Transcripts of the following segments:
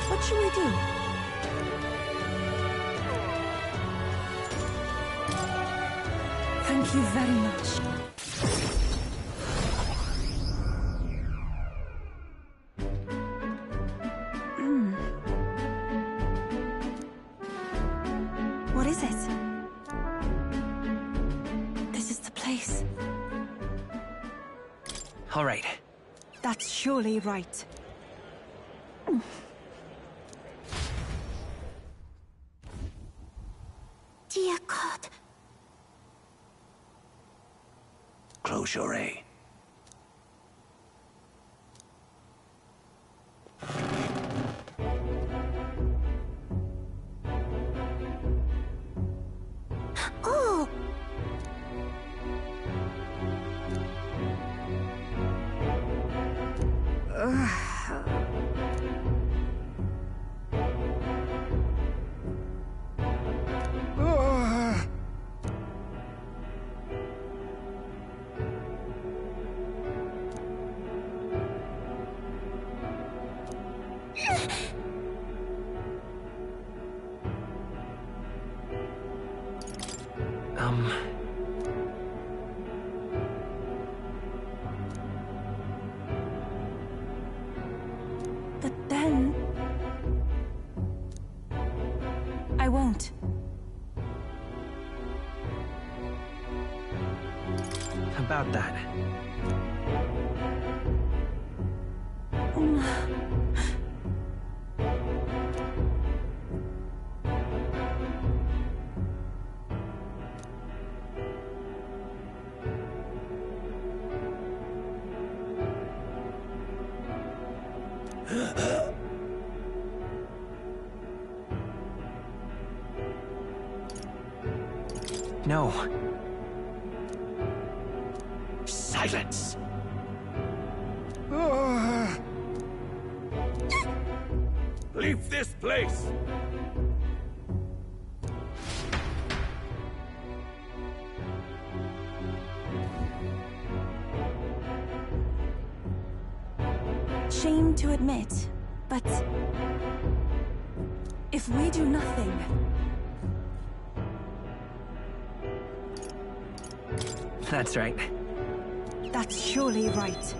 What should we do? Thank you very much. What is it? This is the place. All right. That's surely right. Dear God. Close your A. Oh! But then... I won't. About that. No. Silence! Leave this place! Shame to admit, but... if we do nothing... That's right. That's surely right.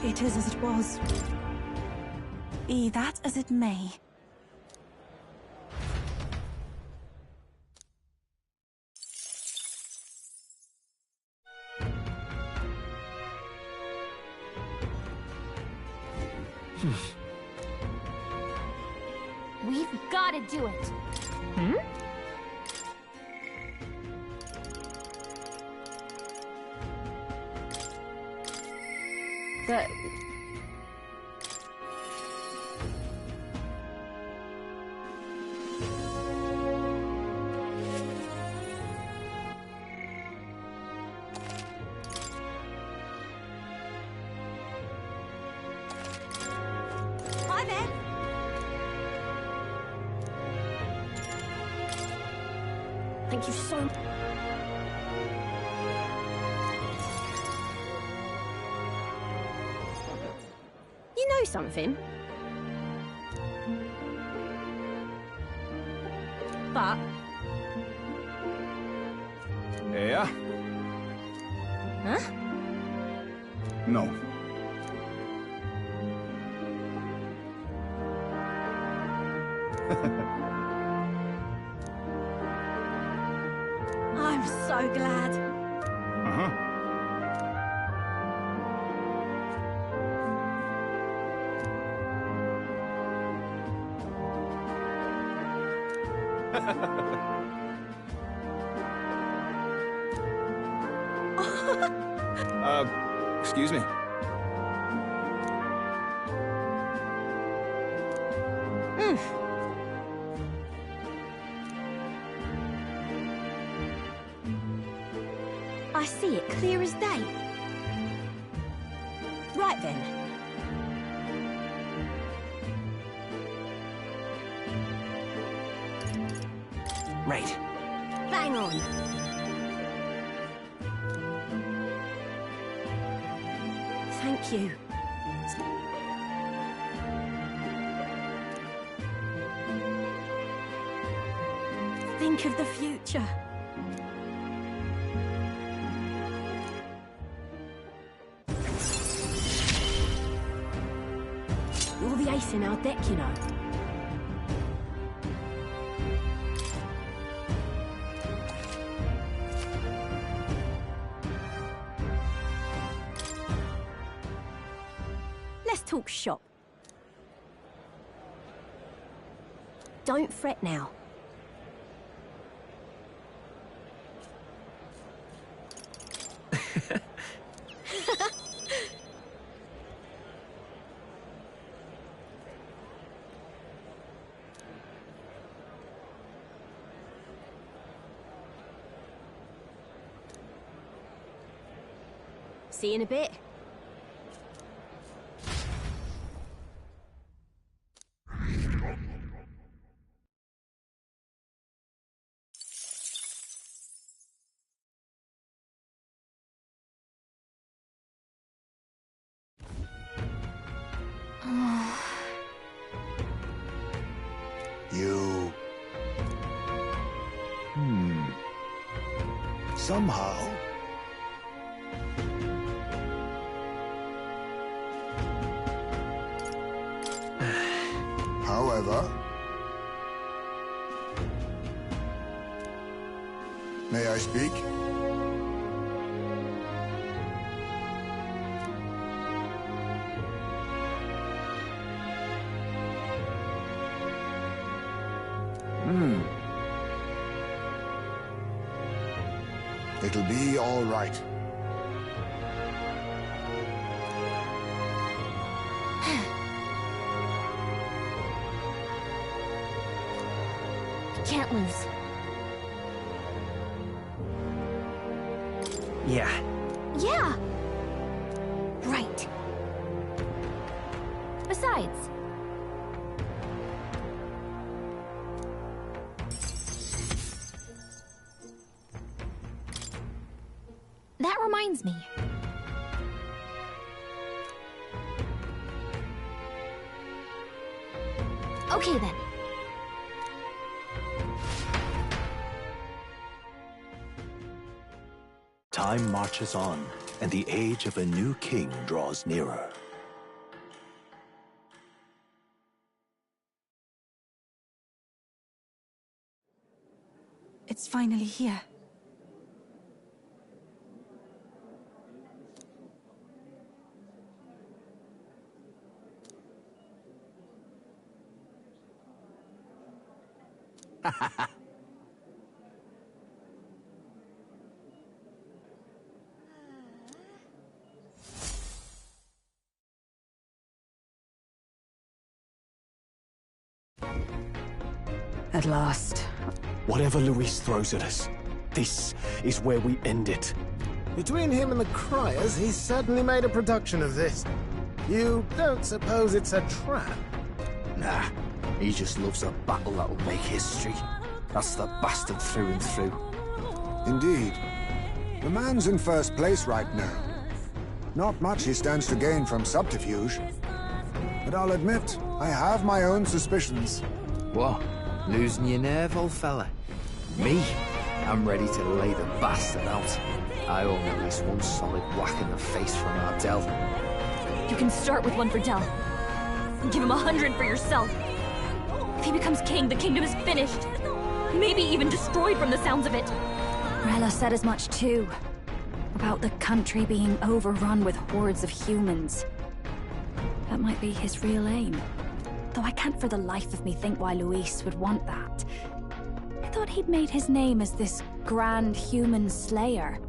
It is as it was. Be that as it may. We've got to do it. The... Hi there! Thank you so much. You know something? But... Yeah? Huh? No. I'm so glad. Uh-huh. Excuse me. I see it clear as day. Right then. Right. Bang on. Thank you. Think of the future. You're the ace in our deck, you know. Let's talk shop. Don't fret now. See you in a bit. You... Somehow... However... May I speak? It'll be all right. Can't lose. Yeah. Yeah! Right. Besides... That reminds me. Okay then. Time marches on, and the age of a new king draws nearer. It's finally here. At last. Whatever Luis throws at us, this is where we end it. Between him and the Criers, he's certainly made a production of this. You don't suppose it's a trap? Nah, he just loves a battle that'll make history. That's the bastard through and through. Indeed. The man's in first place right now. Not much he stands to gain from subterfuge. But I'll admit, I have my own suspicions. What? Losing your nerve, old fella? Me? I'm ready to lay the bastard out. I owe him at least one solid whack in the face from Ardell. You can start with one for Del. Give him 100 for yourself. If he becomes king, the kingdom is finished. Maybe even destroyed from the sounds of it. Rella said as much too. About the country being overrun with hordes of humans. That might be his real aim. Though I can't for the life of me think why Luis would want that. I thought he'd made his name as this grand human slayer.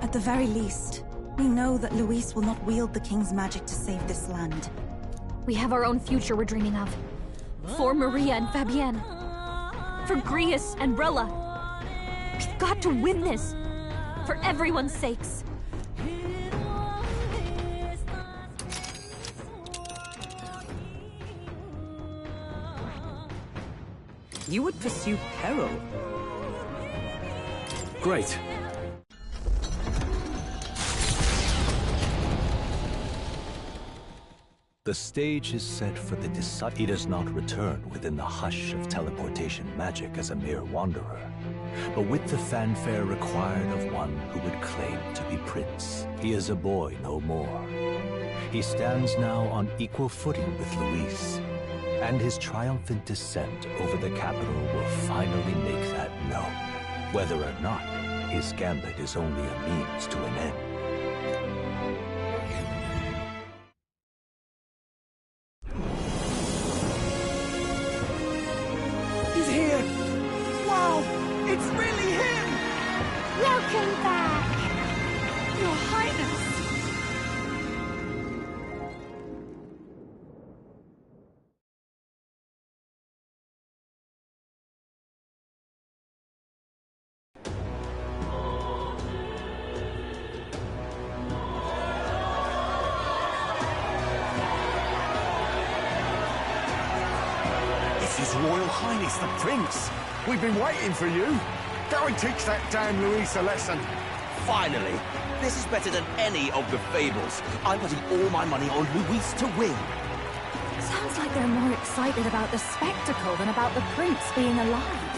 At the very least, we know that Luis will not wield the king's magic to save this land. We have our own future we're dreaming of. For Maria and Fabienne. For Grius and Rella. We've got to win this. for everyone's sakes. You would pursue peril? Great. The stage is set for the He does not return within the hush of teleportation magic as a mere wanderer, but with the fanfare required of one who would claim to be prince. He is a boy no more. He stands now on equal footing with Luis, and his triumphant descent over the capital will finally make that known, whether or not his gambit is only a means to an end. He's here! Wow! It's really him! Welcome back! Your Highness! His Royal Highness the Prince! We've been waiting for you! Go and teach that damn Luis a lesson! Finally! This is better than any of the fables. I'm putting all my money on Luis to win. Sounds like they're more excited about the spectacle than about the prince being alive.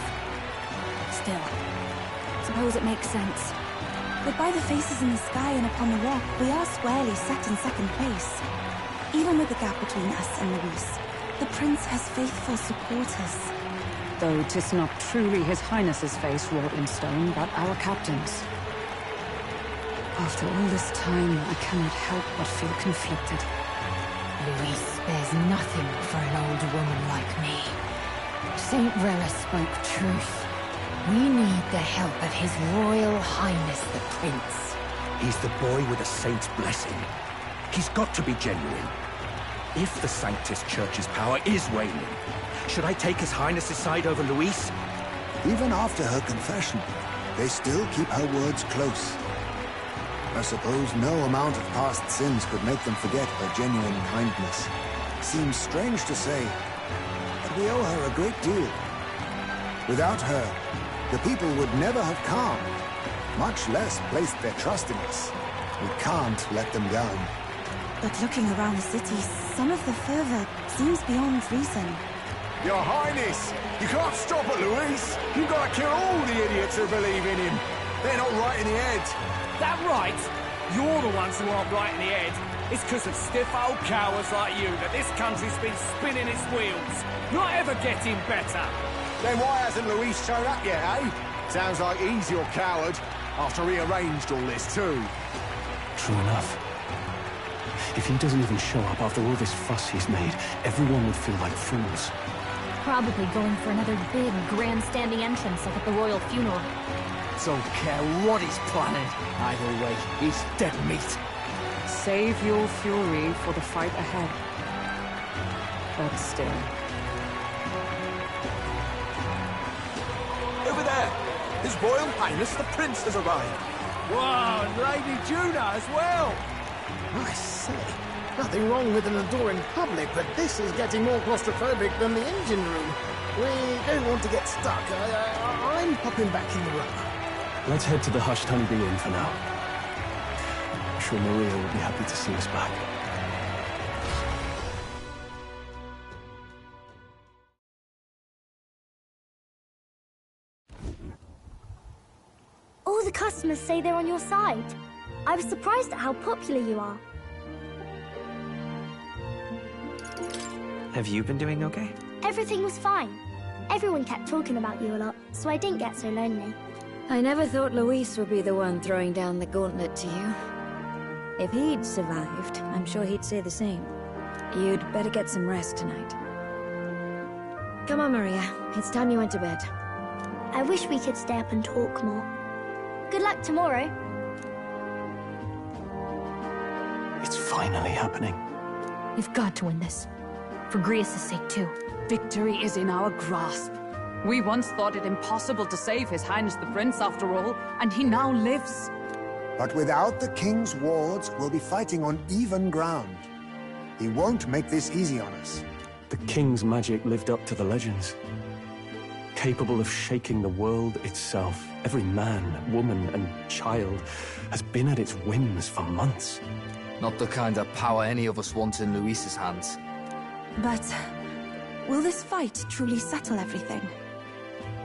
Still, suppose it makes sense. But by the faces in the sky and upon the rock, we are squarely set in second place. Even with the gap between us and Luis, the prince has faithful supporters. Though 'tis not truly His Highness's face wrought in stone, but our captain's. After all this time, I cannot help but feel conflicted. Luis spares nothing for an old woman like me. Saint Rella spoke truth. We need the help of His Royal Highness the Prince. He's the boy with a saint's blessing. He's got to be genuine. If the Sanctus Church's power is waning, should I take His Highness's side over Luis? Even after her confession, they still keep her words close. I suppose no amount of past sins could make them forget her genuine kindness. Seems strange to say, but we owe her a great deal. Without her, the people would never have calmed, much less placed their trust in us. We can't let them down. But looking around the city, some of the fervor seems beyond reason. Your Highness! You can't stop at Luis! You've got to kill all the idiots who believe in him! They're not right in the head! That right? You're the ones who aren't right in the head. It's because of stiff old cowards like you that this country's been spinning its wheels. Not ever getting better. Then why hasn't Luis shown up yet, eh? Sounds like he's your coward, after he arranged all this too. True enough. If he doesn't even show up after all this fuss he's made, everyone would feel like fools. Probably going for another big, grandstanding entrance like at the royal funeral. Don't care what he's planning. Either way, he's dead meat. Save your fury for the fight ahead. But still. Over there! His Royal Highness the Prince has arrived. Whoa, and Lady Juna as well! I say, nothing wrong with an adore in public, but this is getting more claustrophobic than the engine room. We don't want to get stuck. I'm popping back in the room. Let's head to the Hushed Honeybee Inn for now. I'm sure Maria will be happy to see us back. All the customers say they're on your side. I was surprised at how popular you are. Have you been doing okay? Everything was fine. Everyone kept talking about you a lot, so I didn't get so lonely. I never thought Luis would be the one throwing down the gauntlet to you. If he'd survived, I'm sure he'd say the same. You'd better get some rest tonight. Come on, Maria. It's time you went to bed. I wish we could stay up and talk more. Good luck tomorrow. It's finally happening. We've got to win this. For Grius' sake, too. Victory is in our grasp. We once thought it impossible to save His Highness the Prince after all, and he now lives. But without the king's wards, we'll be fighting on even ground. He won't make this easy on us. The king's magic lived up to the legends. Capable of shaking the world itself. Every man, woman, and child has been at its whims for months. Not the kind of power any of us want in Luis's hands. But will this fight truly settle everything?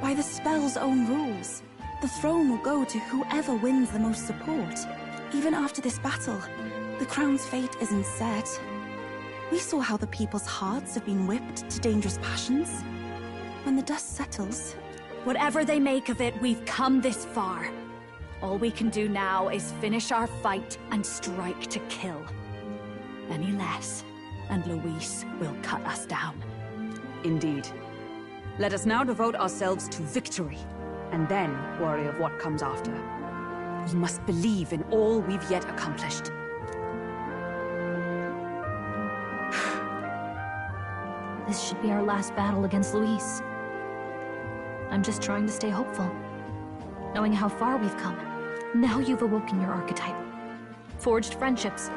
By the spell's own rules, the throne will go to whoever wins the most support. Even after this battle, the crown's fate isn't set. We saw how the people's hearts have been whipped to dangerous passions. When the dust settles... Whatever they make of it, we've come this far. All we can do now is finish our fight and strike to kill. Any less, and Luis will cut us down. Indeed. Let us now devote ourselves to victory, and then worry of what comes after. We must believe in all we've yet accomplished. This should be our last battle against Luis. I'm just trying to stay hopeful, knowing how far we've come. Now you've awoken your archetype, forged friendships,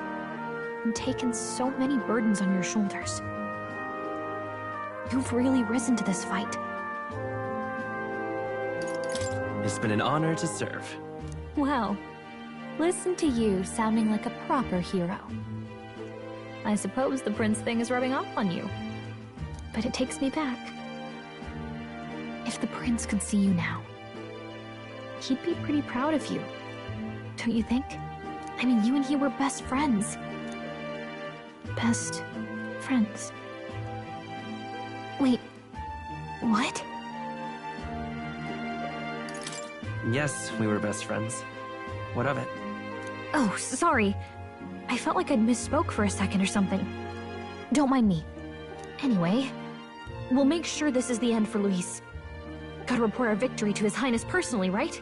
and taken so many burdens on your shoulders. You've really risen to this fight. It's been an honor to serve. Wow. Listen to you sounding like a proper hero. I suppose the prince thing is rubbing off on you. But it takes me back. If the prince could see you now, he'd be pretty proud of you. Don't you think? I mean, you and he were best friends. Best friends. Wait, what? Yes, we were best friends. What of it? Oh, sorry. I felt like I'd misspoke for a second or something. Don't mind me. Anyway, we'll make sure this is the end for Luis. Gotta report our victory to His Highness personally, right?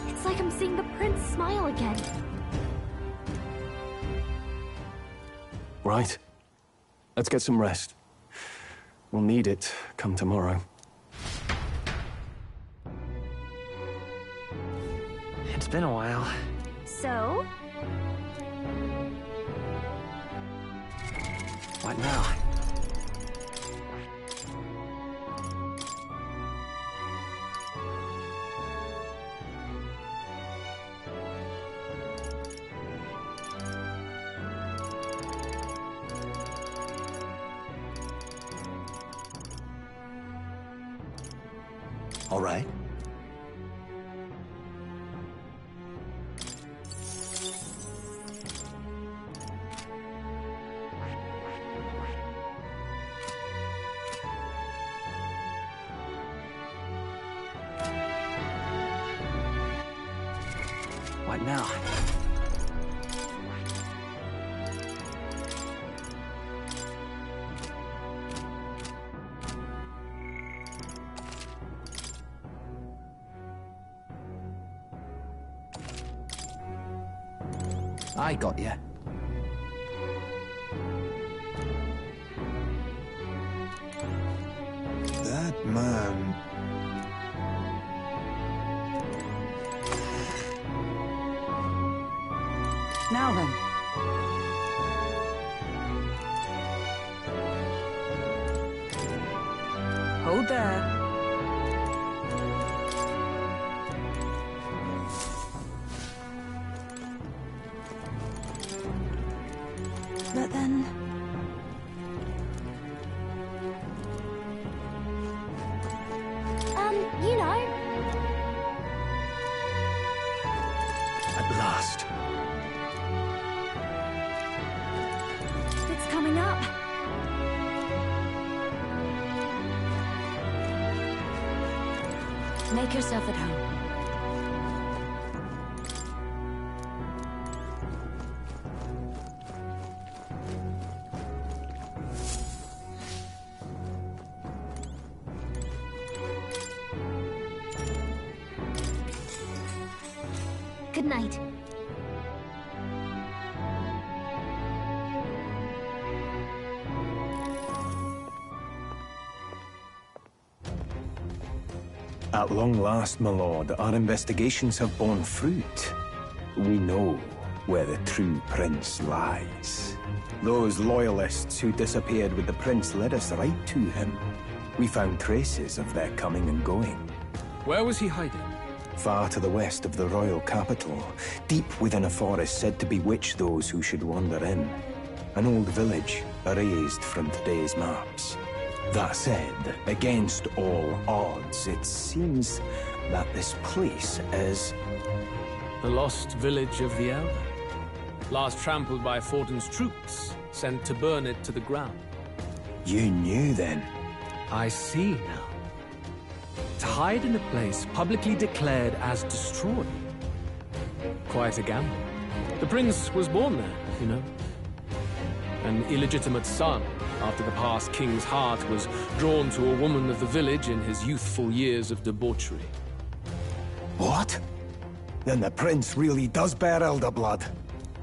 It's like I'm seeing the prince smile again. Right. Let's get some rest. We'll need it come tomorrow. It's been a while. So? What now? All right. What now? I got you. That man... Now then. Hold there. But then... You know. At last. It's coming up. Make yourself at home. Good night. At long last, my lord, our investigations have borne fruit. We know where the true prince lies. Those loyalists who disappeared with the prince led us right to him. We found traces of their coming and going. Where was he hiding? Far to the west of the royal capital, deep within a forest said to bewitch those who should wander in. An old village, erased from today's maps. That said, against all odds, it seems that this place is... The lost village of the Elder. Last trampled by Fortin's troops, sent to burn it to the ground. You knew then? I see now. To hide in a place publicly declared as destroyed. Quite a gamble. The prince was born there, you know. An illegitimate son, after the past king's heart was drawn to a woman of the village in his youthful years of debauchery. What? Then the prince really does bear elder blood.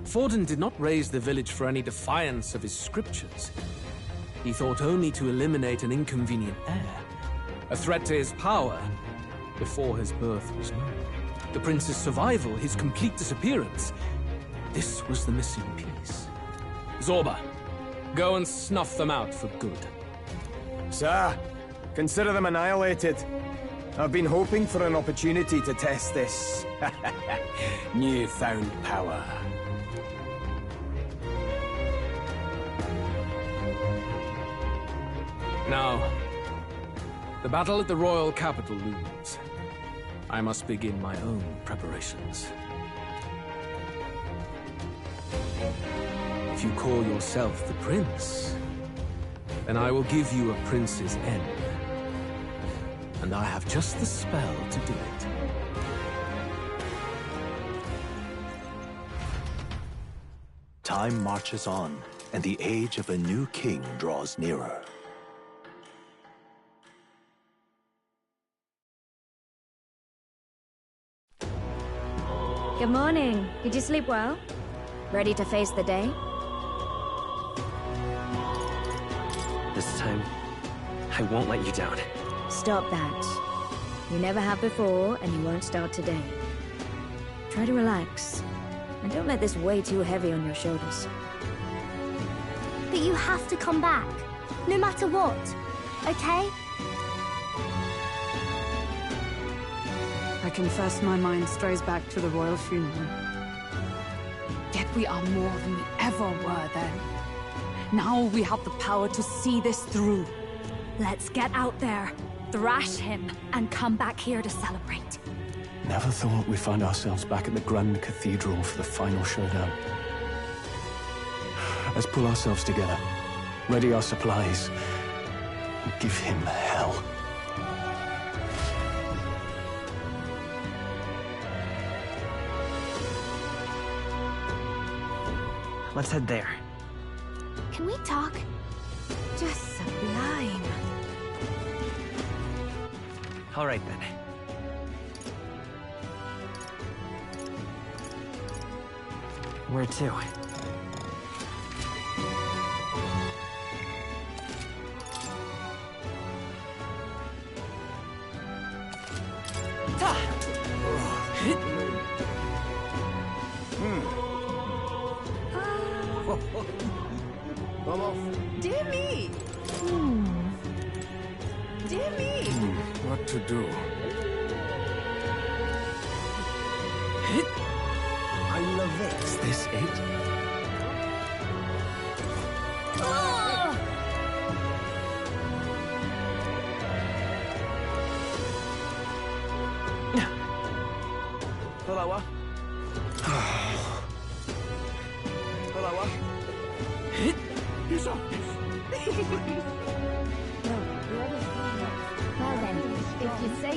Fortin did not raise the village for any defiance of his scriptures. He thought only to eliminate an inconvenient heir, a threat to his power, before his birth was known. The prince's survival, his complete disappearance, this was the missing piece. Zorba, go and snuff them out for good. Sir, consider them annihilated. I've been hoping for an opportunity to test this newfound power. Now, the battle at the royal capital looms. I must begin my own preparations. If you call yourself the prince, then I will give you a prince's end. And I have just the spell to do it. Time marches on, and the age of a new king draws nearer. Good morning. Did you sleep well? Ready to face the day? This time, I won't let you down. Stop that. You never have before, and you won't start today. Try to relax, and don't let this weigh too heavy on your shoulders. But you have to come back, no matter what, okay? I confess my mind strays back to the royal funeral. Yet we are more than we ever were then. Now we have the power to see this through. Let's get out there, thrash him, and come back here to celebrate. Never thought we'd find ourselves back at the Grand Cathedral for the final showdown. Let's pull ourselves together, ready our supplies, and give him hell. Let's head there. Can we talk? Just sublime. All right, then. Where to? Come off. Dear me! Dear me! What to do? I love it. Is this it? Hello. Hello. He's up. Well then, if you say...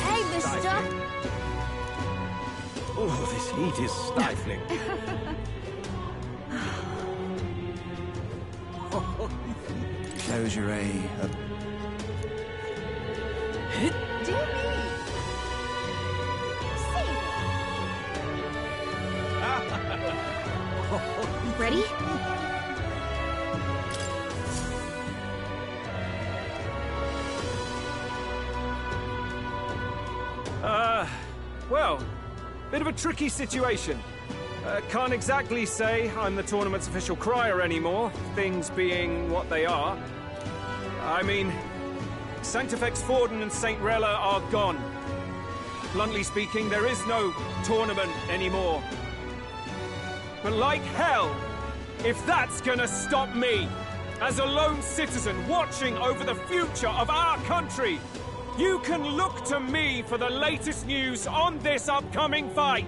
Hey, mister! Oh, this heat is stifling. Close your eye. Dear me! Save it! Ready? Well, bit of a tricky situation. Can't exactly say I'm the tournament's official crier anymore, things being what they are. I mean, Sanctifex Forden and St. Rella are gone. Bluntly speaking, there is no tournament anymore. But like hell, if that's gonna stop me, as a lone citizen watching over the future of our country, you can look to me for the latest news on this upcoming fight.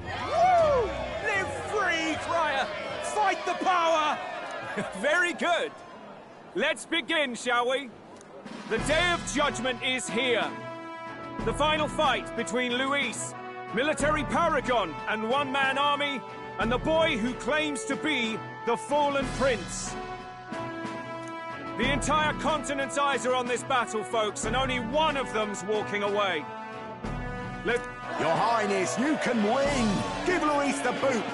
Woo! Live free, Crier! Fight the power! Very good. Let's begin, shall we? The Day of Judgment is here. The final fight between Luis, military paragon and one-man army, and the boy who claims to be the fallen prince. The entire continent's eyes are on this battle, folks, and only one of them's walking away. Your Highness, you can win! Give Luis the boot!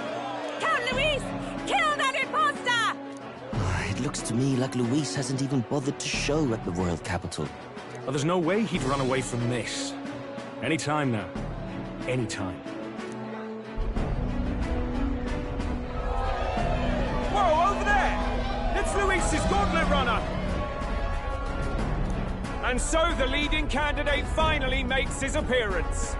Count Luis! Kill that imposter! It looks to me like Luis hasn't even bothered to show at the royal capital. Well, there's no way he'd run away from this. Anytime now. Anytime. Whoa, over there! It's Luis's gauntlet runner! And so the leading candidate finally makes his appearance.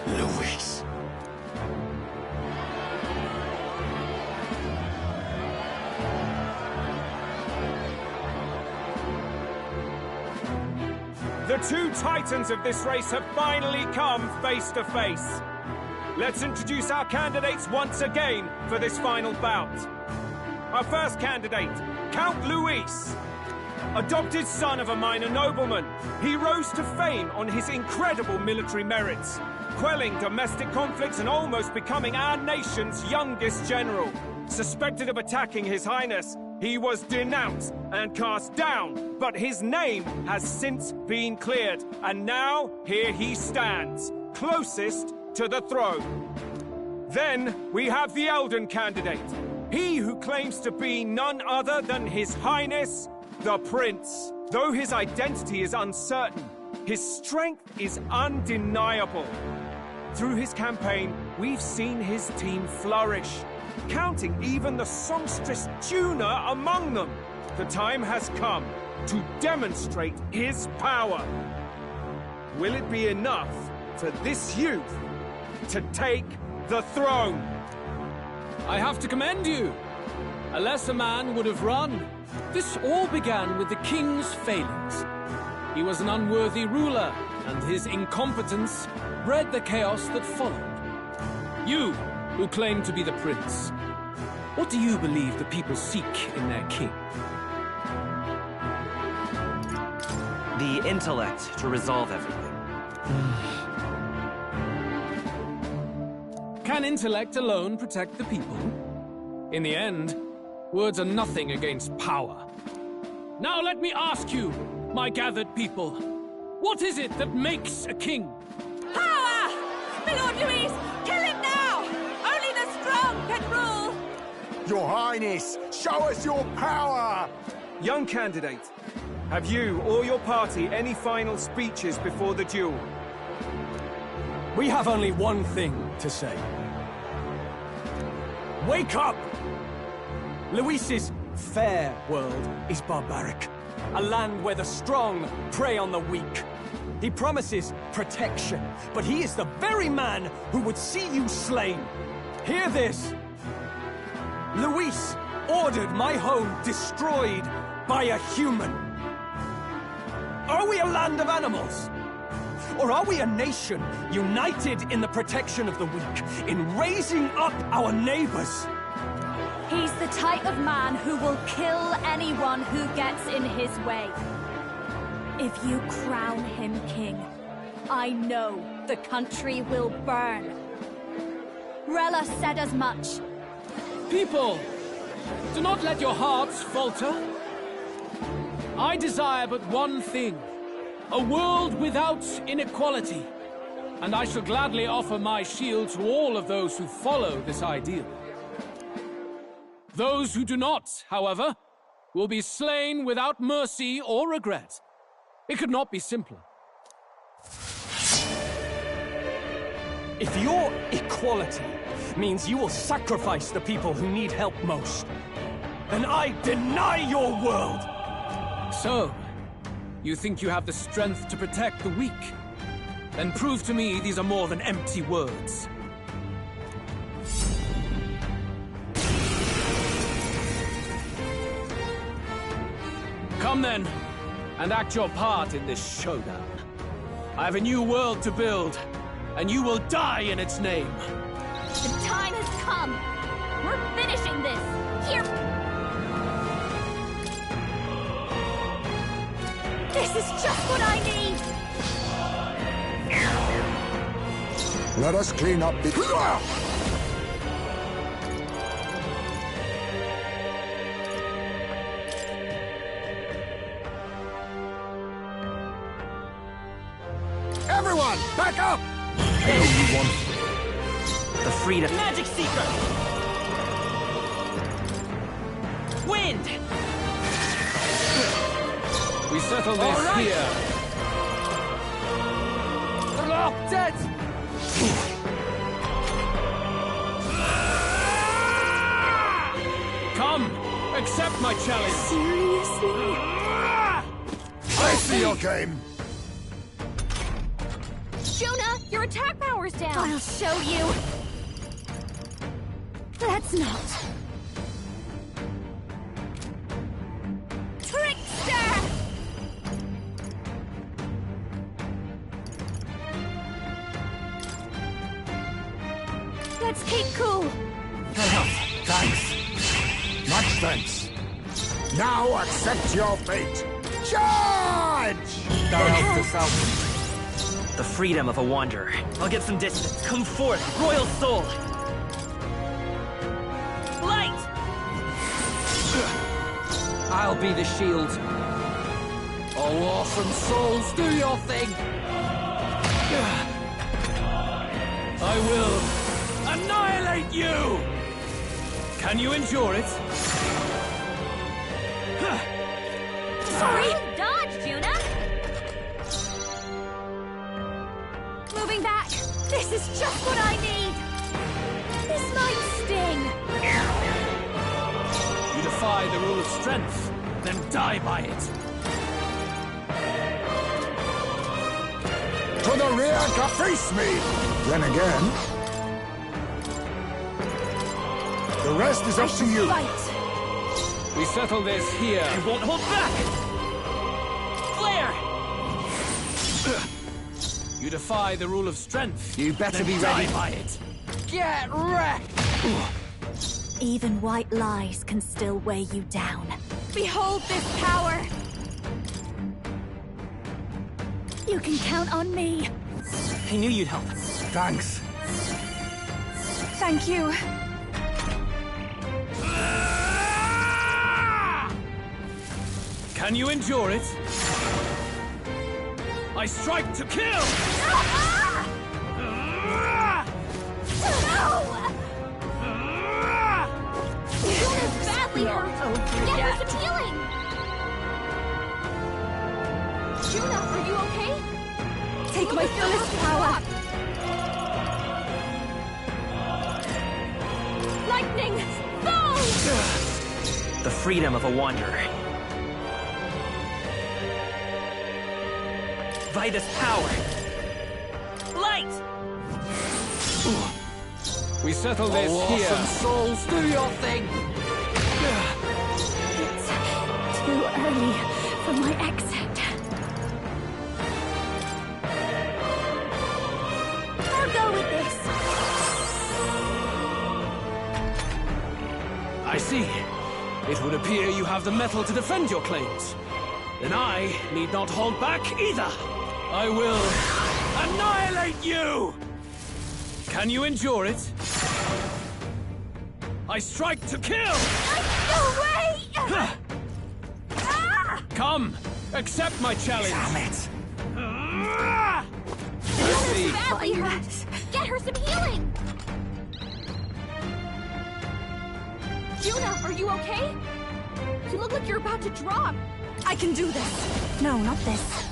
Luis. The two titans of this race have finally come face to face. Let's introduce our candidates once again for this final bout. Our first candidate, Count Luis. Adopted son of a minor nobleman, he rose to fame on his incredible military merits, quelling domestic conflicts and almost becoming our nation's youngest general. Suspected of attacking His Highness, he was denounced and cast down, but his name has since been cleared, and now here he stands, closest to the throne. Then we have the Elden candidate, he who claims to be none other than His Highness, the Prince. Though his identity is uncertain, his strength is undeniable. Through his campaign, we've seen his team flourish, counting even the songstress Juna among them. The time has come to demonstrate his power. Will it be enough for this youth to take the throne? I have to commend you. A lesser man would have run. This all began with the king's failings. He was an unworthy ruler, and his incompetence bred the chaos that followed. You, who claim to be the prince, what do you believe the people seek in their king? The intellect to resolve everything. Can intellect alone protect the people? In the end, words are nothing against power. Now let me ask you, my gathered people, what is it that makes a king? Power! My Lord Luis, kill him now! Only the strong can rule! Your Highness, show us your power! Young candidate, have you or your party any final speeches before the duel? We have only one thing to say. Wake up! Luis's fair world is barbaric. A land where the strong prey on the weak. He promises protection, but he is the very man who would see you slain. Hear this. Luis ordered my home destroyed by a human. Are we a land of animals? Or are we a nation united in the protection of the weak, in raising up our neighbors? He's the type of man who will kill anyone who gets in his way. If you crown him king, I know the country will burn. Rella said as much. People, do not let your hearts falter. I desire but one thing, a world without inequality. And I shall gladly offer my shield to all of those who follow this ideal. Those who do not, however, will be slain without mercy or regret. It could not be simpler. If your equality means you will sacrifice the people who need help most, then I deny your world! So, you think you have the strength to protect the weak? Then prove to me these are more than empty words. Come then, and act your part in this showdown. I have a new world to build, and you will die in its name. The time has come. We're finishing this. Here. This is just what I need. Let us clean up the... Everyone, back up! You want the freedom. Magic Seeker! Wind! We settle this here. Dead! Come, accept my challenge. Seriously? I see your game. Jonah, your attack power's down. I'll show you. Let's not. Trickster! Let's keep cool. Thanks. Much thanks. Now accept your fate. Charge! Thou helped us out. The freedom of a wanderer. I'll get some distance. Come forth, royal soul! Light! I'll be the shield. Oh, orphan souls, do your thing! I will annihilate you! Can you endure it? Sorry! Dodge, Juna! Moving back! This is just what I need! This might sting! You defy the rule of strength, then die by it. To the rear to face me! Then again... The rest is up to you. Fight. We settle this here. I won't hold back! Flare! You defy the rule of strength. You better then be die ready. by it. Get wrecked! Even white lies can still weigh you down. Behold this power! You can count on me. I knew you'd help. Thanks. Thank you. Can you endure it? I strike to kill! Jonas badly hurt. Get her some healing. Juna, are you okay? Take my fullest power. Lightning, fall! The freedom of a wanderer. Vitus power. Light! We settle this here. Orphan souls, do your thing! It's too early for my exit. I'll go with this. I I see. It would appear you have the metal to defend your claims. Then I need not hold back either. I will annihilate you! Can you endure it? I strike to kill! No way! Come, accept my challenge. Damn it! Fiona's badly hurt. Get her some healing! Juna, are you okay? You look like you're about to drop. I can do this. No, not this.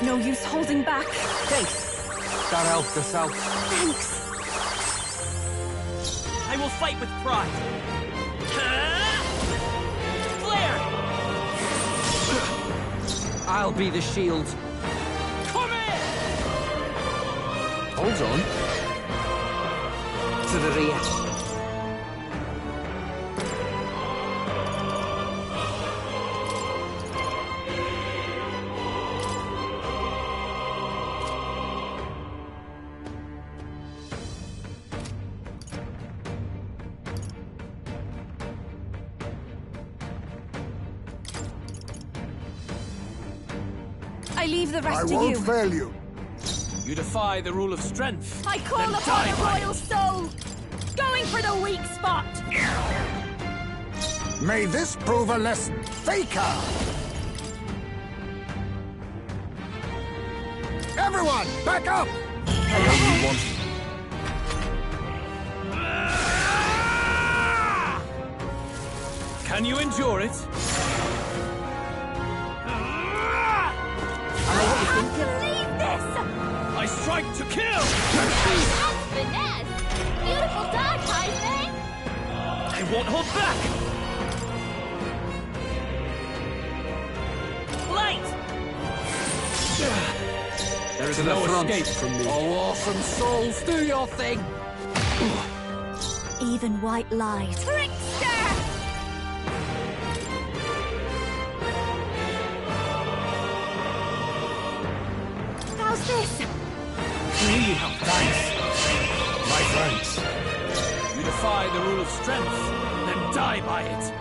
No use holding back. Thanks. That helped us out. Thanks. I will fight with pride. Flare! I'll be the shield. Come in! Hold on. To the rear. I leave the rest to you. I won't fail you. You defy the rule of strength. I call then upon die the by royal it. soul! Going for the weak spot! May this prove a lesson. Faker! Everyone, back up! Can you endure it? Leave this! I strike to kill! That's finesse! Beautiful dodge, Heisman! I won't hold back! Light! There is To the no front. escape from me. Oh, awesome souls, do your thing! Even white light. Trickster! How's this? Thanks. My friends. You defy the rule of strength, then die by it.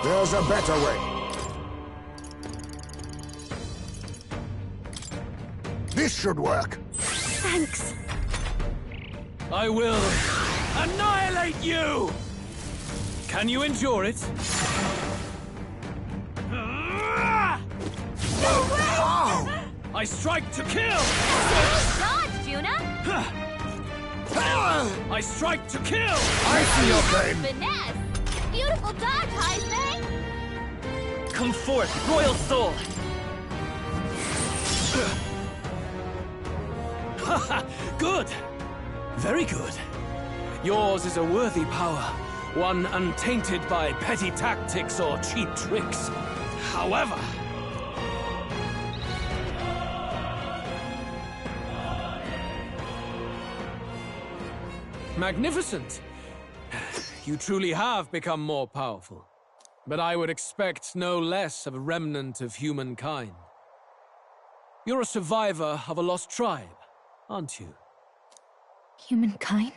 There's a better way. This should work. Thanks. I will annihilate you! Can you endure it? I strike to kill! Dodge, Juna! I strike to kill! I see your pain. Finesse! Beautiful dodge, Heisman! Come forth, royal soul! Good! Very good. Yours is a worthy power, one untainted by petty tactics or cheap tricks. However... Magnificent! You truly have become more powerful. But I would expect no less of a remnant of humankind. You're a survivor of a lost tribe, aren't you? Humankind?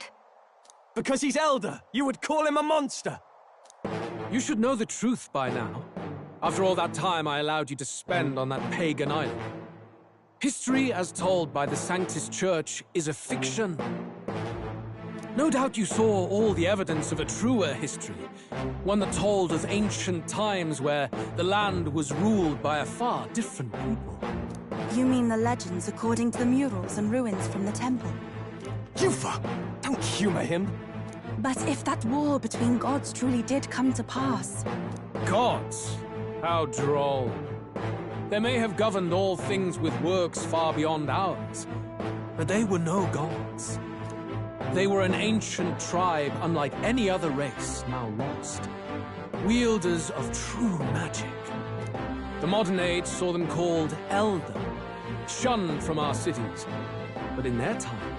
Because he's elder, you would call him a monster. You should know the truth by now. After all that time I allowed you to spend on that pagan island. History as told by the Sanctus Church is a fiction. No doubt you saw all the evidence of a truer history, one that told of ancient times where the land was ruled by a far different people. You mean the legends according to the murals and ruins from the temple? Yufa! Don't humor him. But if that war between gods truly did come to pass... Gods? How droll. They may have governed all things with works far beyond ours, but they were no gods. They were an ancient tribe unlike any other race now lost. Wielders of true magic. The modern age saw them called Elder, shunned from our cities. But in their time,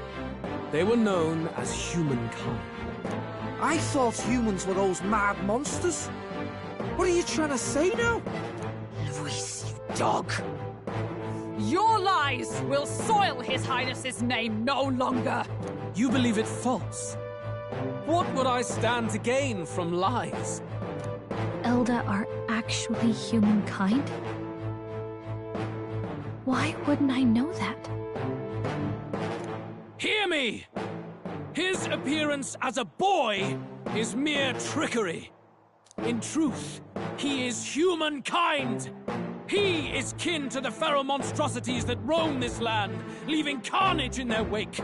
they were known as humankind. I thought humans were those mad monsters. What are you trying to say now? Luis, you dog! Your lies will soil His Highness's name no longer! You believe it false? What would I stand to gain from lies? Elder are actually humankind? Why wouldn't I know that? Hear me! His appearance as a boy is mere trickery. In truth, he is humankind! He is kin to the feral monstrosities that roam this land, leaving carnage in their wake.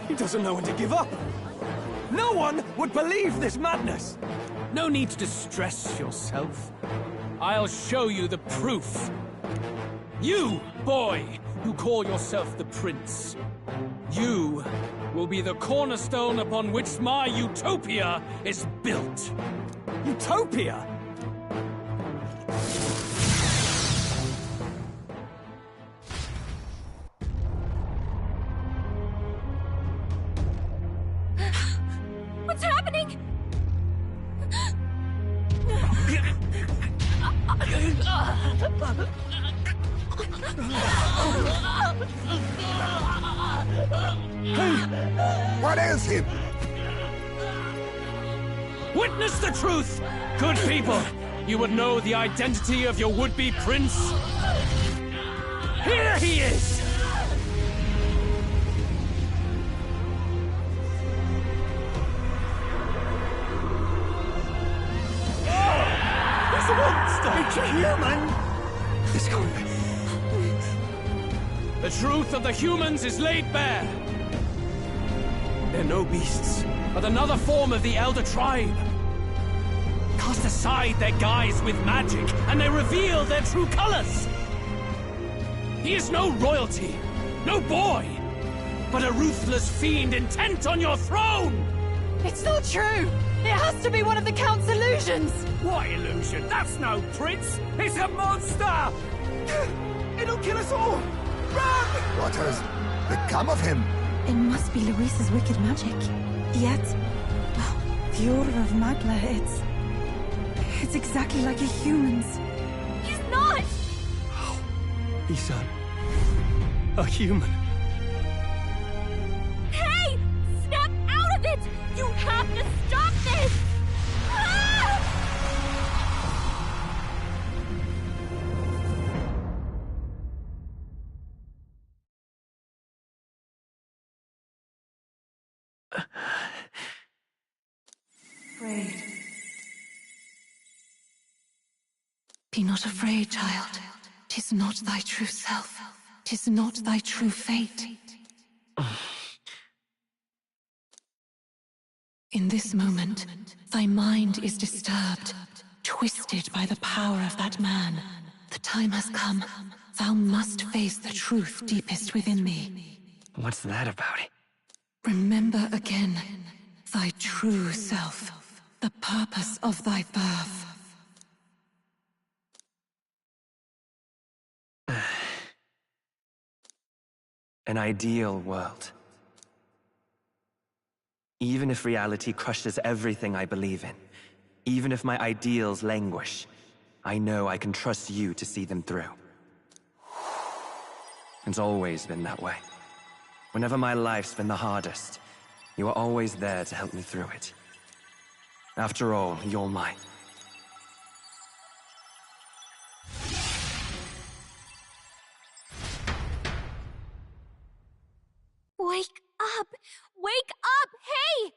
He doesn't know when to give up. No one would believe this madness. No need to distress yourself. I'll show you the proof. You, boy, who call yourself the Prince. You will be the cornerstone upon which my utopia is built. Utopia? What's happening? What ails him? Witness the truth! Good people, you would know the identity of your would-be prince. Here he is! He's a monster! It's a human! It's gone. The truth of the humans is laid bare. They're no beasts, but another form of the Elder Tribe. Cast aside their guise with magic, and they reveal their true colors. He is no royalty, no boy, but a ruthless fiend intent on your throne! It's not true! It has to be one of the Count's illusions! What illusion? That's no prince! It's a monster! It'll kill us all! Run! What has become of him? It must be Luis's wicked magic. Yet, the aura of Magla, it's exactly like a human's. He's not! He's a human. Hey! Snap out of it! You have to stop this! Ah! Afraid. Be not afraid, child. 'Tis not thy true self. 'Tis not thy true fate. In this moment, thy mind is disturbed, twisted by the power of that man. The time has come. Thou must face the truth deepest within thee. What's that about? Remember again thy true self, the purpose of thy birth. An ideal world. Even if reality crushes everything I believe in, even if my ideals languish, I know I can trust you to see them through. It's always been that way. Whenever my life's been the hardest, you are always there to help me through it. After all, you're mine. Wake up! Wake up! Hey!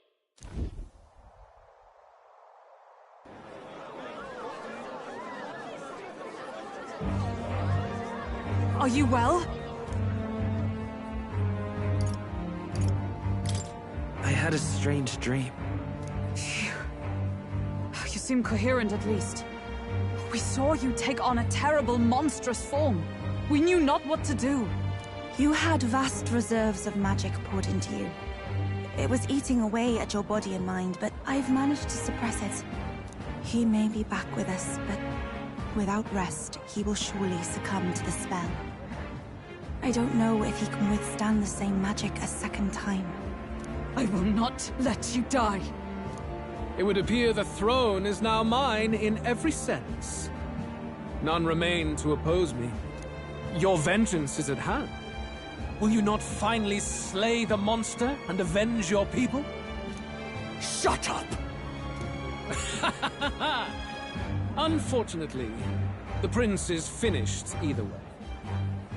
Are you well? I had a strange dream. You seem coherent, at least. We saw you take on a terrible, monstrous form. We knew not what to do. You had vast reserves of magic poured into you. It was eating away at your body and mind, but I've managed to suppress it. He may be back with us, but without rest, he will surely succumb to the spell. I don't know if he can withstand the same magic a second time. I will not let you die. It would appear the throne is now mine in every sense. None remain to oppose me. Your vengeance is at hand. Will you not finally slay the monster and avenge your people? Shut up! Unfortunately, the prince is finished either way.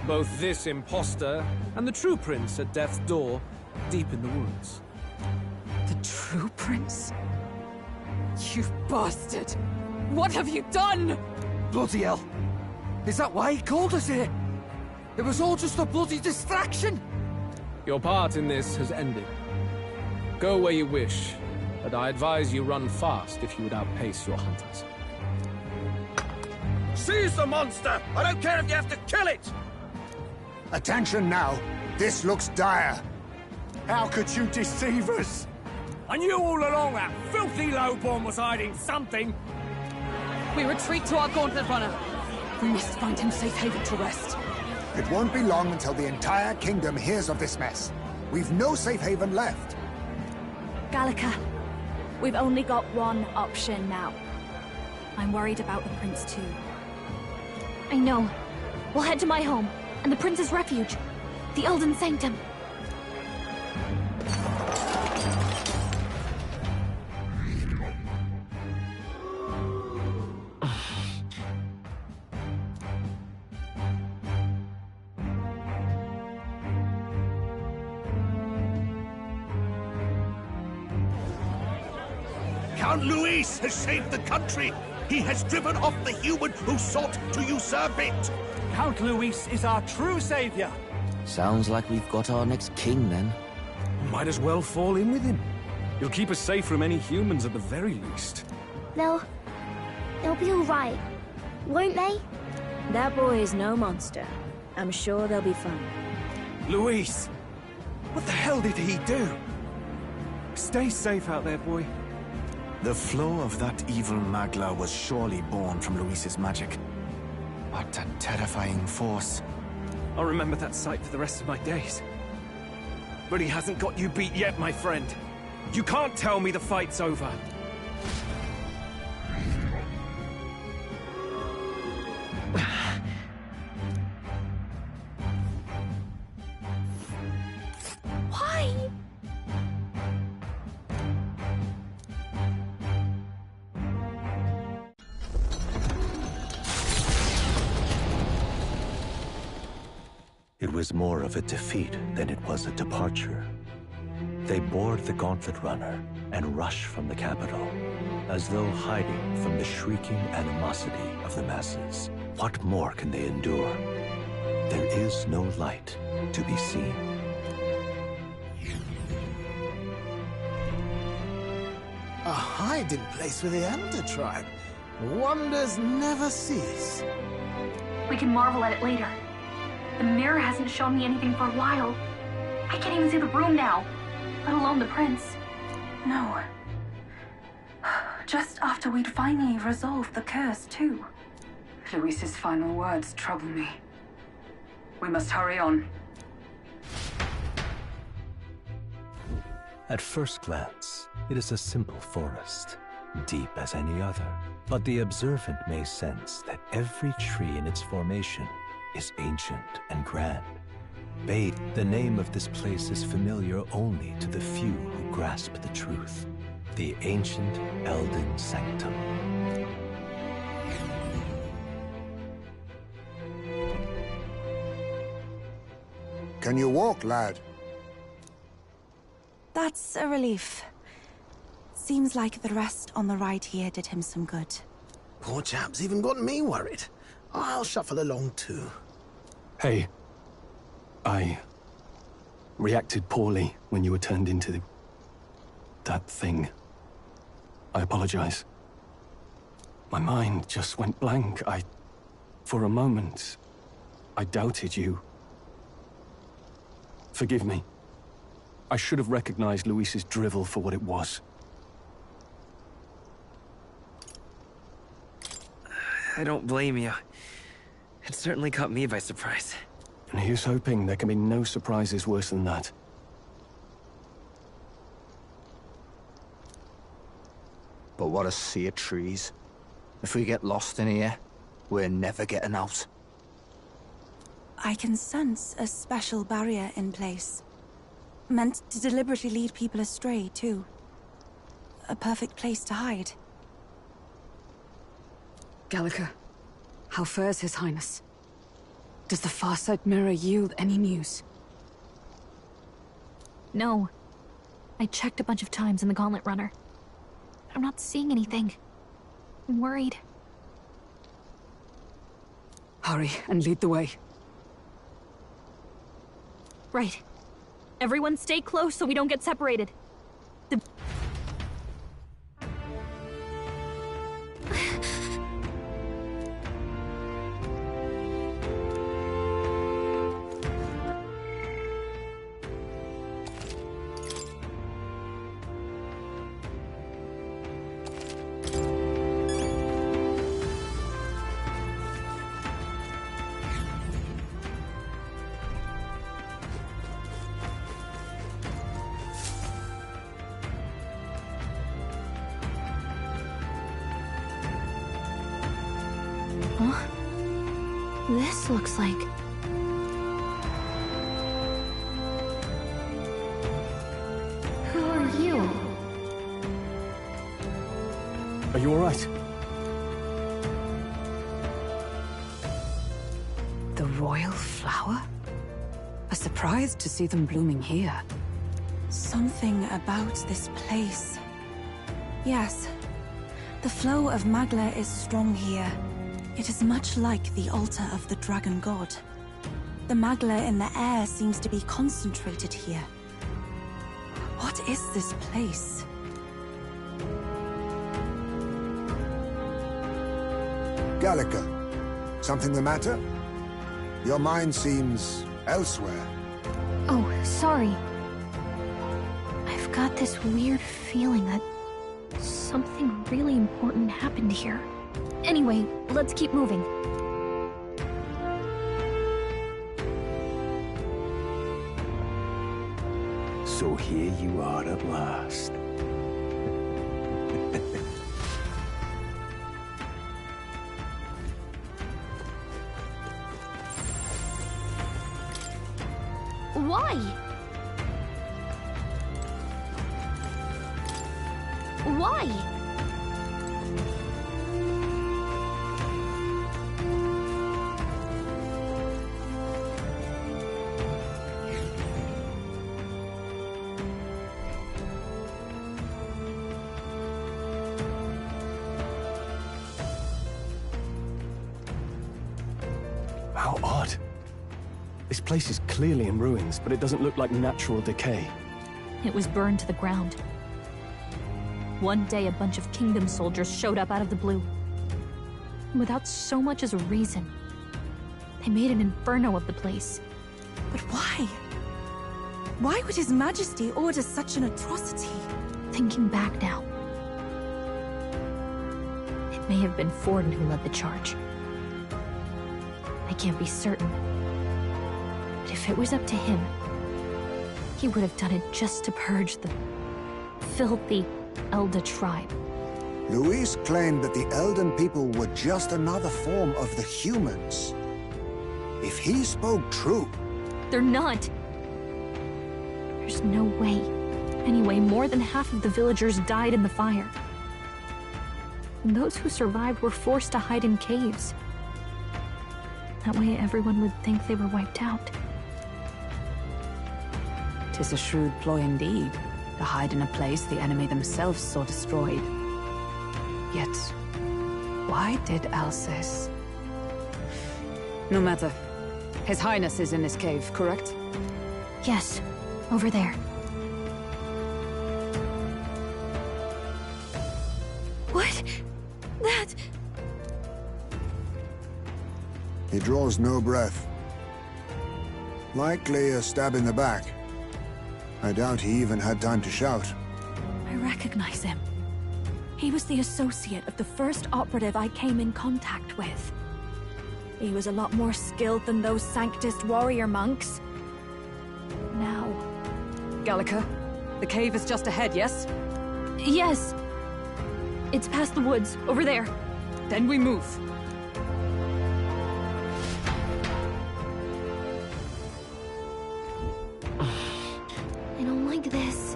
Both this imposter and the true prince at death's door, deep in the woods. The true prince? You bastard! What have you done? Bloody hell! Is that why he called us here? It was all just a bloody distraction! Your part in this has ended. Go where you wish, but I advise you run fast if you would outpace your hunters. Seize the monster! I don't care if you have to kill it! Attention now. This looks dire. How could you deceive us? I knew all along that filthy lowborn was hiding something. We retreat to our gauntlet runner. We must find him safe haven to rest. It won't be long until the entire kingdom hears of this mess. We've no safe haven left. Gallica, we've only got one option now. I'm worried about the prince too. I know. We'll head to my home, and the prince's refuge, the Elden Sanctum. Count Luis has saved the country. He has driven off the human who sought to usurp it. Count Luis is our true savior. Sounds like we've got our next king, then. Might as well fall in with him. He'll keep us safe from any humans at the very least. They'll be all right, won't they? That boy is no monster. I'm sure they'll be fine. Luis! What the hell did he do? Stay safe out there, boy. The flow of that evil Magla was surely born from Luis's magic. What a terrifying force. I'll remember that sight for the rest of my days. But he hasn't got you beat yet, my friend. You can't tell me the fight's over. Why? It was more of a defeat than it was a departure. They board the gauntlet runner and rush from the capital, as though hiding from the shrieking animosity of the masses. What more can they endure? There is no light to be seen. A hiding place for the Elder tribe. Wonders never cease. We can marvel at it later. The mirror hasn't shown me anything for a while. I can't even see the room now, let alone the prince. No. Just after we'd finally resolved the curse, too. Luis's final words trouble me. We must hurry on. At first glance, it is a simple forest, deep as any other. But the observant may sense that every tree in its formation is ancient and grand. Bade, the name of this place is familiar only to the few who grasp the truth. The ancient Elden Sanctum. Can you walk, lad? That's a relief. Seems like the rest on the ride here did him some good. Poor chap's even got me worried. I'll shuffle along too. Hey, I reacted poorly when you were turned into that thing. I apologize. My mind just went blank. For a moment, I doubted you. Forgive me. I should have recognized Luis's drivel for what it was. I don't blame you. It certainly caught me by surprise. And here's hoping there can be no surprises worse than that. But what a sea of trees. If we get lost in here, we're never getting out. I can sense a special barrier in place. Meant to deliberately lead people astray, too. A perfect place to hide. Gallica, how fares His Highness? Does the Farsight Mirror yield any news? No. I checked a bunch of times in the Gauntlet Runner. I'm not seeing anything. I'm worried. Hurry and lead the way. Right. Everyone stay close so we don't get separated. Huh? This looks like... Who are you? Are you alright? The royal flower? A surprise to see them blooming here. Something about this place. Yes. The flow of Magla is strong here. It is much like the altar of the dragon god. The Magla in the air seems to be concentrated here. What is this place? Gallica, something the matter? Your mind seems elsewhere. Oh, sorry. I've got this weird feeling that something really important happened here. Anyway, let's keep moving. So here you are at last. Why? Why? How odd. This place is clearly in ruins, but it doesn't look like natural decay. It was burned to the ground. One day, a bunch of Kingdom soldiers showed up out of the blue. Without so much as a reason. They made an inferno of the place. But why? Why would His Majesty order such an atrocity? Thinking back now, it may have been Forden who led the charge. I can't be certain. But if it was up to him, he would have done it just to purge the filthy Elda tribe. Luis claimed that the Elden people were just another form of the humans. If he spoke true... They're not. There's no way. Anyway, more than half of the villagers died in the fire. And those who survived were forced to hide in caves. That way everyone would think they were wiped out. 'Tis a shrewd ploy indeed, to hide in a place the enemy themselves saw destroyed. Yet, why did Alcest? No matter. His Highness is in this cave, correct? Yes, over there. What? That... He draws no breath. Likely a stab in the back. I doubt he even had time to shout. I recognize him. He was the associate of the first operative I came in contact with. He was a lot more skilled than those Sanctist warrior monks. Now... Gallica, the cave is just ahead, yes? Yes. It's past the woods, over there. Then we move. I don't like this.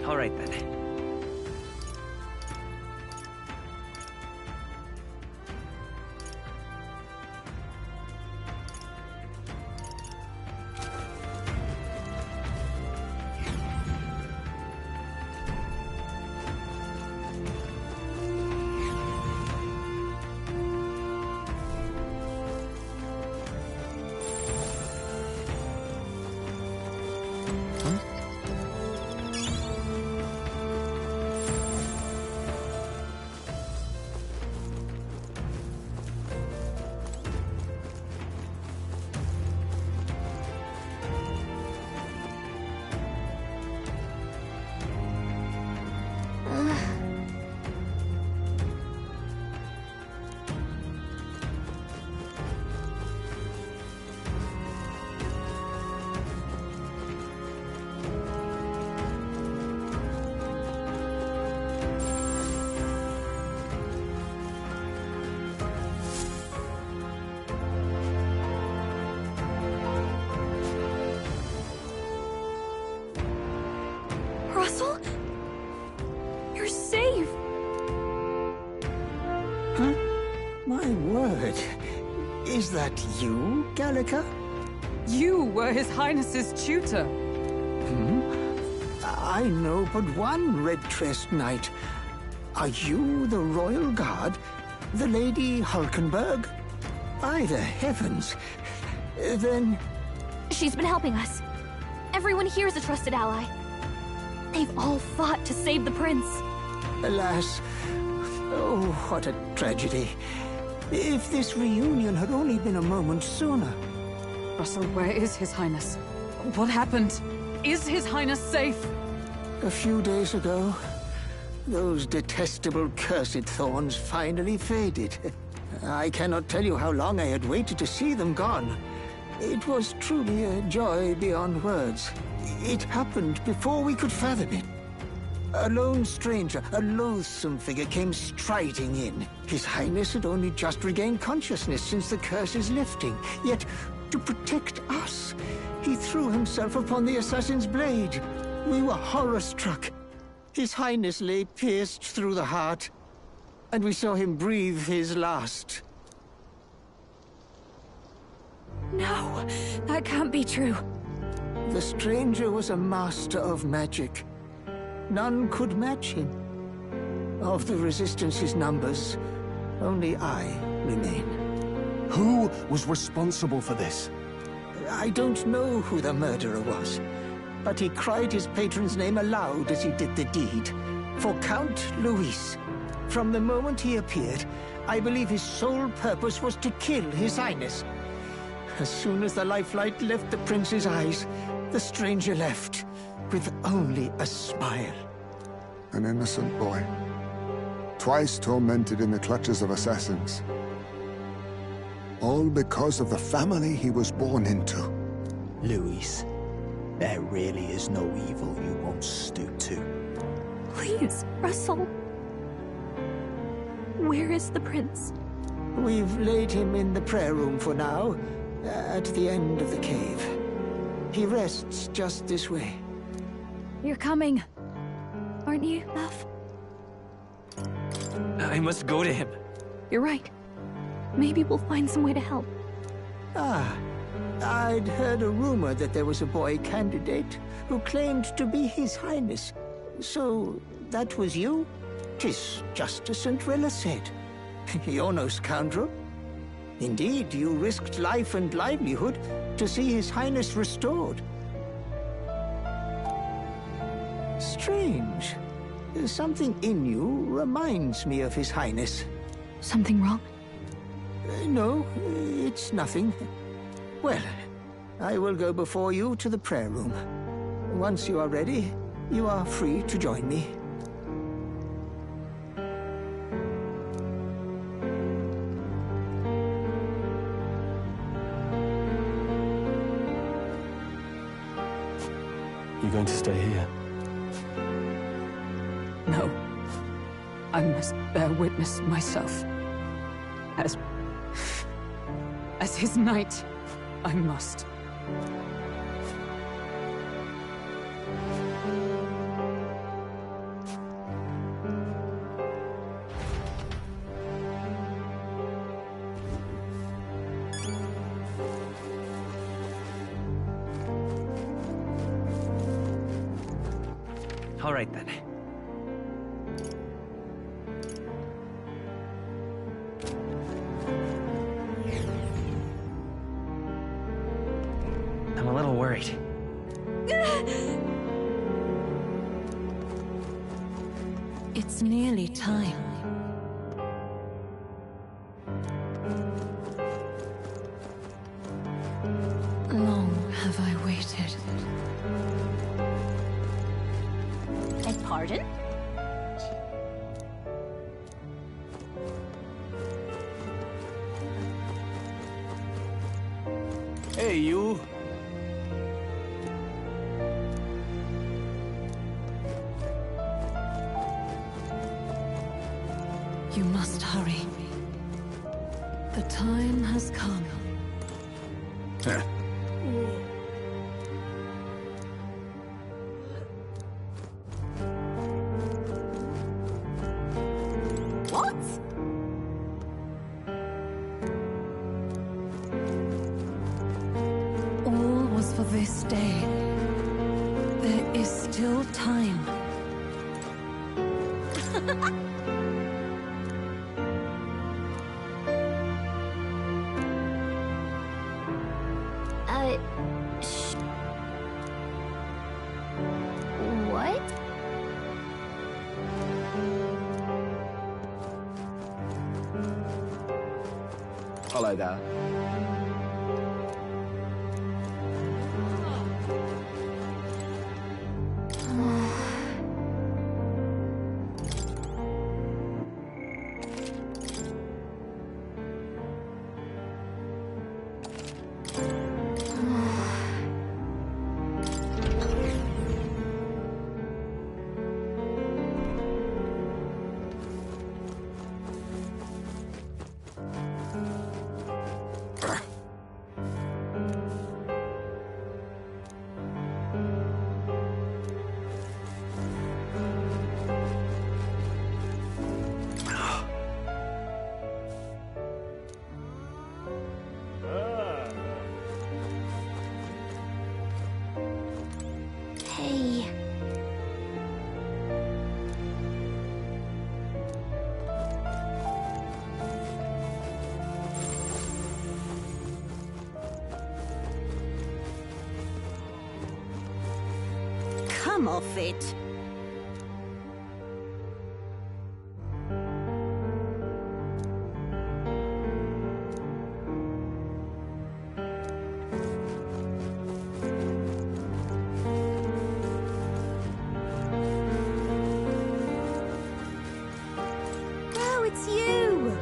All right then. Russell? You're safe! Huh? My word. Is that you, Gallica? You were His Highness's tutor. I know but one red-tressed knight. Are you the royal guard? The Lady Hulkenberg? By the heavens. Then... She's been helping us. Everyone here is a trusted ally. They've all fought to save the prince. Alas. Oh, what a tragedy. If this reunion had only been a moment sooner. Russell, where is His Highness? What happened? Is His Highness safe? A few days ago, those detestable cursed thorns finally faded. I cannot tell you how long I had waited to see them gone. It was truly a joy beyond words. It happened before we could fathom it. A lone stranger, a loathsome figure, came striding in. His Highness had only just regained consciousness since the curse's lifting. Yet, to protect us, he threw himself upon the assassin's blade. We were horror-struck. His Highness lay pierced through the heart, and we saw him breathe his last. No, that can't be true. The stranger was a master of magic. None could match him. Of the Resistance's numbers, only I remain. Who was responsible for this? I don't know who the murderer was, but he cried his patron's name aloud as he did the deed. For Count Luis. From the moment he appeared, I believe his sole purpose was to kill His Highness. As soon as the lifelight left the prince's eyes, the stranger left, with only a smile. An innocent boy. Twice tormented in the clutches of assassins. All because of the family he was born into. Luis, there really is no evil you won't stoop to. Please, Russell. Where is the prince? We've laid him in the prayer room for now, at the end of the cave. He rests just this way. You're coming, aren't you, love? I must go to him. You're right. Maybe we'll find some way to help. Ah, I'd heard a rumor that there was a boy candidate who claimed to be His Highness. So, that was you? 'Tis just as St. Rilla said. You're no scoundrel. Indeed, you risked life and livelihood to see His Highness restored. Strange. Something in you reminds me of His Highness. Something wrong? No, it's nothing. Well, I will go before you to the prayer room. Once you are ready, you are free to join me. You're going to stay here? No. I must bear witness myself. As his knight, I must. All right then. I'm a little worried. It's nearly time. Long have I waited. Beg pardon? Hey, you. You must hurry. The time has come. What? All was for this day. There is still time. What? Hello there. Hey. Come off it. Oh, it's you!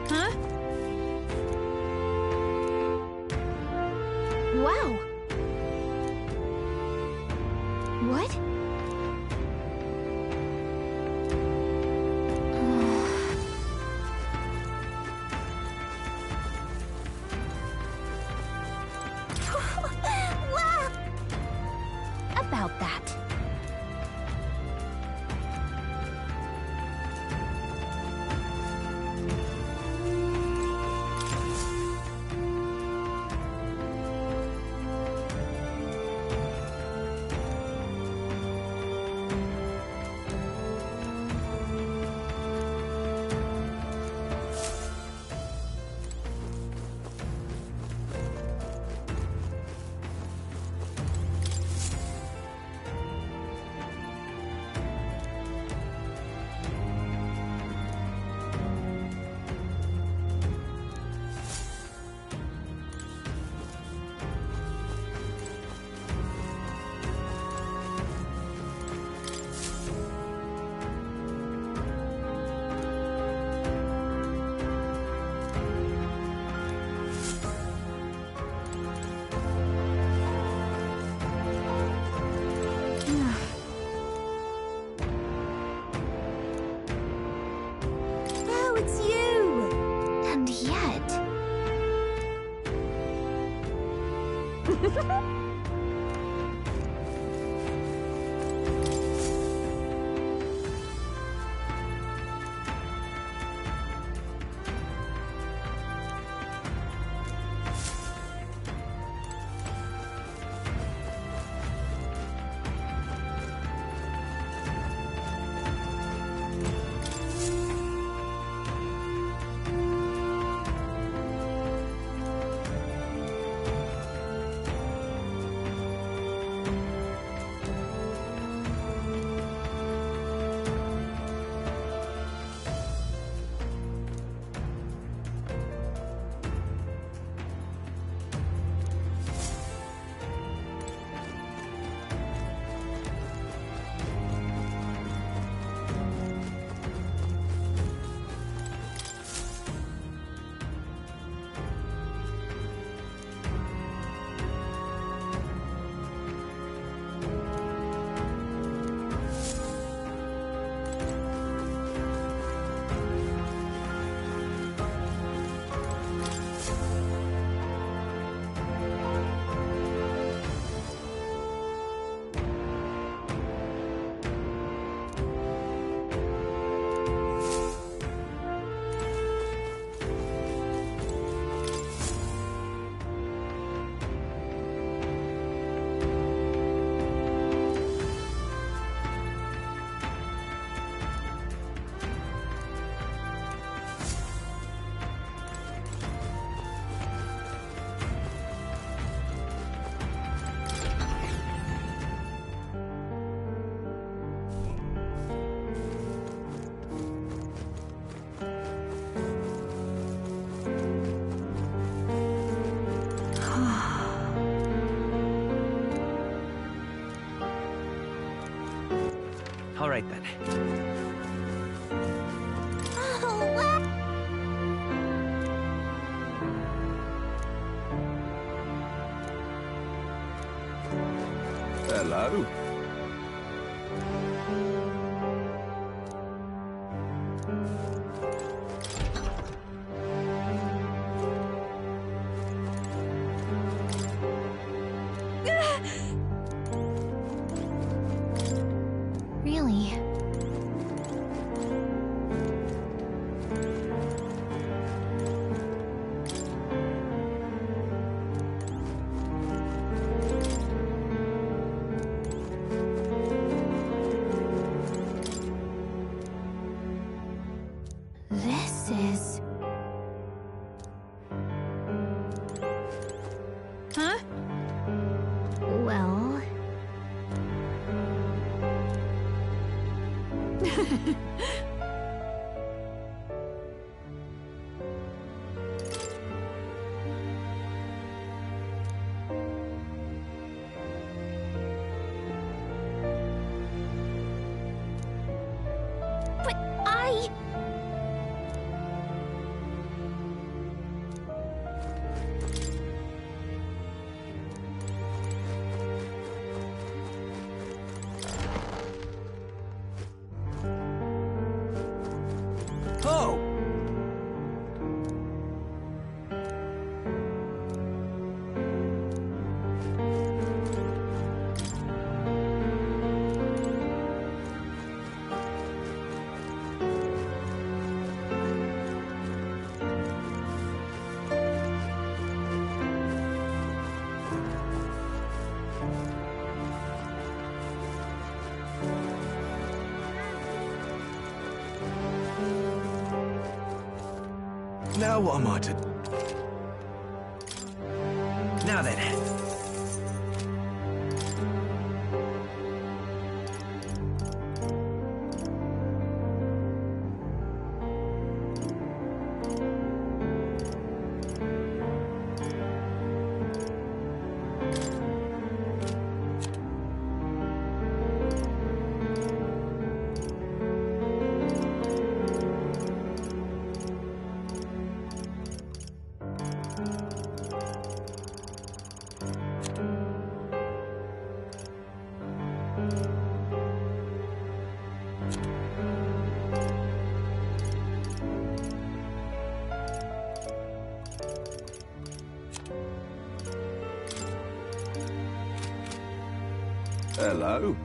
Huh? Wow. What? So it's you! And yet... All right, then. Hello. Really? This is... Huh? Well... But I... Oh! Now what am I to... Now then. Hello.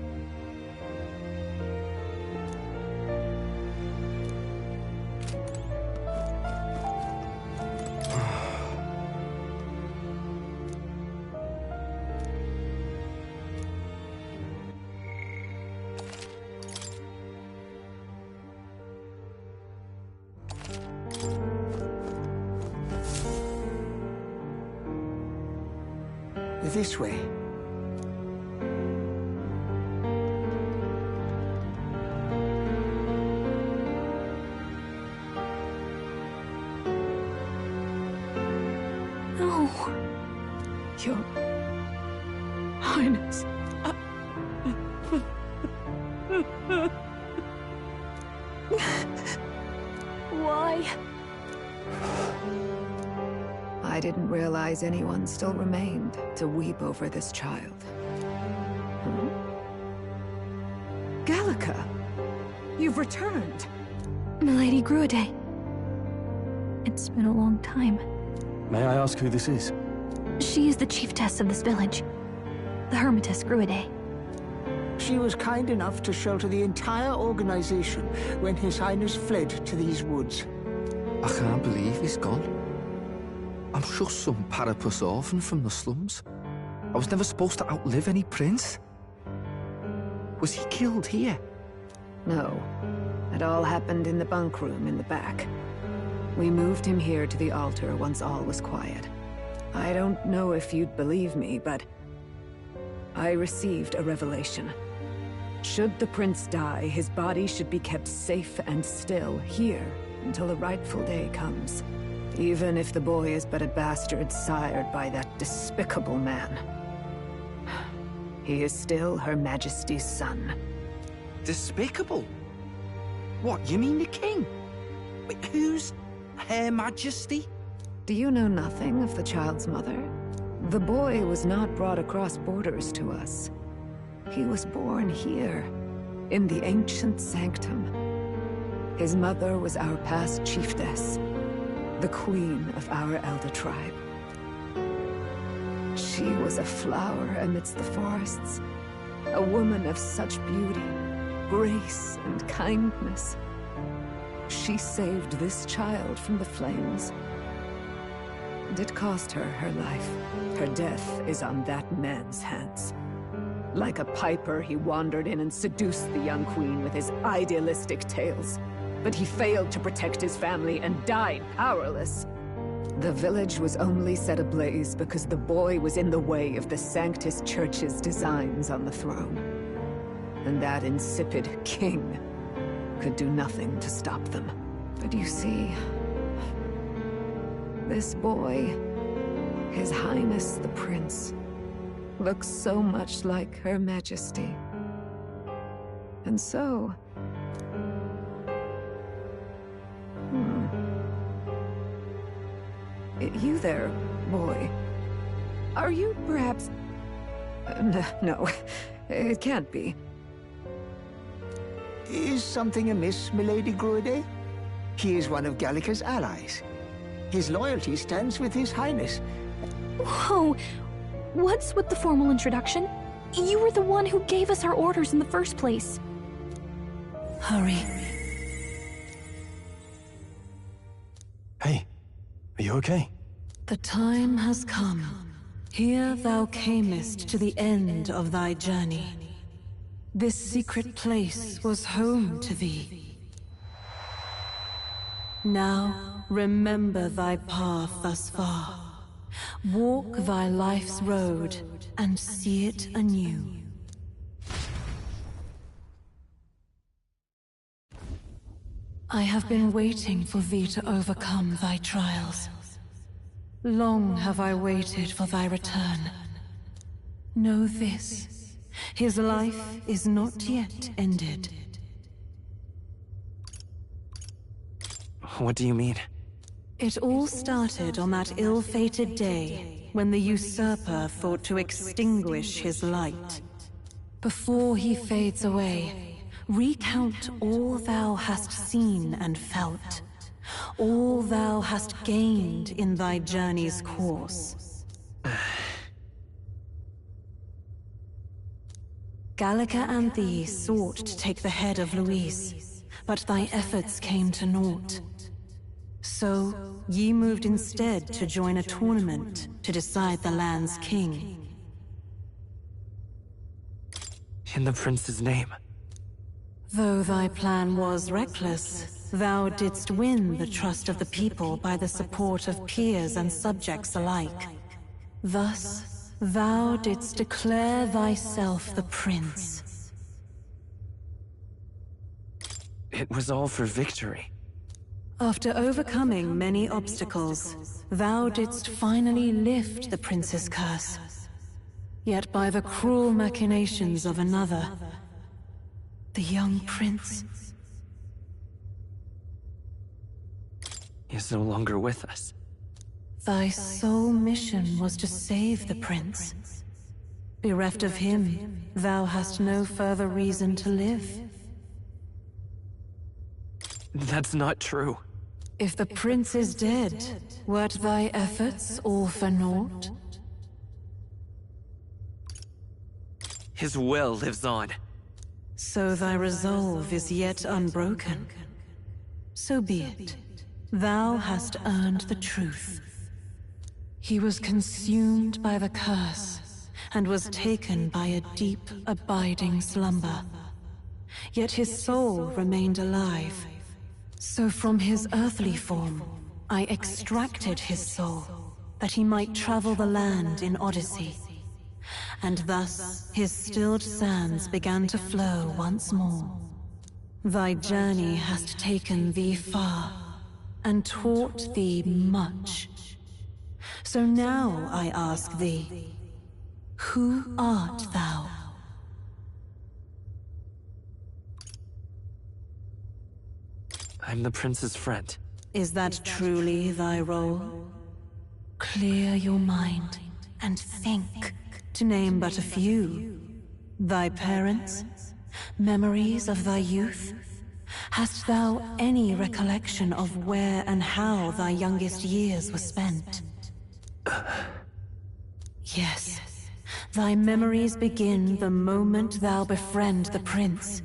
This way. No. Your Highness. Why? I didn't realize anyone still remained to weep over this child. Gallica, you've returned. Milady Gruide. It's been a long time. May I ask who this is? She is the chiefess of this village. The Hermitess Gruide. She was kind enough to shelter the entire organization when His Highness fled to these woods. I can't believe he's gone. I'm just some parapus orphan from the slums. I was never supposed to outlive any prince. Was he killed here? No. It all happened in the bunk room in the back. We moved him here to the altar once all was quiet. I don't know if you'd believe me, but I received a revelation. Should the prince die, his body should be kept safe and still here until the rightful day comes. Even if the boy is but a bastard sired by that despicable man. He is still Her Majesty's son. Despicable? What, you mean the king? Wait, who's Her Majesty? Do you know nothing of the child's mother? The boy was not brought across borders to us. He was born here, in the ancient sanctum. His mother was our past chiefess, the queen of our elder tribe. She was a flower amidst the forests, a woman of such beauty, grace, and kindness. She saved this child from the flames. And it cost her her life. Her death is on that man's hands. Like a piper, he wandered in and seduced the young queen with his idealistic tales. But he failed to protect his family and died powerless. The village was only set ablaze because the boy was in the way of the Sanctus Church's designs on the throne. And that insipid king could do nothing to stop them. But you see, this boy, His Highness the Prince, looks so much like Her Majesty. And so... You there, boy. Are you perhaps... No, it can't be. Is something amiss, Milady Gruide? He is one of Gallica's allies. His loyalty stands with His Highness. Whoa! What's with the formal introduction? You were the one who gave us our orders in the first place. Hurry. Hey, are you okay? The time has come. Here thou camest to the end of thy journey. This secret place was home to thee. Now, remember thy path thus far. Walk thy life's road and see it anew. I have been waiting for thee to overcome thy trials. Long have I waited for thy return. Know this, his life is not yet ended. What do you mean? It all started on that ill-fated day when the usurper thought to extinguish his light. Before he fades away, recount all thou hast seen and felt. All thou hast gained in thy journey's course. Gallica and thee sought to take the head of Luis, but thy efforts came to naught. So, ye moved instead to join a tournament to decide the land's king. In the prince's name. Though thy plan was reckless, thou didst win the trust of the people by the support of peers and subjects alike. Thus, thou didst declare thyself the prince. It was all for victory. After overcoming many obstacles, thou didst finally lift the prince's curse. Yet by the cruel machinations of another, the young prince is no longer with us. Thy sole mission was to save the prince. Bereft of him, thou hast no further reason to live. That's not true. If the prince is dead, wert thy efforts all for naught? His will lives on. So thy resolve is yet unbroken. So be it. Thou hast earned the truth. He was consumed by the curse, and was taken by a deep, abiding slumber. Yet his soul remained alive. So from his earthly form, I extracted his soul, that he might travel the land in Odyssey. And thus his stilled sands began to flow once more. Thy journey hast taken thee far, and taught thee much. So now I ask thee, who art thou? I'm the prince's friend. Is that truly thy role? Clear your mind and think, to name but a few. Thy parents? Memories of thy youth? Hast thou any recollection of where and how thy youngest years were spent? Yes, thy memories begin the moment thou befriend the prince.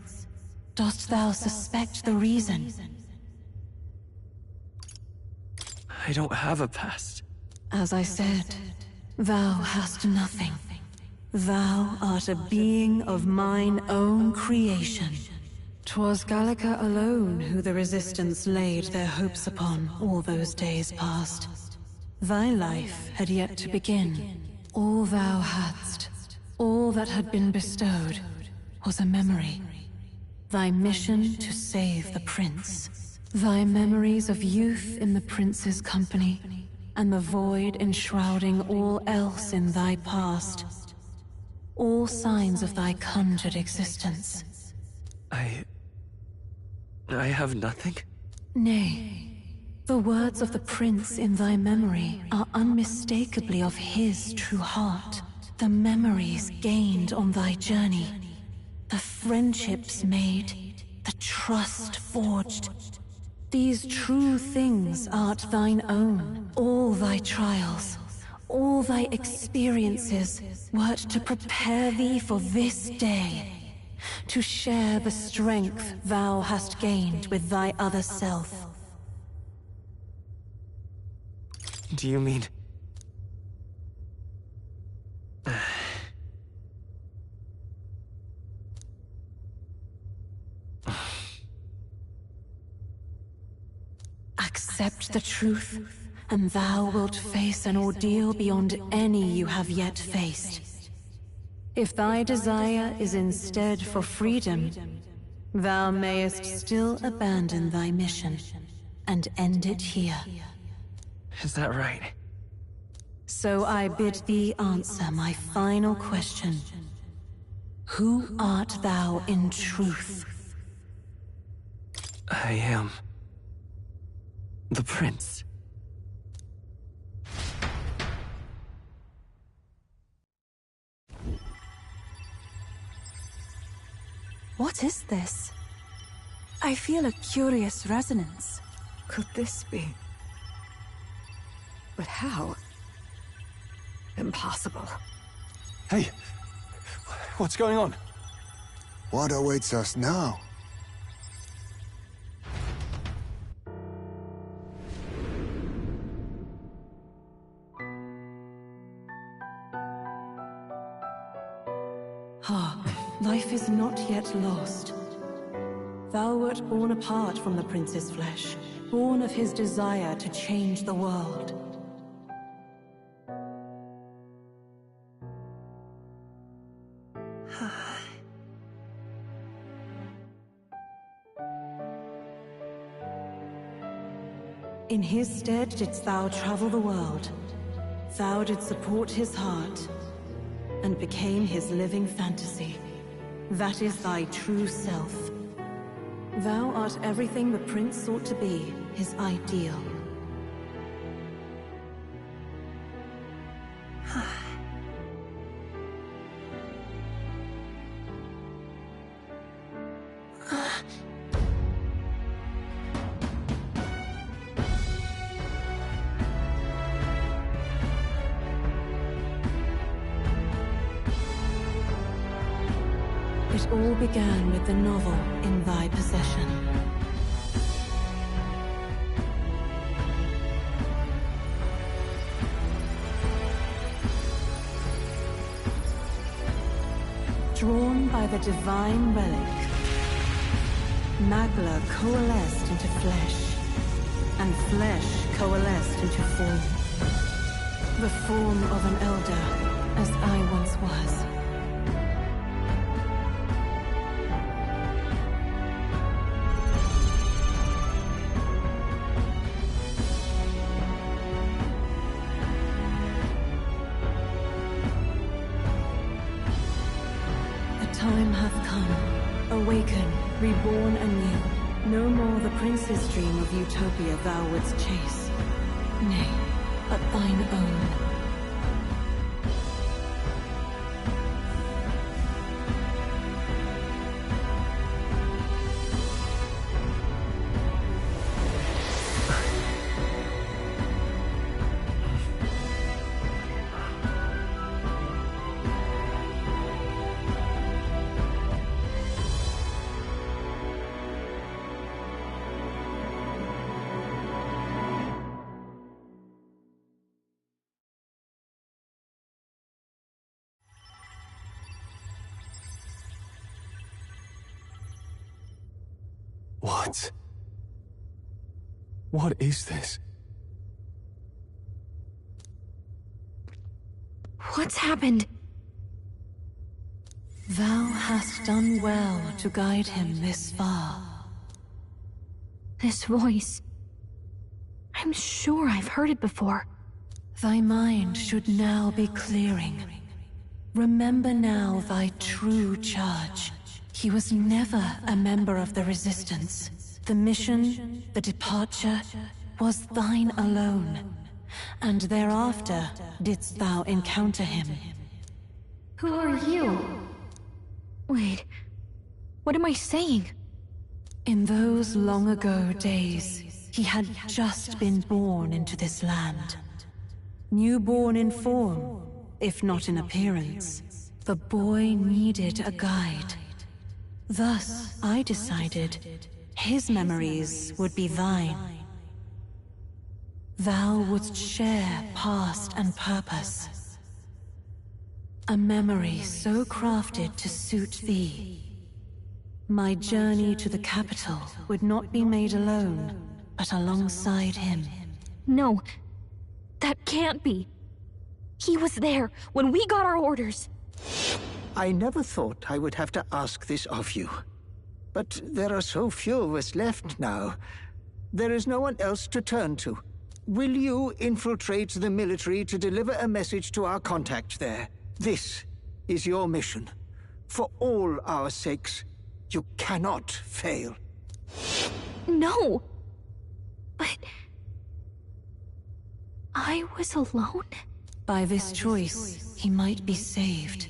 Dost thou suspect the reason? I don't have a past. As I said, thou hast nothing. Thou art a being of mine own creation. 'Twas Gallica alone who the Resistance laid their hopes upon all those days past. Thy life had yet to begin. All thou hadst, all that had been bestowed, was a memory. Thy mission to save the prince. Thy memories of youth in the prince's company, and the void enshrouding all else in thy past. All signs of thy conjured existence. I have nothing? Nay, the words of the prince in thy memory are unmistakably of his true heart. The memories gained on thy journey, the friendships made, the trust forged. These true things art thine own. All thy trials, all thy experiences wert to prepare thee for this day. To share the strength thou hast gained with thy other self. Do you mean... Accept the truth, and thou wilt face an ordeal beyond any you have yet faced. If thy desire is instead for freedom, thou mayest still abandon thy mission, and end it here. Is that right? So I bid thee answer my final question. Who art thou in truth? I am... the prince. What is this? I feel a curious resonance. Could this be? But how? Impossible. Hey, what's going on? What awaits us now? Hark, life is not yet lost. Thou wert born apart from the prince's flesh, born of his desire to change the world. In his stead didst thou travel the world. Thou didst support his heart, and became his living fantasy. That is thy true self. Thou art everything the prince sought to be, his ideal. It all began with the novel in thy possession. Drawn by the divine relic, Magla coalesced into flesh, and flesh coalesced into form. The form of an elder, as I once was. Time hath come. Awaken, reborn anew. No more the prince's dream of utopia thou wouldst chase. Nay, but thine own. What is this? What's happened? Thou hast done well to guide him this far. This voice. I'm sure I've heard it before. Thy mind should now be clearing. Remember now thy true charge. He was never a member of the Resistance. The mission, the departure, was thine alone. And thereafter didst thou encounter him. Who are you? Wait, what am I saying? In those long ago days, he had just been born into this land. Newborn in form, if not in appearance, the boy needed a guide. Thus, I decided his memories would be thine. Thou wouldst share past and purpose. A memory so crafted to suit thee. My journey to the capital would not be made alone, but alongside him. No, that can't be. He was there when we got our orders. I never thought I would have to ask this of you. But there are so few of us left now. There is no one else to turn to. Will you infiltrate the military to deliver a message to our contact there? This is your mission. For all our sakes, you cannot fail. No! But... I was alone? By this choice, he might be saved.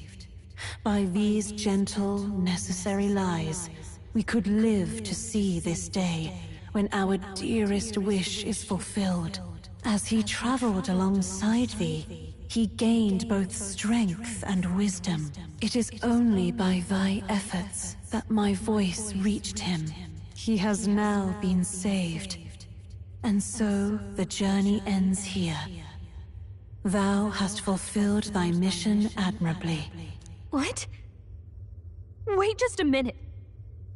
By these gentle, necessary lies, we could live to see this day, when our dearest wish is fulfilled. As he traveled alongside thee, He gained both strength and wisdom. It is only by thy efforts that my voice reached him. He has now been saved. And so the journey ends here. Thou hast fulfilled thy mission admirably. What? Wait just a minute.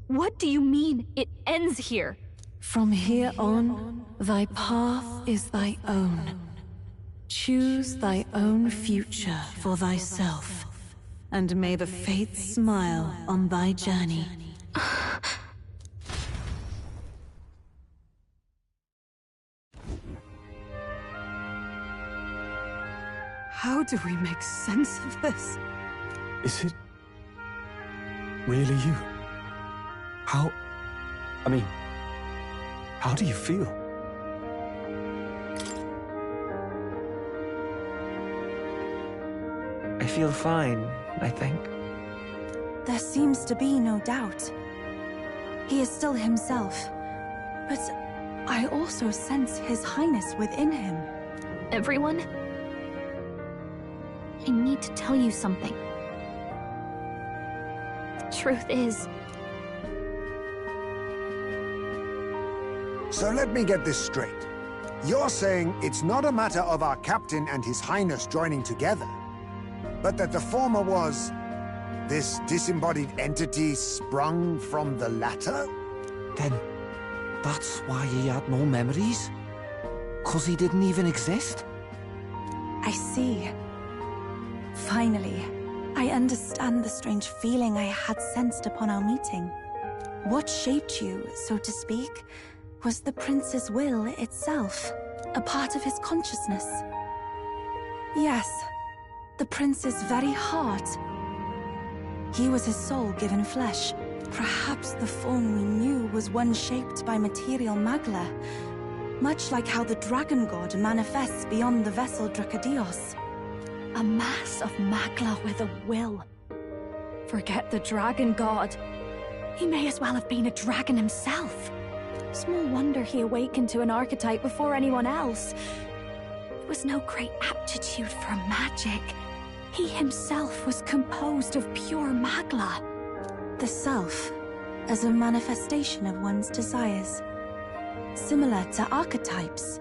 What do you mean, it ends here? From here on, thy path is thy own. Choose thy own future for thyself, and may the fates smile on thy journey. How do we make sense of this? Is it really you? How do you feel? I feel fine, I think. There seems to be no doubt. He is still himself, but I also sense His Highness within him. Everyone? I need to tell you something. The truth is... So let me get this straight. You're saying it's not a matter of our captain and His Highness joining together, but that the former was this disembodied entity sprung from the latter? Then that's why he had no memories? 'Cause he didn't even exist? I see. Finally, I understand the strange feeling I had sensed upon our meeting. What shaped you, so to speak, was the prince's will itself, a part of his consciousness. Yes, the prince's very heart. He was his soul given flesh. Perhaps the form we knew was one shaped by material magla, much like how the dragon god manifests beyond the vessel Dracadios. A mass of magla with a will. Forget the dragon god. He may as well have been a dragon himself. Small wonder he awakened to an archetype before anyone else. It was no great aptitude for magic. He himself was composed of pure magla. The self, as a manifestation of one's desires. Similar to archetypes.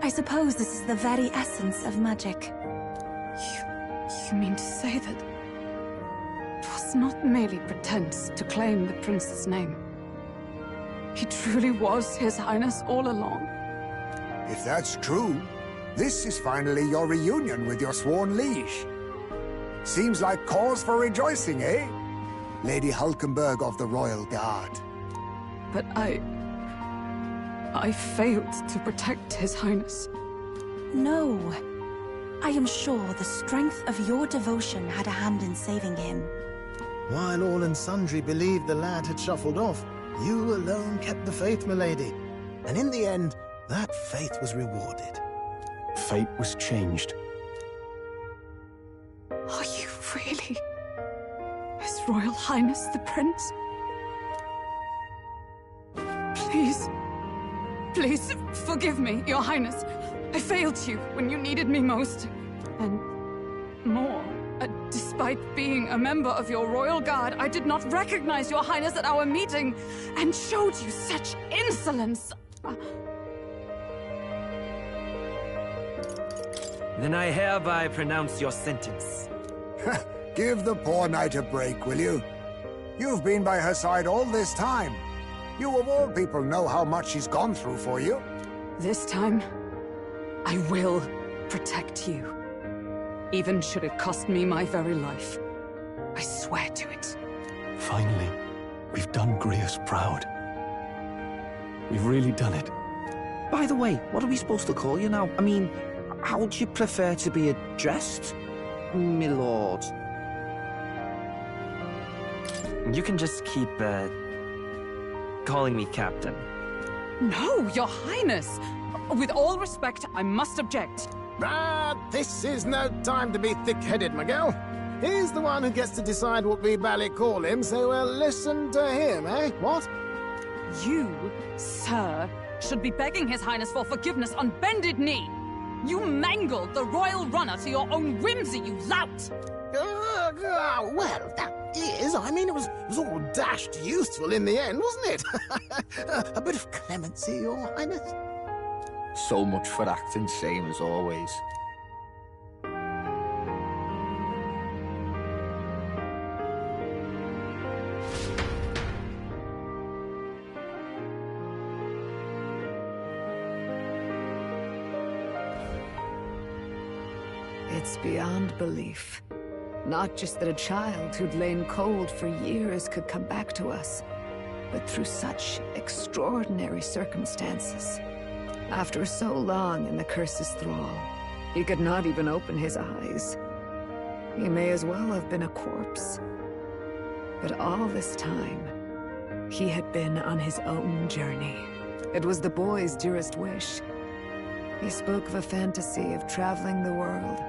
I suppose this is the very essence of magic. You mean to say that it was not merely pretense to claim the prince's name? He truly was His Highness all along? If that's true, this is finally your reunion with your sworn liege. Seems like cause for rejoicing, eh? Lady Hulkenberg of the Royal Guard. But I failed to protect His Highness. No. I am sure the strength of your devotion had a hand in saving him. While all and sundry believed the lad had shuffled off, you alone kept the faith, milady. And in the end, that faith was rewarded. Fate was changed. Are you really His Royal Highness the Prince? Please, forgive me, Your Highness. I failed you when you needed me most. And more, despite being a member of your Royal Guard, I did not recognize Your Highness at our meeting and showed you such insolence. Then I hereby pronounce your sentence. Give the poor knight a break, will you? You've been by her side all this time. You of all people know how much she's gone through for you. This time, I will protect you. Even should it cost me my very life. I swear to it. Finally, we've done Grius proud. We've really done it. By the way, what are we supposed to call you now? I mean, how would you prefer to be addressed, my lord? You can just keep, calling me Captain. No, Your Highness! With all respect, I must object. But this is no time to be thick-headed, Miguel. He's the one who gets to decide what we bally call him, so we'll listen to him, eh? What? You, sir, should be begging His Highness for forgiveness on bended knee. You mangled the royal runner to your own whimsy, you lout! Well, that is, I mean, it was all dashed useful in the end, wasn't it? A bit of clemency, Your Highness. So much for acting same as always. It's beyond belief. Not just that a child who'd lain cold for years could come back to us, but through such extraordinary circumstances. After so long in the curse's thrall, he could not even open his eyes. He may as well have been a corpse. But all this time, he had been on his own journey. It was the boy's dearest wish. He spoke of a fantasy of traveling the world,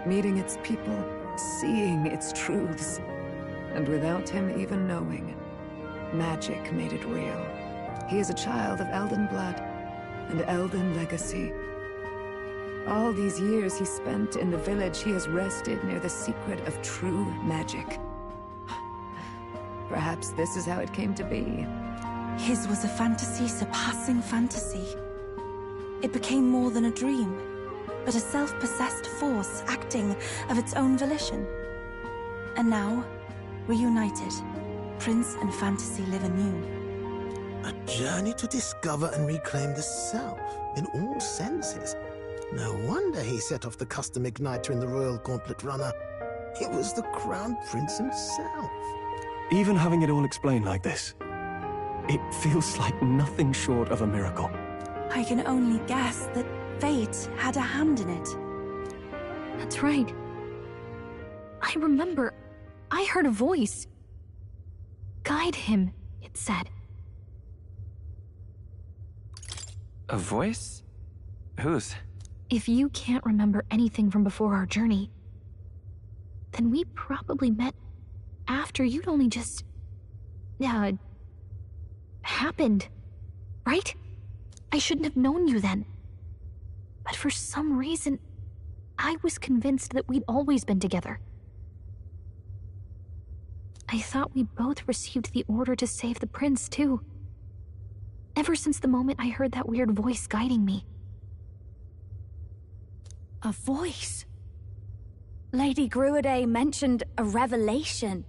meeting its people, seeing its truths. And without him even knowing, magic made it real. He is a child of Elden blood and Elden legacy. All these years he spent in the village, he has rested near the secret of true magic. Perhaps this is how it came to be. His was a fantasy surpassing fantasy. It became more than a dream, but a self-possessed force acting of its own volition. And now, reunited, Prince and Fantasy live anew. A journey to discover and reclaim the self, in all senses. No wonder he set off the custom igniter in the Royal Gauntlet Runner. It was the Crown Prince himself. Even having it all explained like this, it feels like nothing short of a miracle. I can only guess that fate had a hand in it. That's right. I remember, I heard a voice. Guide him, it said. A voice? Whose? If you can't remember anything from before our journey, then we probably met after you'd only just... happened, right? I shouldn't have known you then. But for some reason, I was convinced that we'd always been together. I thought we both received the order to save the prince, too. Ever since the moment I heard that weird voice guiding me. A voice? Lady Gruaday mentioned a revelation.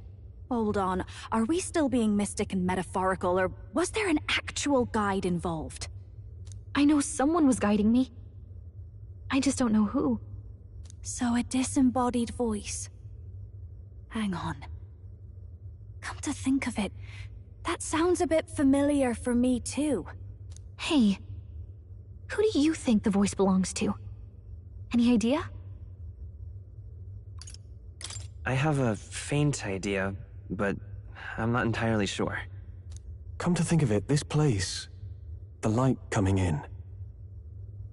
Hold on, are we still being mystic and metaphorical, or was there an actual guide involved? I know someone was guiding me. I just don't know who. So a disembodied voice. Hang on. Come to think of it, that sounds a bit familiar for me too. Hey, who do you think the voice belongs to? Any idea? I have a faint idea, but I'm not entirely sure. Come to think of it, this place, the light coming in,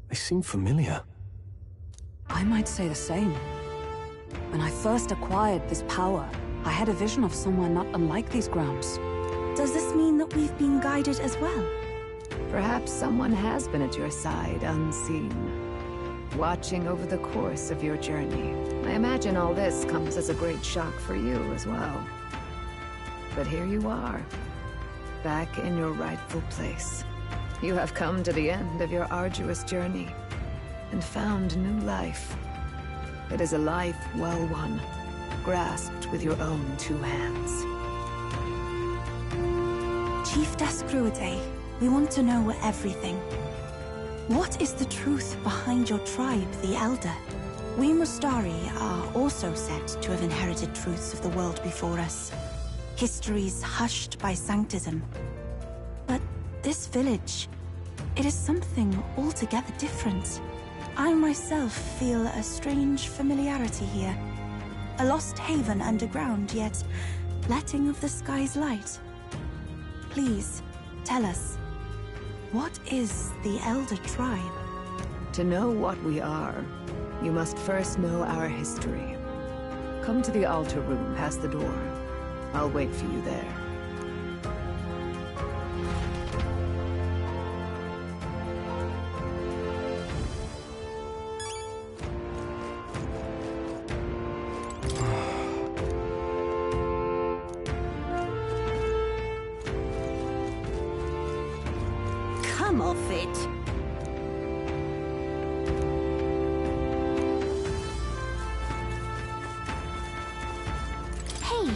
they seem familiar. I might say the same. When I first acquired this power, I had a vision of somewhere not unlike these grounds. Does this mean that we've been guided as well? Perhaps someone has been at your side, unseen, watching over the course of your journey. I imagine all this comes as a great shock for you as well. But here you are, back in your rightful place. You have come to the end of your arduous journey, and found new life. It is a life well won, grasped with your own two hands. Chiefess Gruaday, we want to know everything. What is the truth behind your tribe, the Elder? We Mustari are also said to have inherited truths of the world before us. Histories hushed by sanctism. But this village, it is something altogether different. I myself feel a strange familiarity here. A lost haven underground, yet letting of the sky's light. Please, tell us, what is the Elder Tribe? To know what we are, you must first know our history. Come to the altar room past the door. I'll wait for you there. come off it. Hey!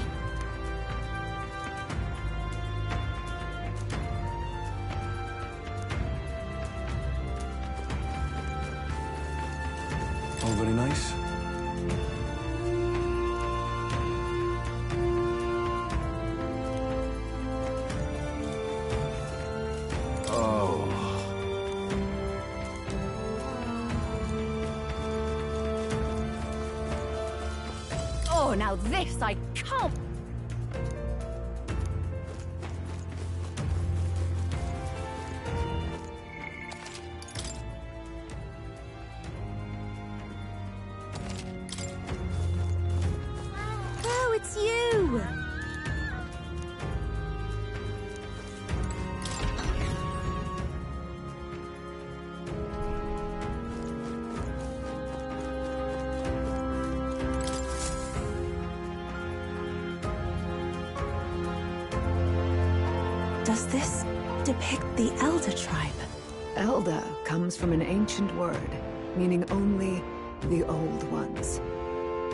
All very nice. Oh, now this I can't... Oh, it's you! Does this depict the Elder tribe? Elder comes from an ancient word, meaning only the Old Ones.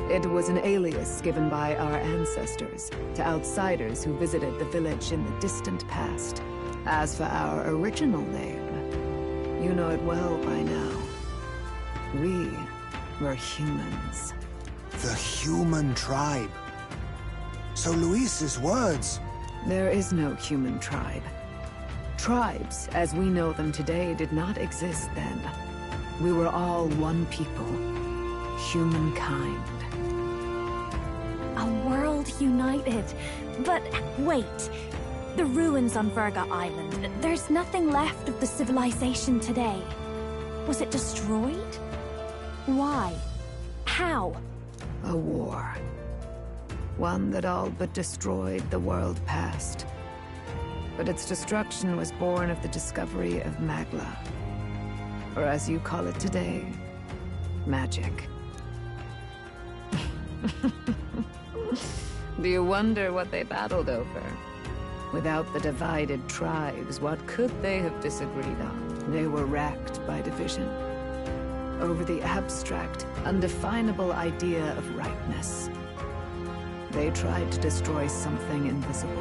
It was an alias given by our ancestors to outsiders who visited the village in the distant past. As for our original name, you know it well by now. We were humans. The human tribe. So Luis's words... There is no human tribe. Tribes, as we know them today, did not exist then. We were all one people. Humankind. A world united. But wait. The ruins on Virga Island. There's nothing left of the civilization today. Was it destroyed? Why? How? A war. One that all but destroyed the world past. But its destruction was born of the discovery of Magla. Or as you call it today, magic. Do you wonder what they battled over? Without the divided tribes, what could they have disagreed on? They were racked by division. Over the abstract, undefinable idea of rightness. They tried to destroy something invisible,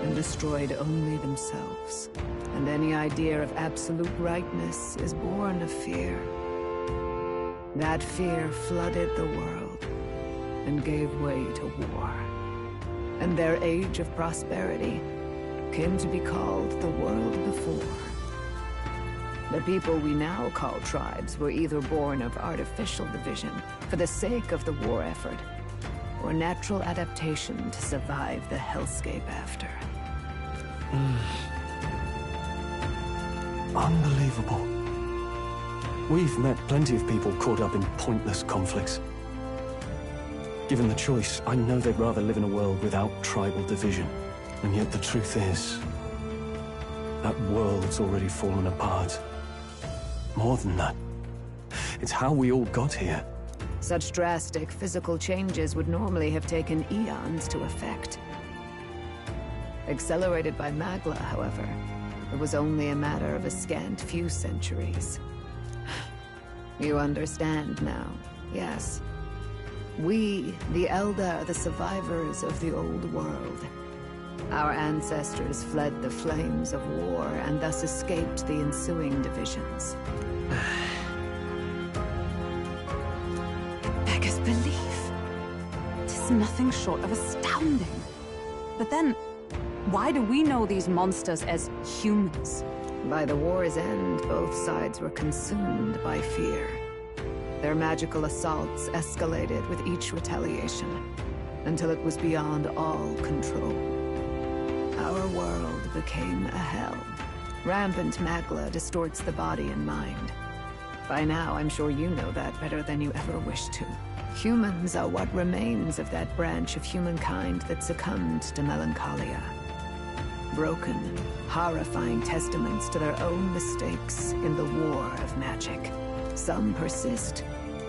and destroyed only themselves. And any idea of absolute rightness is born of fear. That fear flooded the world, and gave way to war. And their age of prosperity came to be called the world before. The people we now call tribes were either born of artificial division for the sake of the war effort, or natural adaptation to survive the hellscape after. Unbelievable. We've met plenty of people caught up in pointless conflicts. Given the choice, I know they'd rather live in a world without tribal division. And yet the truth is, that world's already fallen apart. More than that, it's how we all got here. Such drastic physical changes would normally have taken eons to effect. Accelerated by Magla, however, it was only a matter of a scant few centuries. You understand now, yes? We, the Elder, are the survivors of the old world. Our ancestors fled the flames of war and thus escaped the ensuing divisions. Beggars belief. Tis nothing short of astounding. But then, why do we know these monsters as humans? By the war's end, both sides were consumed by fear. Their magical assaults escalated with each retaliation, until it was beyond all control. Our world became a hell. Rampant Magla distorts the body and mind. By now, I'm sure you know that better than you ever wished to. Humans are what remains of that branch of humankind that succumbed to melancholia. Broken, horrifying testaments to their own mistakes in the war of magic. Some persist,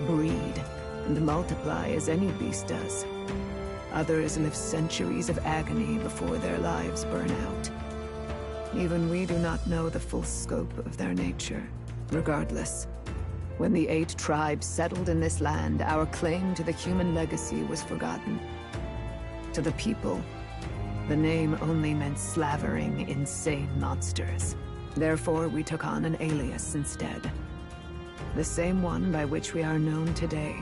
breed, and multiply as any beast does. Others live centuries of agony before their lives burn out. Even we do not know the full scope of their nature. Regardless, when the 8 tribes settled in this land, our claim to the human legacy was forgotten. To the people, the name only meant slavering, insane monsters. Therefore, we took on an alias instead. The same one by which we are known today.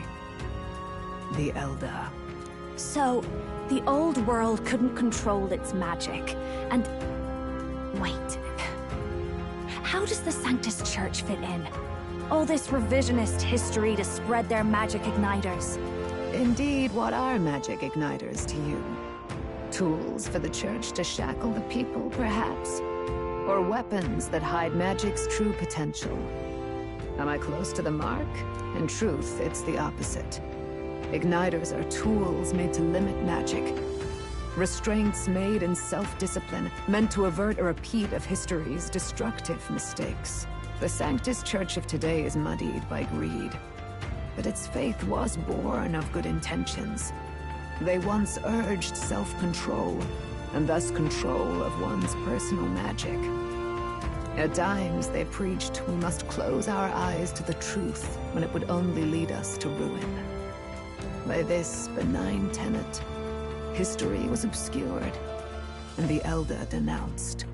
The Elder. So, the old world couldn't control its magic, and... Wait. How does the Sanctus Church fit in? All this revisionist history to spread their magic igniters. Indeed, what are magic igniters to you? Tools for the Church to shackle the people, perhaps? Or weapons that hide magic's true potential? Am I close to the mark? In truth, it's the opposite. Igniters are tools made to limit magic. Restraints made in self-discipline, meant to avert a repeat of history's destructive mistakes. The Sanctus Church of today is muddied by greed. But its faith was born of good intentions. They once urged self-control, and thus control of one's personal magic. At times, they preached we must close our eyes to the truth when it would only lead us to ruin. By this benign tenet, history was obscured, and the Elder denounced.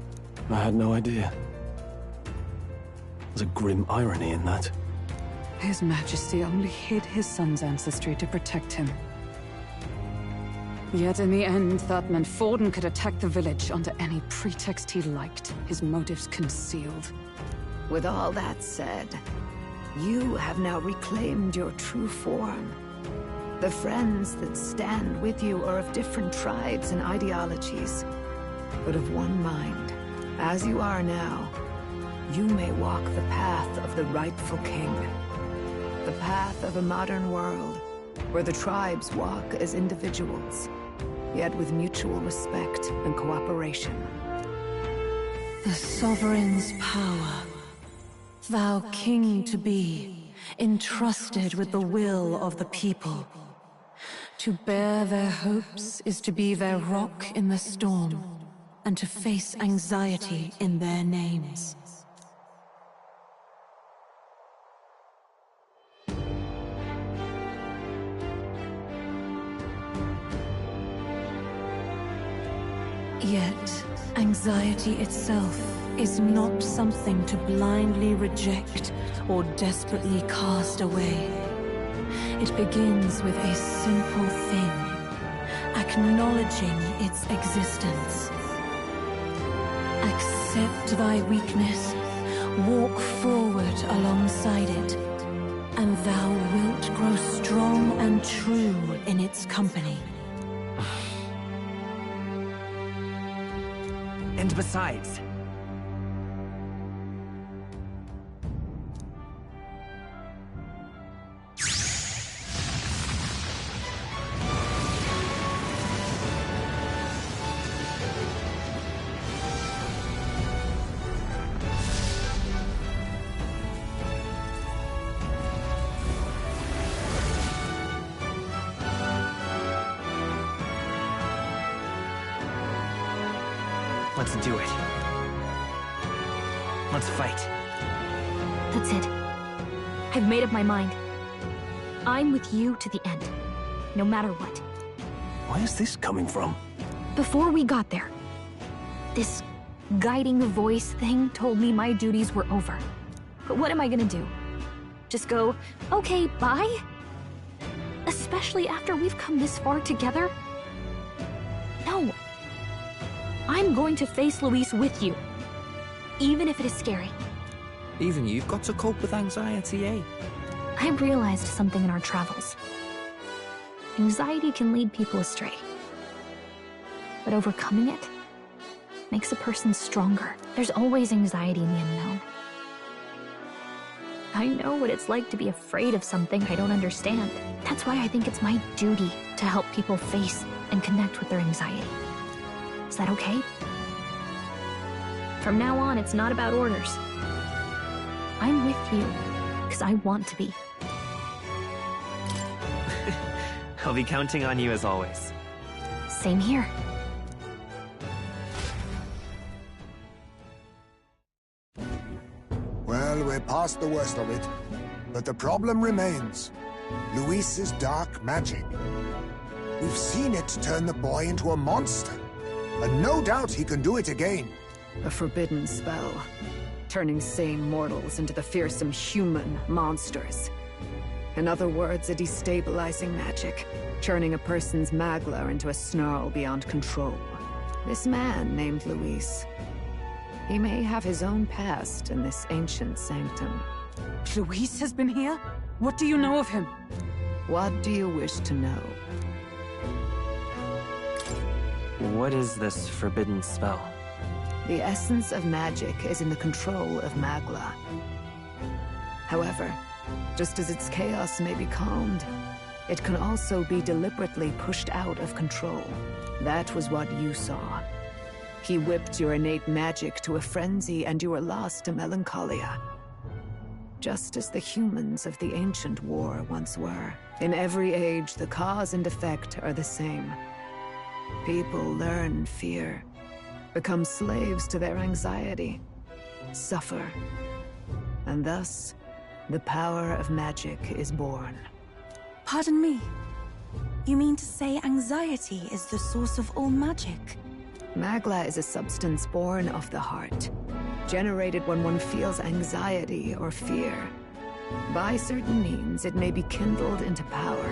I had no idea. There's a grim irony in that. His Majesty only hid his son's ancestry to protect him. Yet in the end, that meant Forden could attack the village under any pretext he liked, his motives concealed. With all that said, you have now reclaimed your true form. The friends that stand with you are of different tribes and ideologies, but of one mind. As you are now, you may walk the path of the rightful king. The path of a modern world, where the tribes walk as individuals, yet with mutual respect and cooperation. The sovereign's power, thou king to be, entrusted with the will of the people. To bear their hopes is to be their rock in the storm, and to face anxiety in their names. Yet, anxiety itself is not something to blindly reject or desperately cast away. It begins with a simple thing, acknowledging its existence. Accept thy weakness, walk forward alongside it, and thou wilt grow strong and true in its company. And besides... Let's do it. Let's fight. That's it. I've made up my mind. I'm with you to the end, no matter what. Where is this coming from? Before we got there, this guiding voice thing told me my duties were over. But what am I gonna do? Just go, okay, bye? Especially after we've come this far together? No. I'm going to face Luis with you, even if it is scary. Even you've got to cope with anxiety, eh? I realized something in our travels. Anxiety can lead people astray. But overcoming it makes a person stronger. There's always anxiety in the unknown. I know what it's like to be afraid of something I don't understand. That's why I think it's my duty to help people face and connect with their anxiety. Is that okay? From now on, it's not about orders. I'm with you, because I want to be. I'll be counting on you as always. Same here. Well, we're past the worst of it. But the problem remains. Luis's dark magic. We've seen it turn the boy into a monster. And no doubt he can do it again. A forbidden spell, turning sane mortals into the fearsome human monsters. In other words, a destabilizing magic, turning a person's magla into a snarl beyond control. This man named Luis, he may have his own past in this ancient sanctum. Luis has been here? What do you know of him? What do you wish to know? What is this forbidden spell? The essence of magic is in the control of magla. However, just as its chaos may be calmed, it can also be deliberately pushed out of control. That was what you saw. He whipped your innate magic to a frenzy and you were lost to melancholia. Just as the humans of the ancient war once were. In every age, the cause and effect are the same. People learn fear, become slaves to their anxiety, suffer, and thus, the power of magic is born. Pardon me. You mean to say anxiety is the source of all magic? Magla is a substance born of the heart, generated when one feels anxiety or fear. By certain means, it may be kindled into power.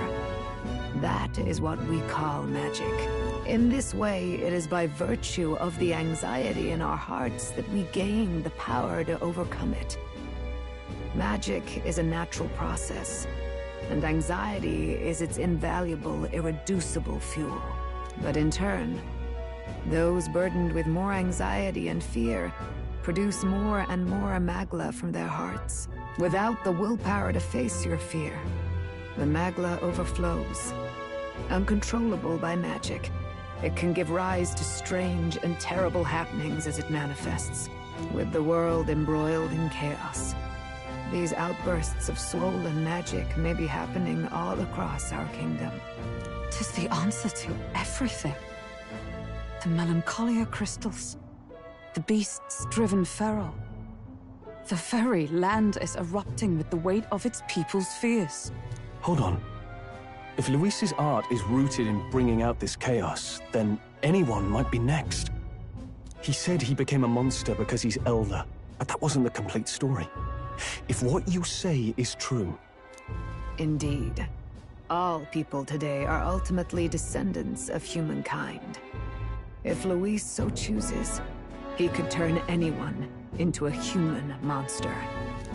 That is what we call magic. In this way, it is by virtue of the anxiety in our hearts that we gain the power to overcome it. Magic is a natural process, and anxiety is its invaluable, irreducible fuel. But in turn, those burdened with more anxiety and fear produce more and more magla from their hearts. Without the willpower to face your fear, the magla overflows. Uncontrollable by magic, it can give rise to strange and terrible happenings as it manifests, with the world embroiled in chaos. These outbursts of swollen magic may be happening all across our kingdom. 'Tis the answer to everything. The melancholia crystals, the beasts driven feral. The very land is erupting with the weight of its people's fears. Hold on. If Luis's art is rooted in bringing out this chaos, then anyone might be next. He said he became a monster because he's elder, but that wasn't the complete story. If what you say is true... Indeed. All people today are ultimately descendants of humankind. If Luis so chooses, he could turn anyone into a human monster.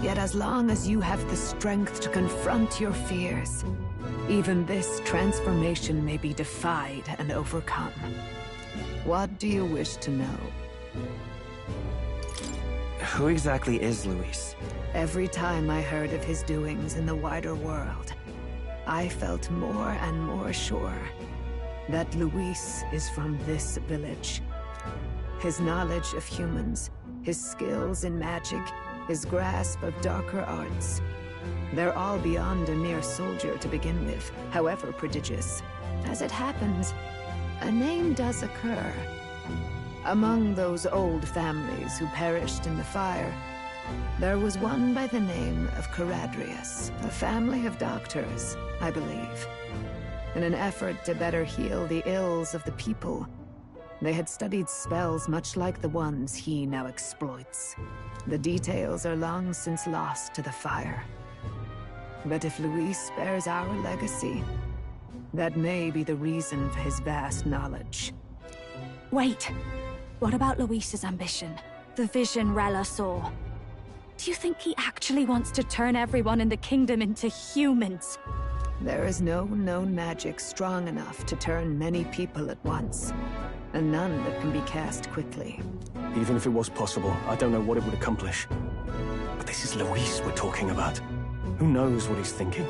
Yet as long as you have the strength to confront your fears, even this transformation may be defied and overcome. What do you wish to know? Who exactly is Luis? Every time I heard of his doings in the wider world, I felt more and more sure that Luis is from this village. His knowledge of humans, his skills in magic, his grasp of darker arts, they're all beyond a mere soldier to begin with, however prodigious. As it happens, a name does occur. Among those old families who perished in the fire, there was one by the name of Caradrius, a family of doctors, I believe. In an effort to better heal the ills of the people, they had studied spells much like the ones he now exploits. The details are long since lost to the fire. But if Luis bears our legacy, that may be the reason for his vast knowledge. Wait! What about Luis's ambition? The vision Rella saw? Do you think he actually wants to turn everyone in the kingdom into humans? There is no known magic strong enough to turn many people at once, and none that can be cast quickly. Even if it was possible, I don't know what it would accomplish. But this is Luis we're talking about. Who knows what he's thinking?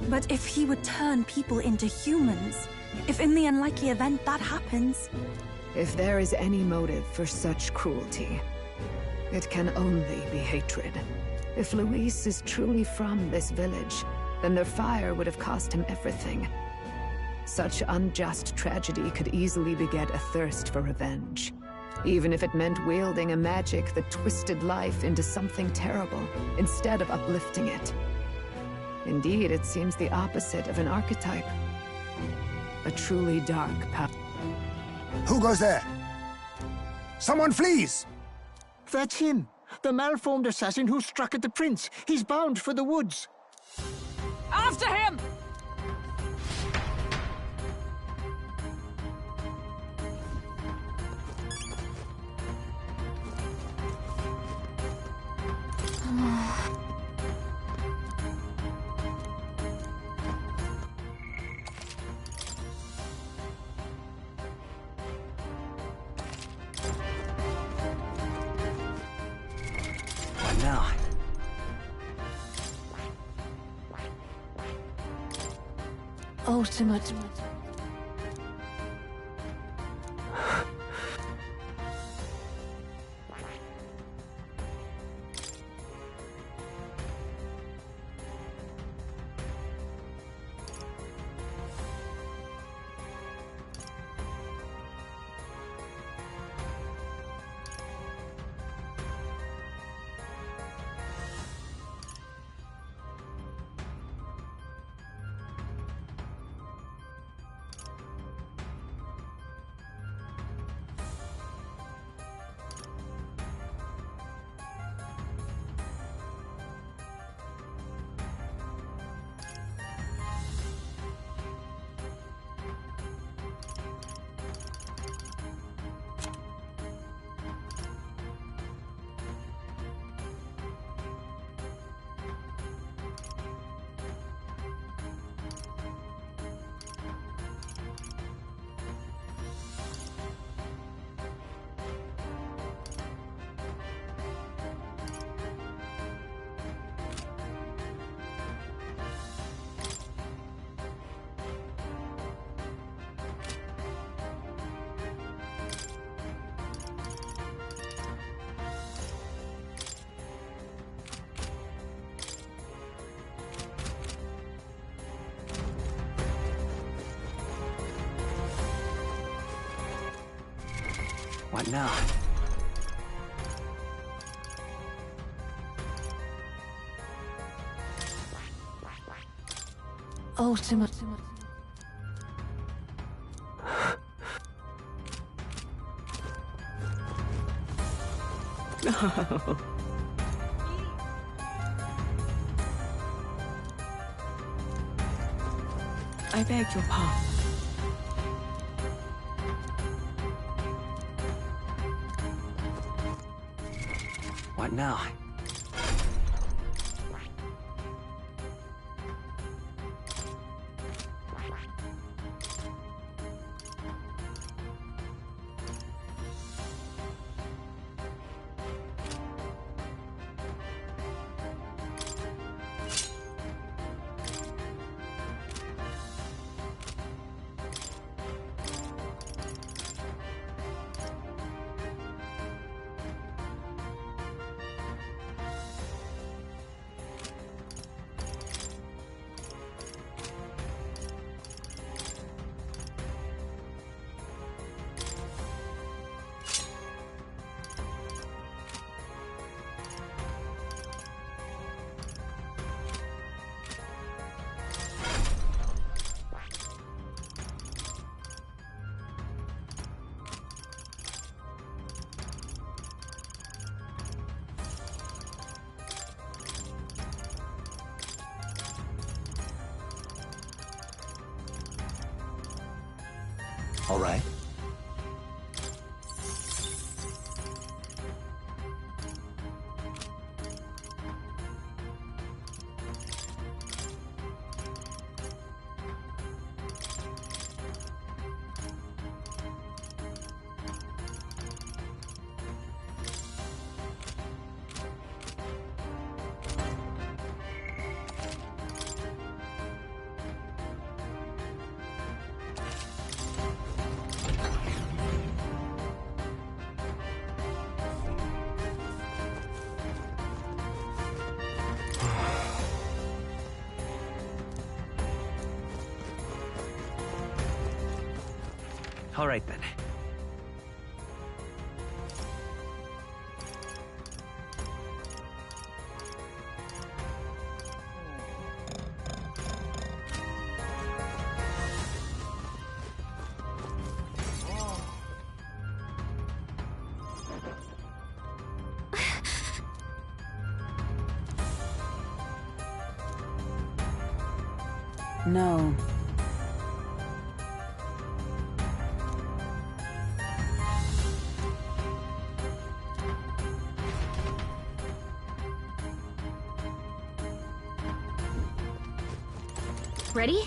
But if he would turn people into humans, if in the unlikely event that happens... If there is any motive for such cruelty, it can only be hatred. If Luis is truly from this village, then their fire would have cost him everything. Such unjust tragedy could easily beget a thirst for revenge. even if it meant wielding a magic that twisted life into something terrible, instead of uplifting it. Indeed, it seems the opposite of an archetype. A truly dark path. Who goes there? Someone flees! That's him! The malformed assassin who struck at the prince! He's bound for the woods! After him! What now? Ultimate. What now? Ultimate. No. I beg your pardon. What now? All right. All right then. No. Ready?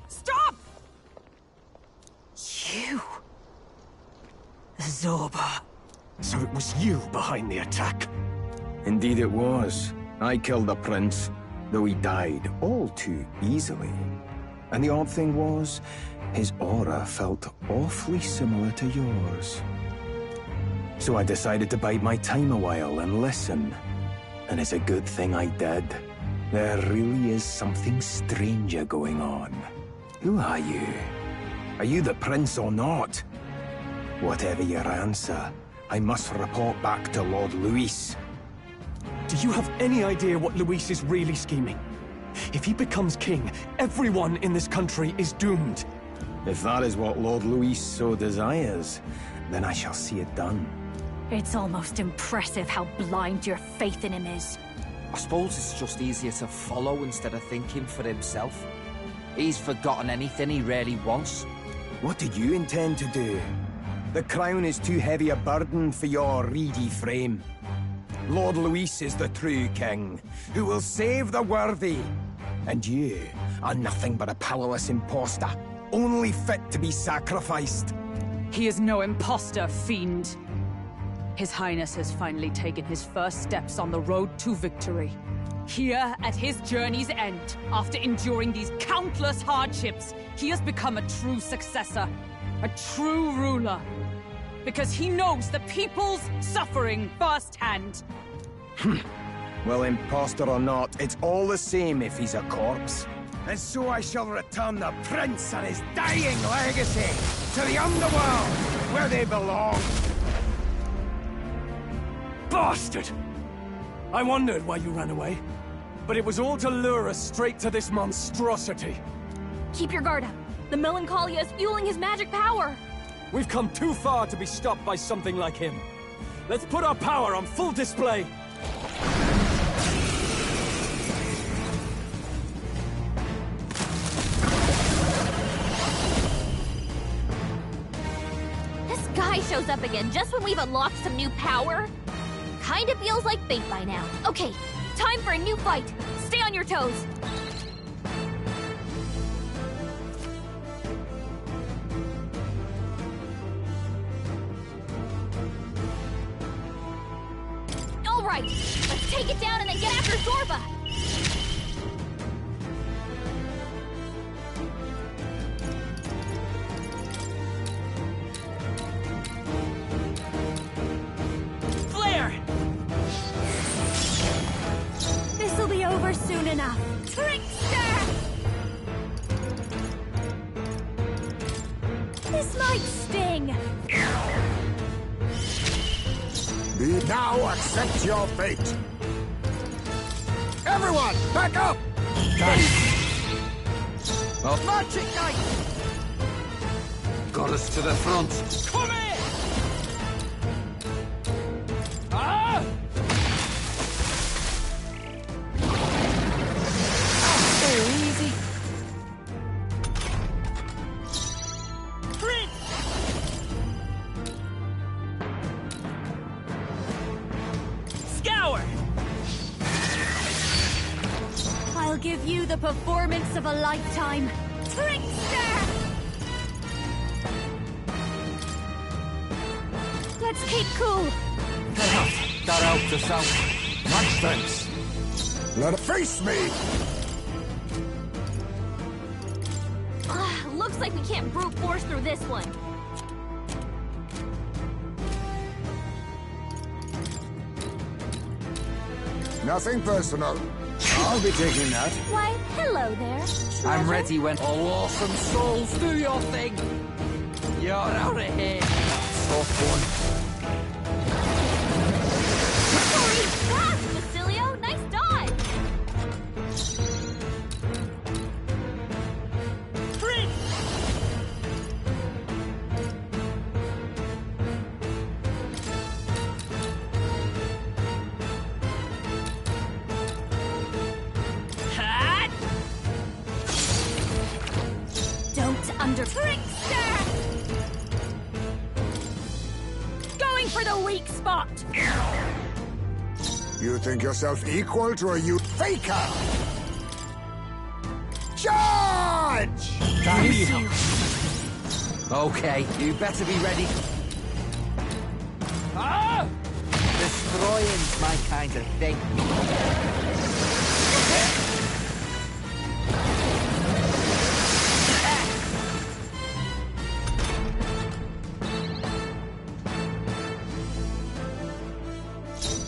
Stop! You! Zorba. So it was you behind the attack? Indeed it was. I killed the prince, though he died all too easily. And the odd thing was, his aura felt awfully similar to yours. So I decided to bide my time a while and listen. And it's a good thing I did. There really is something stranger going on. Who are you? Are you the prince or not? Whatever your answer, I must report back to Lord Luis. Do you have any idea what Luis is really scheming? If he becomes king, everyone in this country is doomed. If that is what Lord Luis so desires, then I shall see it done. It's almost impressive how blind your faith in him is. I suppose it's just easier to follow instead of thinking for himself. He's forgotten anything he really wants. What do you intend to do? The crown is too heavy a burden for your reedy frame. Lord Luis is the true king, who will save the worthy. And you are nothing but a powerless imposter, only fit to be sacrificed. He is no imposter, fiend. His Highness has finally taken his first steps on the road to victory. Here, at his journey's end, after enduring these countless hardships, he has become a true successor, a true ruler. Because he knows the people's suffering firsthand. Well, imposter or not, it's all the same if he's a corpse. And so I shall return the prince and his dying legacy to the underworld, where they belong. Bastard! I wondered why you ran away, but it was all to lure us straight to this monstrosity. Keep your guard up. The Melancholia is fueling his magic power. We've come too far to be stopped by something like him. Let's put our power on full display. This guy shows up again just when we've unlocked some new power. Kinda feels like fate by now. Okay, time for a new fight. Stay on your toes. All right, let's take it down and then get after Zorba. This'll be over soon enough. Trickster! This might sting. Now accept your fate. Everyone, back up! Magic Knight! Got us to the front. Come here! Ah! Easy. Scour! I'll give you the performance of a lifetime. Trickster! Let's keep cool. That helped us out. Much thanks. Let it face me! Looks like we can't brute force through this one. Nothing personal. I'll be taking that. Why, hello there. I'm ready when all awesome souls do your thing. You're out of here. Soft one. Holy crap, Basilio! Nice dodge! under... Trickster! Going for the weak spot! You think yourself equal to a faker? Charge! Okay, you better be ready. Ah! Destroying's my kind of thing.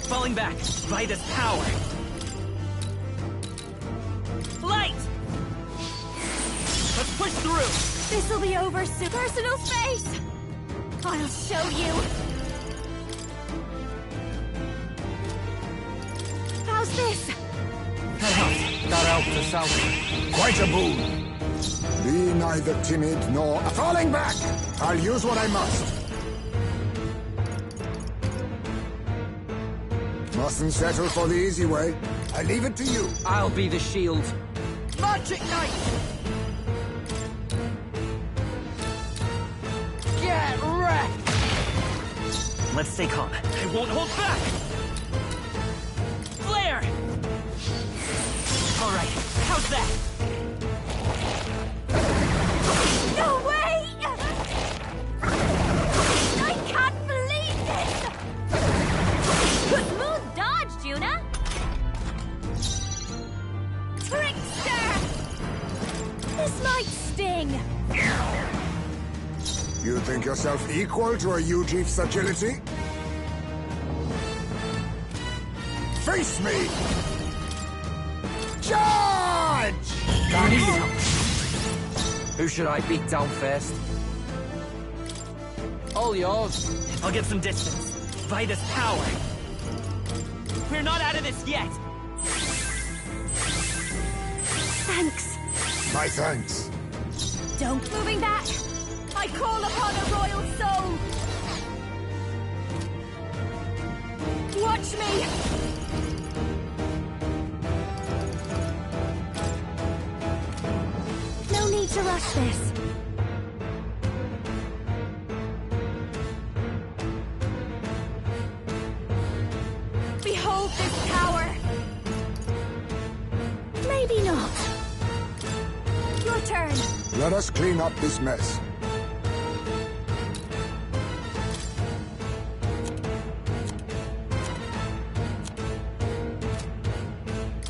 Falling back. Vida's power. Light! Let's push through. This'll be over soon. Personal space! I'll show you. How's this? That helped us out. Quite a boon. Be neither timid nor... Falling back! I'll use what I must. Mustn't settle for the easy way. I leave it to you. I'll be the shield. Magic Knight! Get wrecked! Let's stay calm. I won't hold back! Flare! All right, how's that? No way! I can't believe this! Smooth dodge, Juna! Trickster! This might sting. You think yourself equal to a Ujief's agility? Face me! Charge! Who should I beat down first? All yours. I'll get some distance. Vida's power. We're not out of this yet. Thanks. My thanks. Don't moving back. I call upon a royal soul. Watch me. No need to rush this. Behold this power. Maybe not. Your turn. Let us clean up this mess.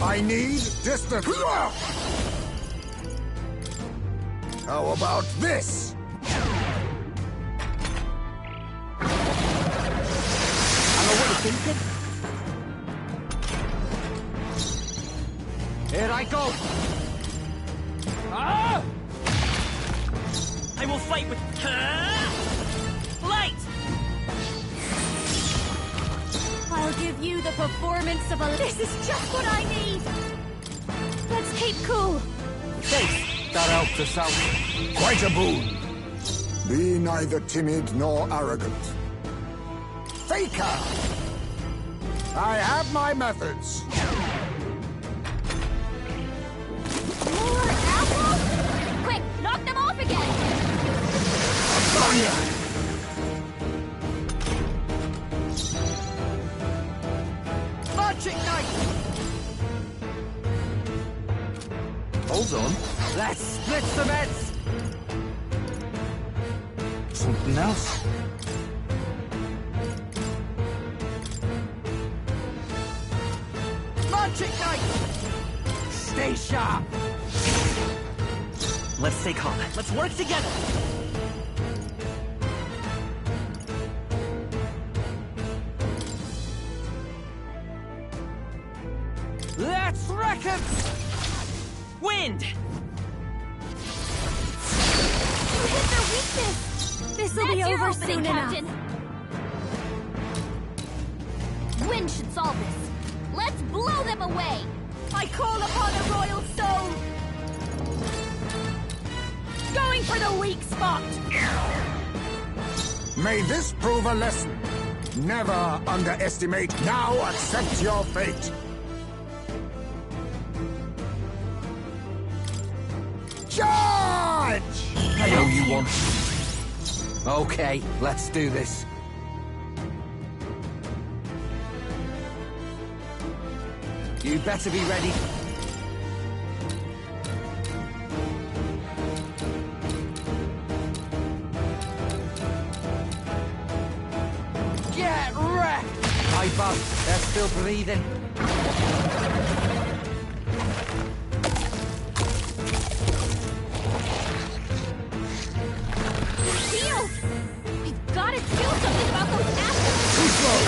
I need distance. How about this? I know what you're thinking. Here I go. Ah! I will fight with... Light! I'll give you the performance of a... This is just what I need! Let's keep cool. Thanks. That helped us out. Quite a boon. Be neither timid nor arrogant. Faker! I have my methods. More apples? Quick, knock them off again! Magic Knight! Hold on. Let's split some heads! Something else. Magic Knight! Stay sharp! Let's stay calm. Let's work together. Let's wreck him! Wind! You hit their weakness! This'll be over soon enough. Wind should solve this. Let's blow them away! I call upon a royal soul! Going for the weak spot! May this prove a lesson. Never underestimate. Now accept your fate. Charge! I don't Okay, let's do this. You better be ready. Get wrecked! Hi, Bob. They're still breathing. Heal! We've got to do something about those assholes! Too slow!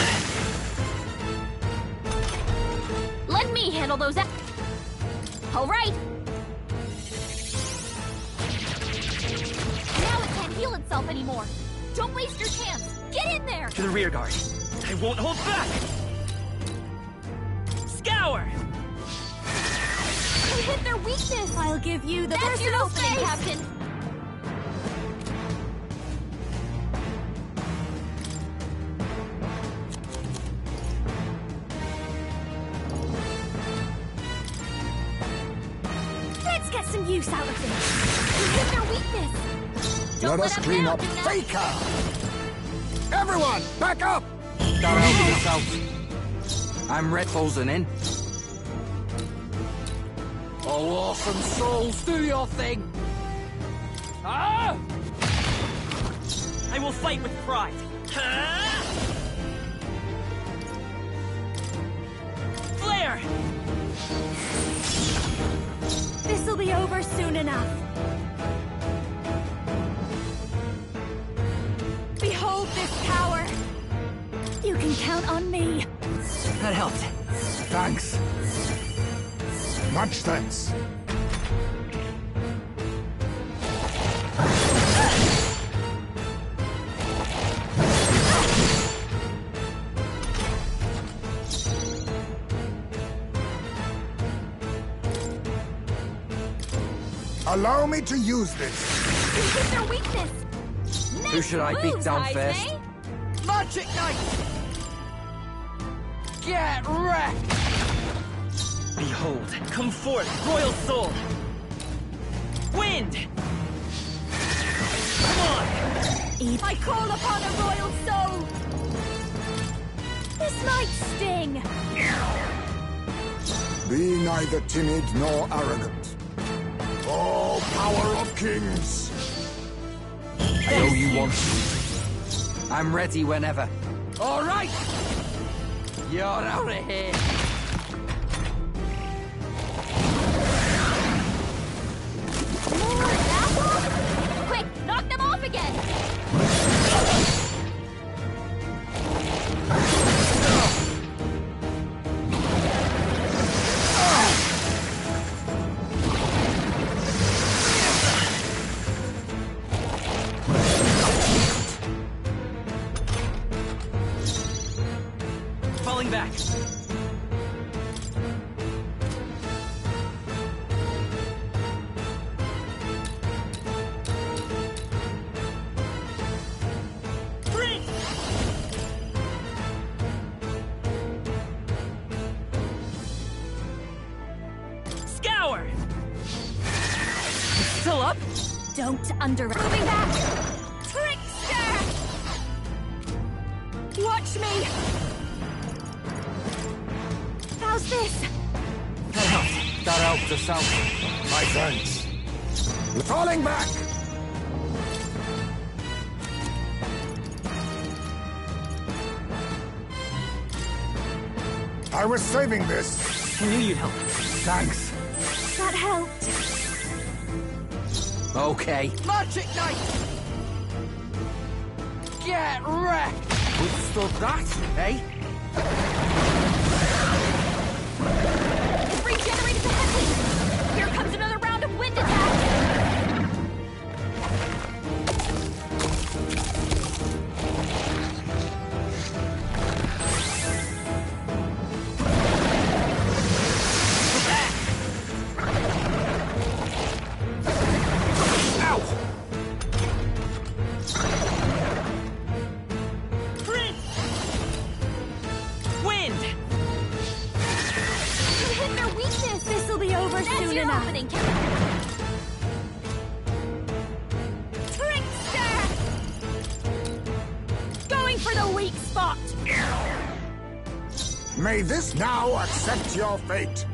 Let me handle those All right! Now it can't heal itself anymore! Don't waste your chance! Get in there! To the rear guard. I won't hold back! Scour! You hit their weakness! I'll give you the That's your opening, space. Captain! Let's get some use out of this. You hit their weakness! Let us them clean down, up do not- Faker! Everyone, back up! I'm red closing in. Oh, awesome souls, do your thing! Ah! I will fight with pride. Flare! This'll be over soon enough. Behold this power. You can count on me. That helped. Thanks. Much thanks. Allow me to use this. You hit their weakness! Who should I beat down first? Magic Knight! Get wrecked! Behold, come forth, royal soul! Wind! Come on! I call upon a royal soul. This might sting. Be neither timid nor arrogant. Oh, power of kings! I know you want to. I'm ready whenever. All right! You're out of here! More apples? Quick, knock them off again! Falling back. Prince! Scour! Still up? Don't underestimate. Moving back. Trickster! Watch me. How's this? That helped us out. My thanks. Falling back! I was saving this. I knew you'd help. Thanks. That helped. Okay. Magic Knight! Get wrecked! Withstood that, eh? It's regenerated to heavy! Here comes another round of wind attacks! Wind! You hit their weakness. This'll be over That's soon your enough. opening, Captain! weak spot! May this now accept your fate!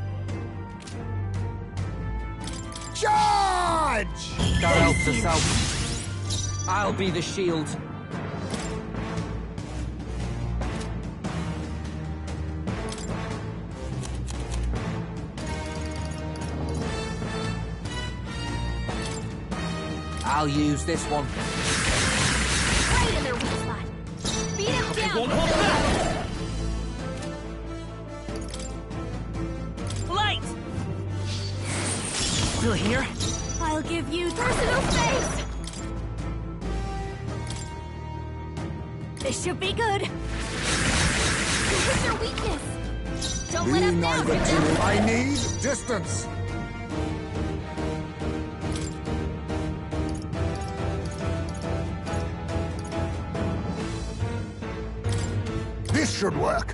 Charge! God helps us out. I'll be the shield. I'll use this one. Right in their weak spot. Beat him down! Light! Still here? I'll give you personal space! This should be good. Hit their weakness. Don't let up now, Victor. I need distance. This should work.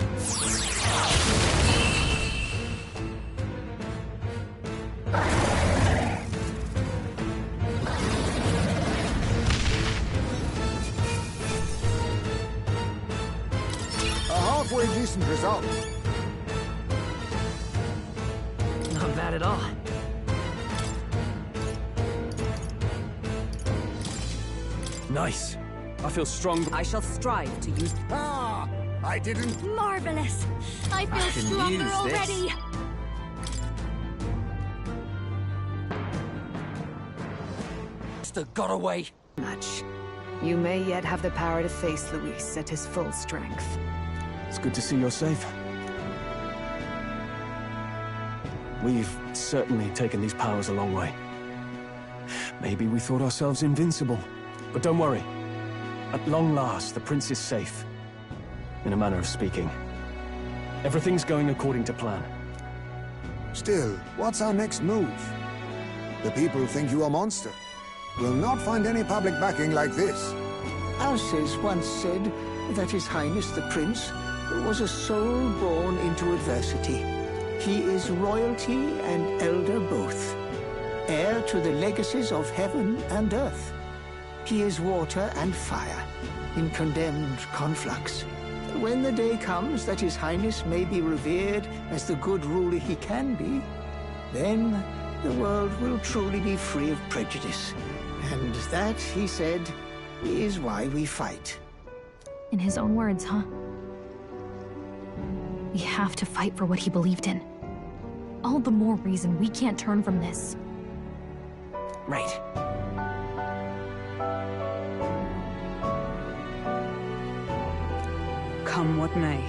Halfway decent result. Not bad at all. Nice. I feel strong. I shall strive to use... Ah! I didn't... Marvelous. I feel stronger already. Got away. Much. You may yet have the power to face Luis at his full strength. It's good to see you're safe. We've certainly taken these powers a long way. Maybe we thought ourselves invincible. But don't worry. At long last, the prince is safe. In a manner of speaking. Everything's going according to plan. Still, what's our next move? The people think you a monster. Will not find any public backing like this. Alces once said that His Highness the Prince was a soul born into adversity. He is royalty and elder both, heir to the legacies of heaven and earth. He is water and fire, in condemned conflux. When the day comes that His Highness may be revered as the good ruler he can be, then the world will truly be free of prejudice. And that, he said, is why we fight. In his own words, huh? We have to fight for what he believed in. All the more reason we can't turn from this. Right. Come what may,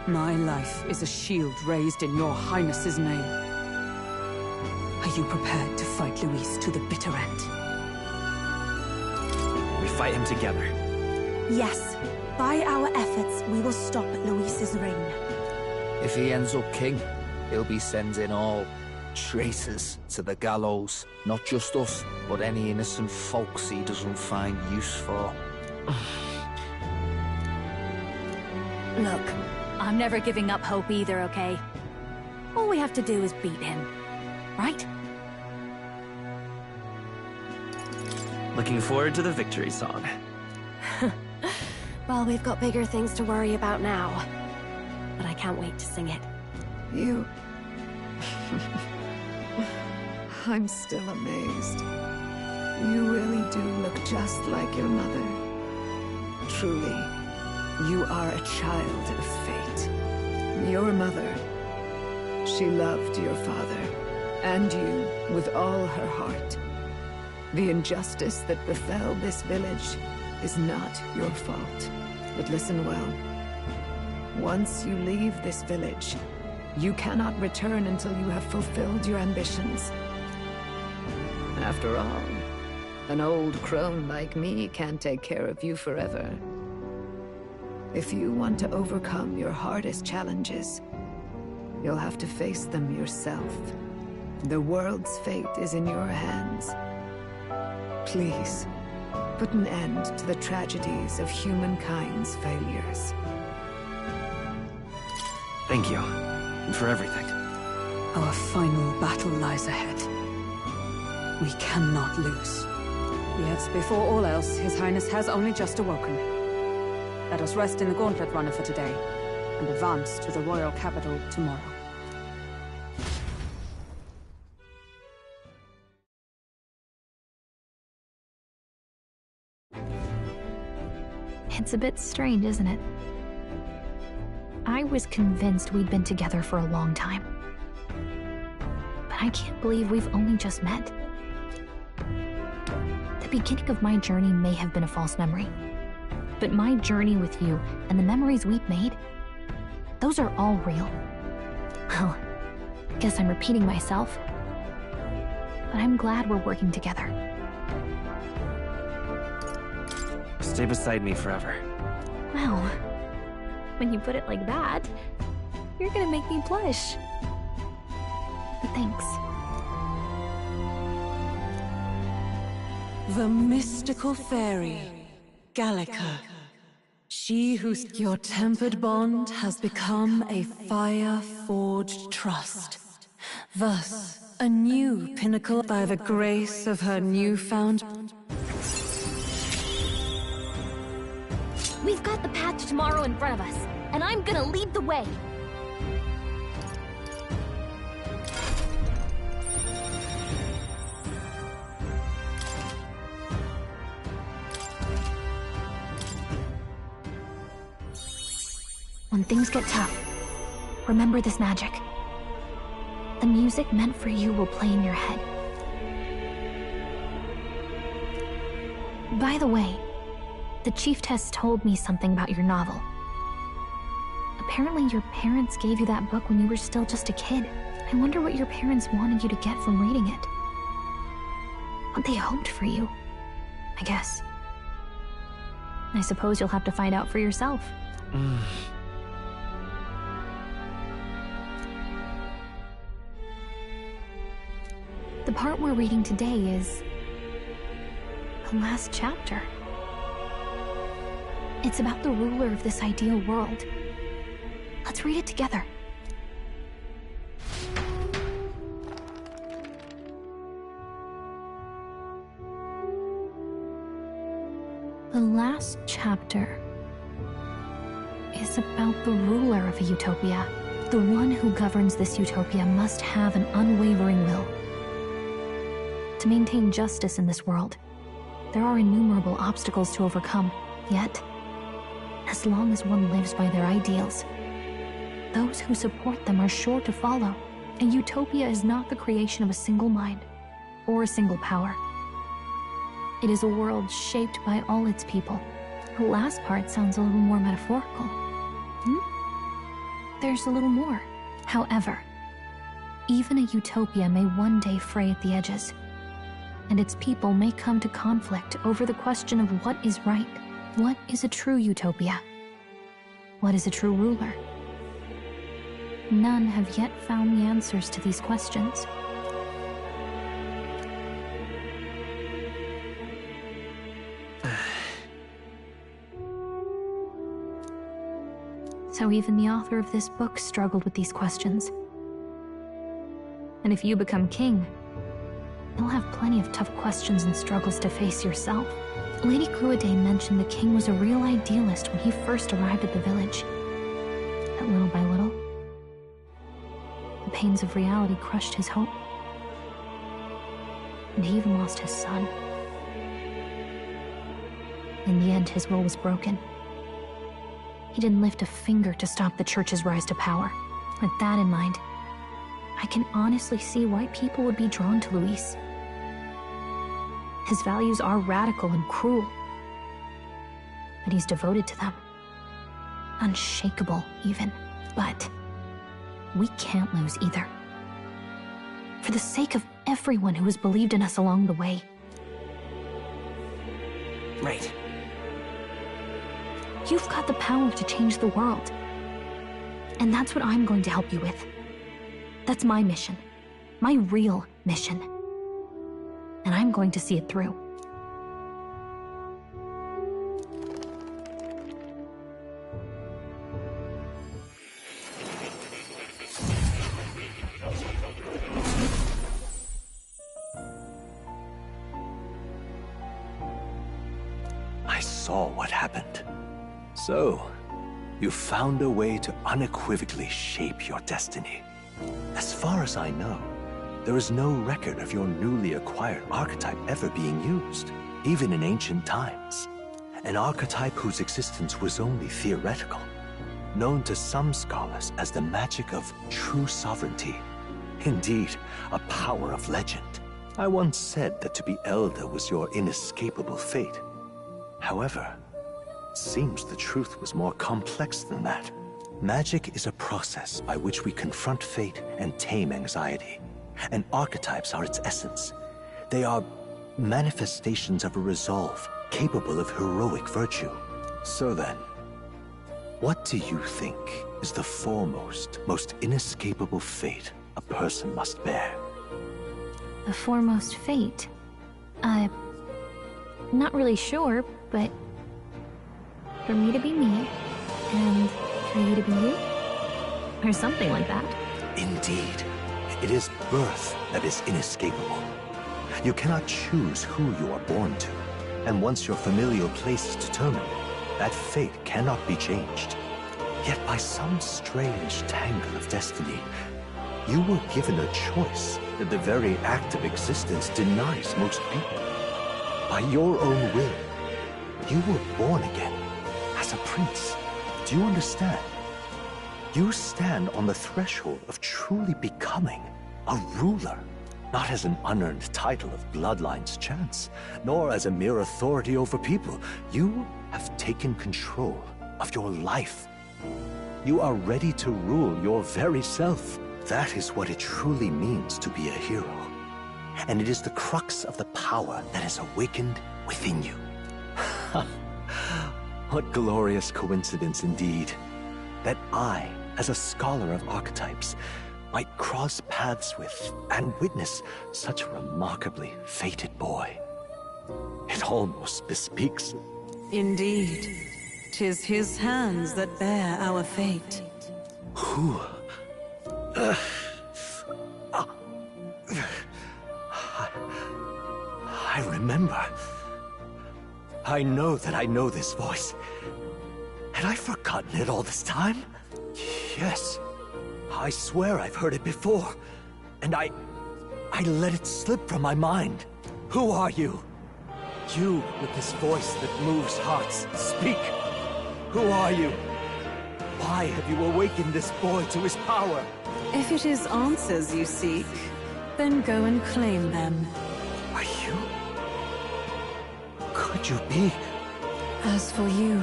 my life is a shield raised in your highness's name. Are you prepared to fight Luis to the bitter end? We fight him together. Yes. By our efforts, we will stop Luis's reign. If he ends up king, he'll be sending all traitors to the gallows. Not just us, but any innocent folks he doesn't find use for. Look, I'm never giving up hope either, okay? All we have to do is beat him, right? Looking forward to the victory song. Well, we've got bigger things to worry about now. But I can't wait to sing it. You... I'm still amazed. You really do look just like your mother. Truly, you are a child of fate. Your mother, she loved your father, and you with all her heart. The injustice that befell this village is not your fault. But listen well. Once you leave this village, you cannot return until you have fulfilled your ambitions. After all, an old crone like me can't take care of you forever. If you want to overcome your hardest challenges, you'll have to face them yourself. The world's fate is in your hands. Please, put an end to the tragedies of humankind's failures. Thank you. And for everything. Our final battle lies ahead. We cannot lose. Yet, before all else, His Highness has only just awoken. Let us rest in the Gauntlet Runner for today, and advance to the royal capital tomorrow. It's a bit strange, isn't it? I was convinced we'd been together for a long time. But I can't believe we've only just met. The beginning of my journey may have been a false memory. But my journey with you and the memories we've made, those are all real. Well, guess I'm repeating myself. But I'm glad we're working together. Stay beside me forever. Well, when you put it like that, you're gonna make me blush. But thanks. The mystical fairy, Gallica. She whose your tempered bond has become a fire-forged trust. Thus, a new pinnacle by the grace of her newfound... We've got the path to tomorrow in front of us, and I'm gonna lead the way. When things get tough, remember this magic. The music meant for you will play in your head. By the way, the Chieftess told me something about your novel. Apparently your parents gave you that book when you were still just a kid. I wonder what your parents wanted you to get from reading it. What they hoped for you, I guess. I suppose you'll have to find out for yourself. The part we're reading today is the last chapter. It's about the ruler of this ideal world. Let's read it together. The last chapter is about the ruler of a utopia. The one who governs this utopia must have an unwavering will. To maintain justice in this world, there are innumerable obstacles to overcome, yet as long as one lives by their ideals, those who support them are sure to follow. And utopia is not the creation of a single mind or a single power. It is a world shaped by all its people. The last part sounds a little more metaphorical. There's a little more. However, even a utopia may one day fray at the edges, and its people may come to conflict over the question of what is right. What is a true utopia? What is a true ruler? None have yet found the answers to these questions. So even the author of this book struggled with these questions. And if you become king, you'll have plenty of tough questions and struggles to face yourself. Lady Cruidain mentioned the king was a real idealist when he first arrived at the village. But little by little, the pains of reality crushed his hope. And he even lost his son. In the end, his will was broken. He didn't lift a finger to stop the church's rise to power. With that in mind, I can honestly see why people would be drawn to Luis. His values are radical and cruel, but he's devoted to them. Unshakable, even. But we can't lose either. For the sake of everyone who has believed in us along the way. Right. You've got the power to change the world. And that's what I'm going to help you with. That's my mission. My real mission. And I'm going to see it through. I saw what happened. So, you found a way to unequivocally shape your destiny. As far as I know, there is no record of your newly acquired archetype ever being used, even in ancient times. An archetype whose existence was only theoretical, known to some scholars as the magic of true sovereignty. Indeed, a power of legend. I once said that to be Elder was your inescapable fate. However, it seems the truth was more complex than that. Magic is a process by which we confront fate and tame anxiety. And archetypes are its essence. They are manifestations of a resolve capable of heroic virtue. So then, what do you think is the foremost, most inescapable fate a person must bear? The foremost fate? Not really sure, but for me to be me, and for you to be you? Or something like that. Indeed. It is birth that is inescapable. You cannot choose who you are born to, and once your familial place is determined, that fate cannot be changed. Yet by some strange tangle of destiny, you were given a choice that the very act of existence denies most people. By your own will, you were born again, as a prince. Do you understand? You stand on the threshold of truly becoming a ruler, not as an unearned title of bloodline's chance, nor as a mere authority over people. You have taken control of your life. You are ready to rule your very self. That is what it truly means to be a hero. And it is the crux of the power that is awakened within you. What glorious coincidence indeed, that I, as a scholar of archetypes, might cross paths with and witness such a remarkably fated boy. It almost bespeaks... Indeed. 'Tis his hands that bear our fate. Who? I remember. I know that I know this voice. Had I forgotten it all this time? Yes. I swear I've heard it before. And I let it slip from my mind. Who are you? You with this voice that moves hearts. Speak. Who are you? Why have you awakened this boy to his power? If it is answers you seek, then go and claim them. Are you? Could you be? As for you,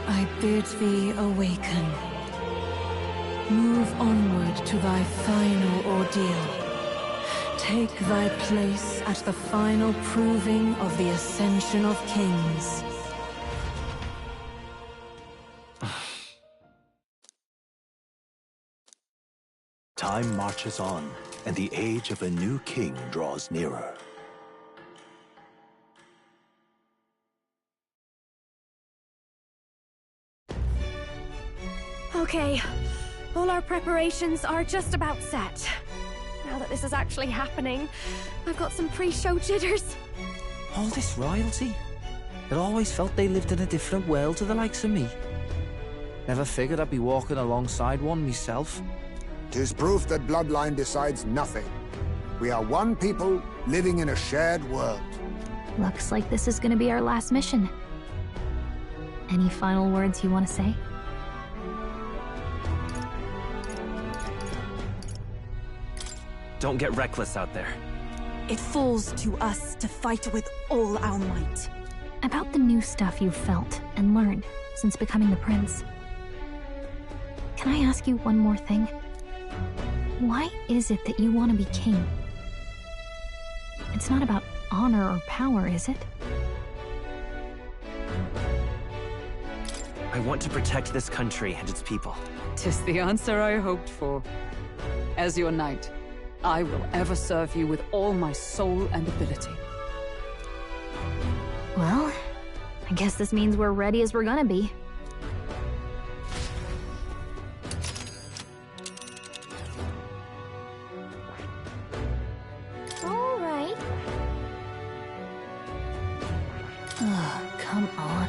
I bid thee awaken. Move onward to thy final ordeal. Take thy place at the final proving of the ascension of kings. Time marches on, and the age of a new king draws nearer. Okay, all our preparations are just about set. Now that this is actually happening, I've got some pre-show jitters. All this royalty? It always felt they lived in a different world to the likes of me. Never figured I'd be walking alongside one myself. 'Tis proof that bloodline decides nothing. We are one people living in a shared world. Looks like this is gonna be our last mission. Any final words you want to say? Don't get reckless out there. It falls to us to fight with all our might. About the new stuff you've felt and learned since becoming the prince. Can I ask you one more thing? Why is it that you want to be king? It's not about honor or power, is it? I want to protect this country and its people. 'Tis the answer I hoped for. As your knight, I will ever serve you with all my soul and ability. Well, I guess this means we're ready as we're gonna be. All right. Oh, come on.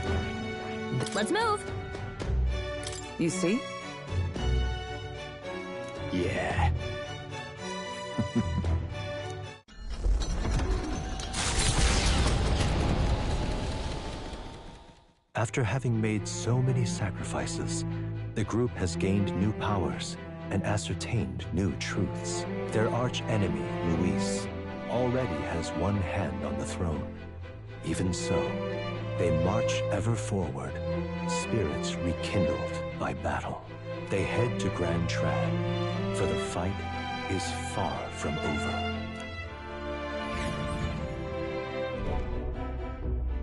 Let's move! You see? Yeah. After having made so many sacrifices, the group has gained new powers and ascertained new truths. Their arch-enemy, Luis, already has one hand on the throne. Even so, they march ever forward, spirits rekindled by battle. They head to Grand Trad, for the fight is far from over.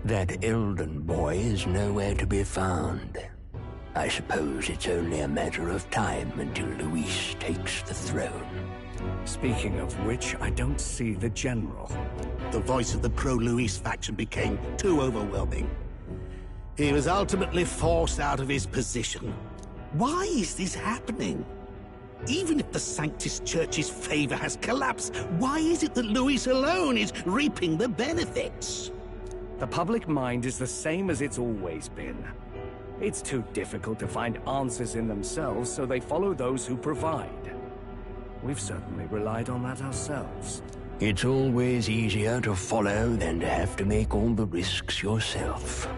That Elden boy is nowhere to be found. I suppose it's only a matter of time until Luis takes the throne. Speaking of which, I don't see the general. The voice of the pro-Luis faction became too overwhelming. He was ultimately forced out of his position. Why is this happening? Even if the Sanctus Church's favor has collapsed, why is it that Luis alone is reaping the benefits? The public mind is the same as it's always been. It's too difficult to find answers in themselves, so they follow those who provide. We've certainly relied on that ourselves. It's always easier to follow than to have to make all the risks yourself.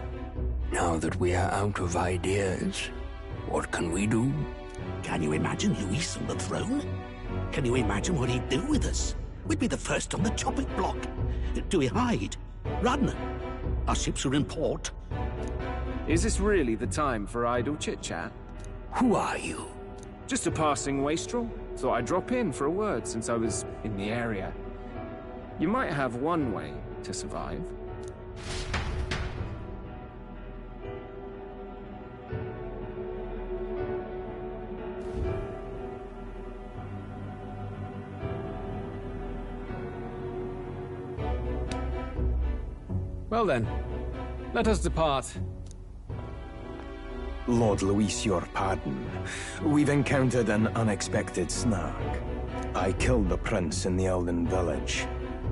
Now that we are out of ideas, what can we do? Can you imagine Luis on the throne? Can you imagine what he'd do with us? We'd be the first on the chopping block. Do we hide? Run? Our ships are in port. Is this really the time for idle chit-chat? Who are you? Just a passing wastrel. Thought I'd drop in for a word since I was in the area. You might have one way to survive. Well then, let us depart. Lord Luis, your pardon. We've encountered an unexpected snag. I killed the prince in the Elden village.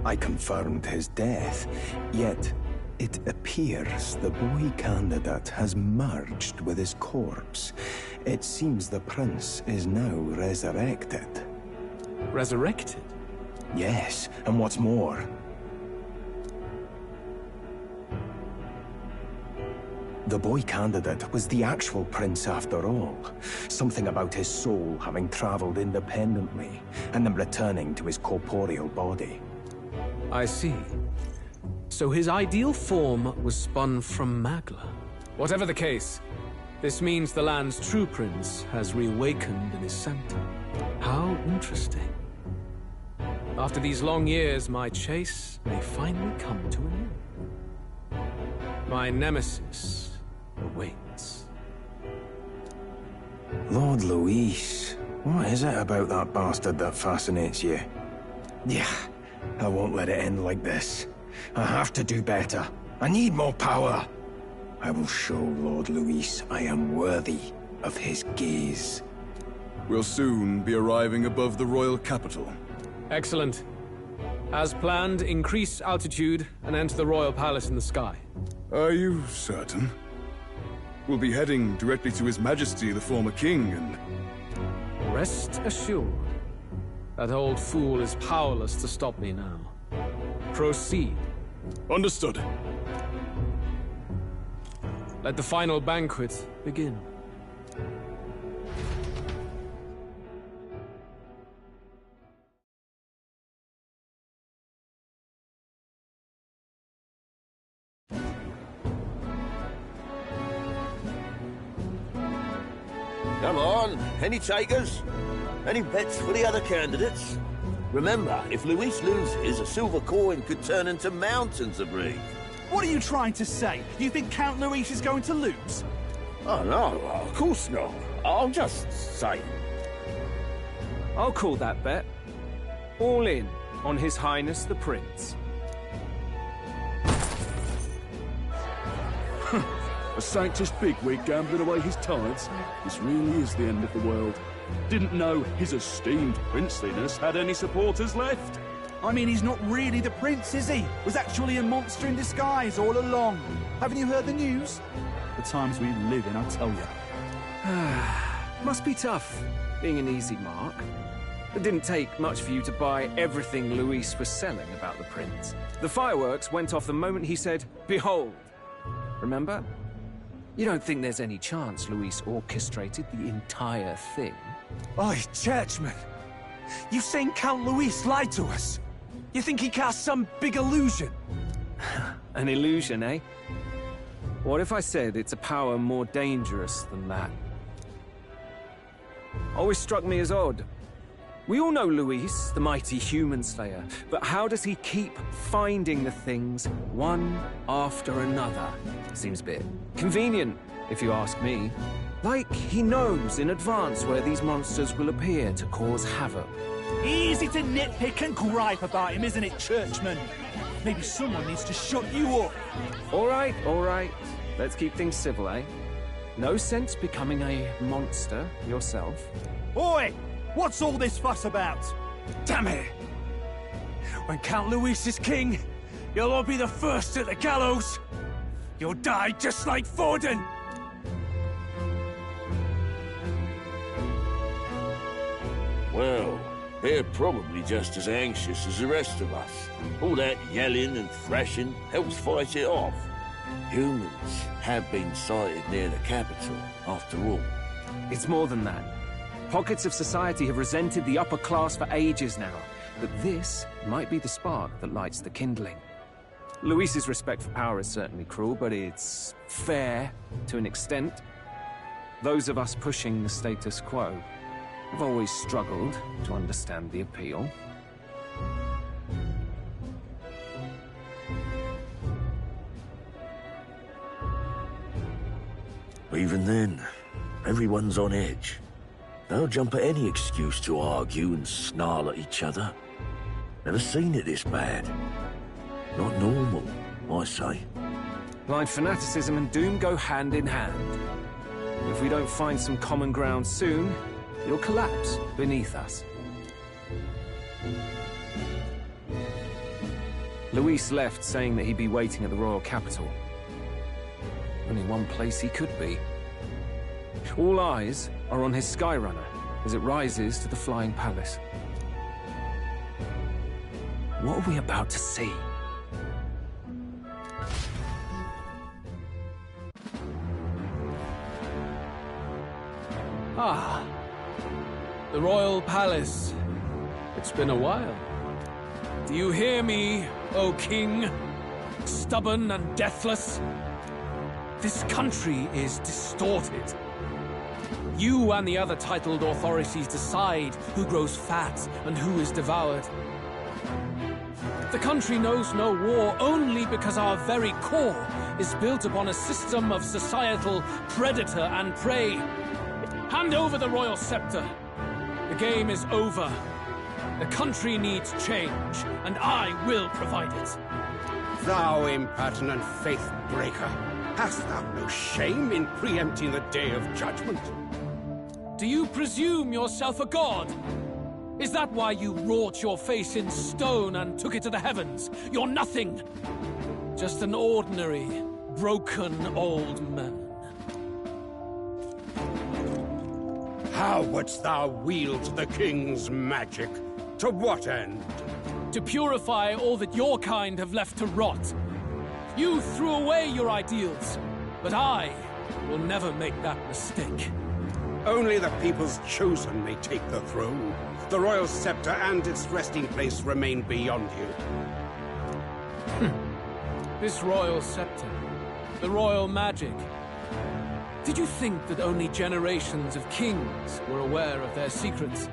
I confirmed his death, yet it appears the boy candidate has merged with his corpse. It seems the prince is now resurrected. Resurrected? Yes, and what's more, the boy candidate was the actual prince after all. Something about his soul having traveled independently, and then returning to his corporeal body. I see. So his ideal form was spun from Magla. Whatever the case, this means the land's true prince has reawakened in his sanctum. How interesting. After these long years, my chase may finally come to an end. My nemesis awaits. Lord Luis, what is it about that bastard that fascinates you? Yeah, I won't let it end like this. I have to do better. I need more power. I will show Lord Luis I am worthy of his gaze. We'll soon be arriving above the royal capital. Excellent. As planned, increase altitude and enter the royal palace in the sky. Are you certain? We'll be heading directly to His Majesty, the former king, and... Rest assured, that old fool is powerless to stop me now. Proceed. Understood. Let the final banquet begin. Come on, any takers? Any bets for the other candidates? Remember, if Luis loses, a silver coin could turn into mountains of reef. What are you trying to say? You think Count Luis is going to lose? Oh, no, of course not. I'm just saying. I'll call that bet. All in on His Highness the Prince. A Sanctus bigwig gambling away his tithes? This really is the end of the world. Didn't know his esteemed princeliness had any supporters left. I mean, he's not really the prince, is he? Was actually a monster in disguise all along. Haven't you heard the news? the times we live in, I tell you. Must be tough, being an easy mark. It didn't take much for you to buy everything Luis was selling about the prince. The fireworks went off the moment he said, "Behold." Remember? You don't think there's any chance Luis orchestrated the entire thing? Oi, churchman! You saying Count Luis lied to us? You think he cast some big illusion? An illusion, eh? What if I said it's a power more dangerous than that? Always struck me as odd. We all know Luis, the mighty human slayer, but how does he keep finding the things one after another? Seems a bit convenient, if you ask me. Like he knows in advance where these monsters will appear to cause havoc. Easy to nitpick and gripe about him, isn't it, churchman? Maybe someone needs to shut you up. All right. Let's keep things civil, eh? No sense becoming a monster yourself. Oi! What's all this fuss about? Damn it! When Count Luis is king, you'll all be the first at the gallows. You'll die just like Forden. Well, they're probably just as anxious as the rest of us. All that yelling and thrashing helps fight it off. Humans have been sighted near the capital, after all. It's more than that. Pockets of society have resented the upper class for ages now, but this might be the spark that lights the kindling. Luis's respect for power is certainly cruel, but it's fair to an extent. Those of us pushing the status quo have always struggled to understand the appeal. Even then, everyone's on edge. They'll jump at any excuse to argue and snarl at each other. Never seen it this bad. Not normal, I say. Blind fanaticism and doom go hand in hand. If we don't find some common ground soon, it'll collapse beneath us. Luis left saying that he'd be waiting at the royal capital. Only one place he could be. All eyes are on his Skyrunner as it rises to the flying palace. What are we about to see? Ah, the royal palace. It's been a while. Do you hear me, O king? Stubborn and deathless? This country is distorted. You and the other titled authorities decide who grows fat and who is devoured. The country knows no war only because our very core is built upon a system of societal predator and prey. Hand over the royal scepter. The game is over. The country needs change, and I will provide it. Thou impertinent faith breaker, hast thou no shame in preempting the day of judgment? Do you presume yourself a god? Is that why you wrought your face in stone and took it to the heavens? You're nothing. Just an ordinary, broken old man. How wouldst thou wield the king's magic? To what end? To purify all that your kind have left to rot. You threw away your ideals, but I will never make that mistake. Only the people's chosen may take the throne. The royal scepter and its resting place remain beyond you. This royal scepter, the royal magic. Did you think that only generations of kings were aware of their secrets?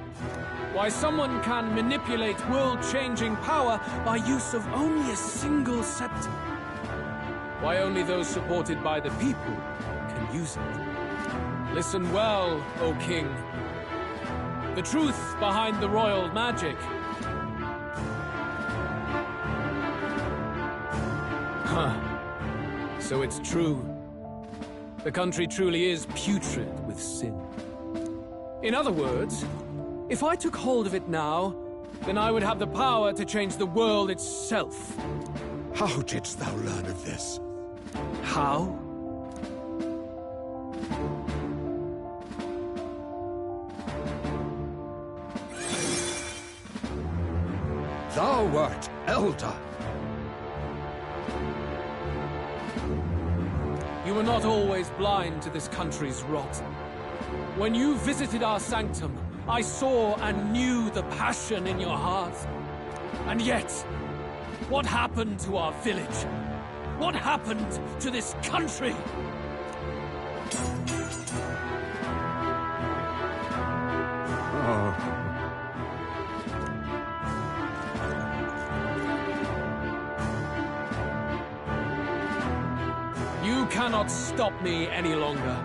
Why someone can manipulate world-changing power by use of only a single scepter? Why only those supported by the people can use it? Listen well, O king. The truth behind the royal magic. Huh. So it's true. The country truly is putrid with sin. In other words, if I took hold of it now, then I would have the power to change the world itself. How didst thou learn of this? How? word, Elder. You were not always blind to this country's rot. When you visited our sanctum, I saw and knew the passion in your heart. And yet, what happened to our village? What happened to this country? You cannot stop me any longer.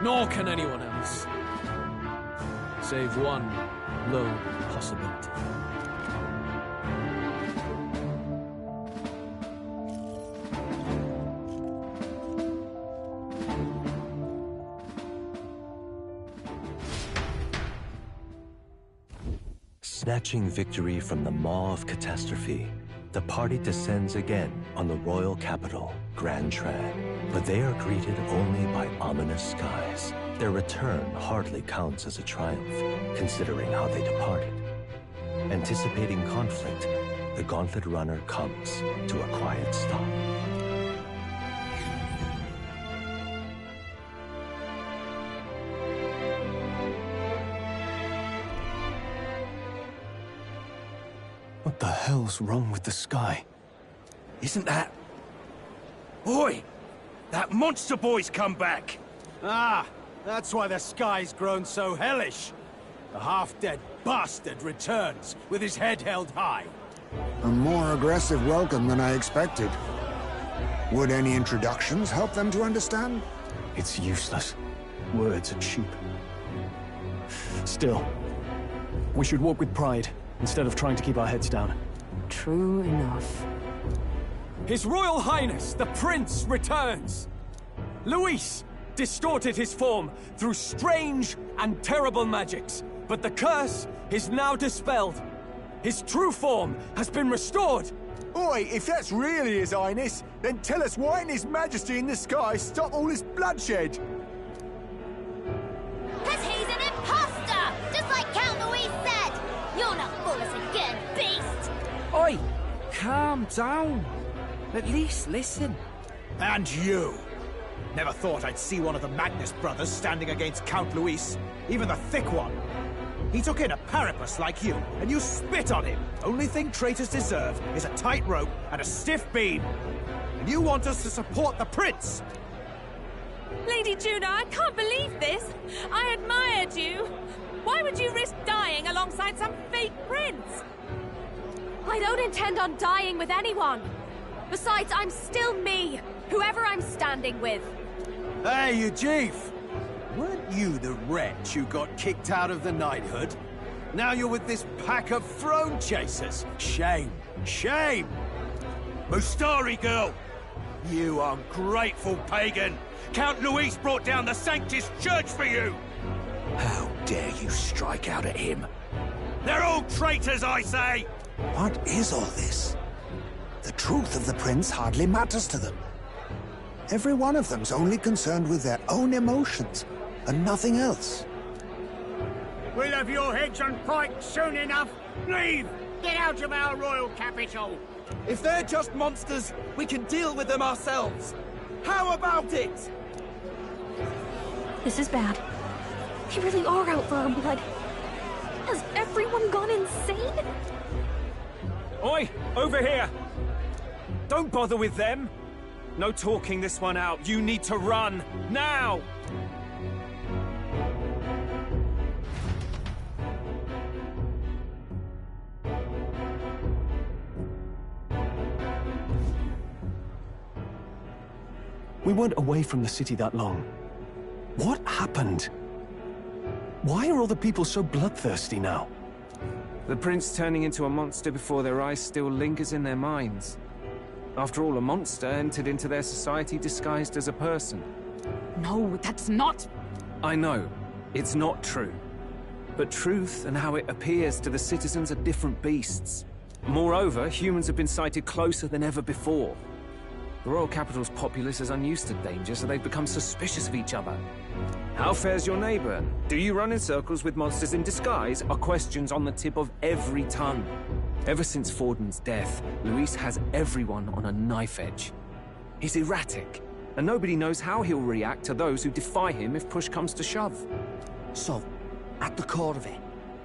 Nor can anyone else. Save one lone possibility. Snatching victory from the maw of catastrophe, the party descends again on the royal capital, Grand Tran. But they are greeted only by ominous skies. Their return hardly counts as a triumph, considering how they departed. Anticipating conflict, the Gauntlet Runner comes to a quiet stop. What the hell's wrong with the sky? Isn't that... Oi! That monster boy's come back! Ah, that's why the sky's grown so hellish. The half-dead bastard returns with his head held high. A more aggressive welcome than I expected. Would any introductions help them to understand? It's useless. Words are cheap. Still, we should walk with pride, instead of trying to keep our heads down. True enough. His Royal Highness, the Prince, returns! Luis distorted his form through strange and terrible magics, but the curse is now dispelled. His true form has been restored! Oi, if that's really His Highness, then tell us why didn't His Majesty in the sky stop all this bloodshed? Cause he's an imposter! Just like Count Louis said! You'll not fool us again, beast! Oi! Calm down. At least listen. And you! Never thought I'd see one of the Magnus brothers standing against Count Luis, even the thick one. He took in a parapus like you, and you spit on him. Only thing traitors deserve is a tight rope and a stiff beam. And you want us to support the prince? Lady Juno, I can't believe this. I admired you. Why would you risk dying alongside some fake prince? I don't intend on dying with anyone. Besides, I'm still me, whoever I'm standing with. Hey, you chief! Weren't you the wretch who got kicked out of the knighthood? Now you're with this pack of throne chasers. Shame! Shame! Mustari girl! You ungrateful pagan! Count Luis brought down the Sanctus Church for you! How dare you strike out at him? They're all traitors, I say! What is all this? The truth of the prince hardly matters to them. Every one of them's only concerned with their own emotions, and nothing else. We'll have your heads on pike soon enough. Leave! Get out of our royal capital! If they're just monsters, we can deal with them ourselves. How about it? This is bad. They really are out for our blood. Has everyone gone insane? Oi! Over here! Don't bother with them! No talking this one out. You need to run! Now! We weren't away from the city that long. What happened? Why are all the people so bloodthirsty now? The prince turning into a monster before their eyes still lingers in their minds. After all, a monster entered into their society disguised as a person. No, that's not... I know, it's not true. But truth and how it appears to the citizens are different beasts. Moreover, humans have been sighted closer than ever before. The royal capital's populace is unused to danger, so they've become suspicious of each other. How fares your neighbor? Do you run in circles with monsters in disguise? Are questions on the tip of every tongue. Ever since Forden's death, Luis has everyone on a knife edge. He's erratic, and nobody knows how he'll react to those who defy him if push comes to shove. So, at the core of it,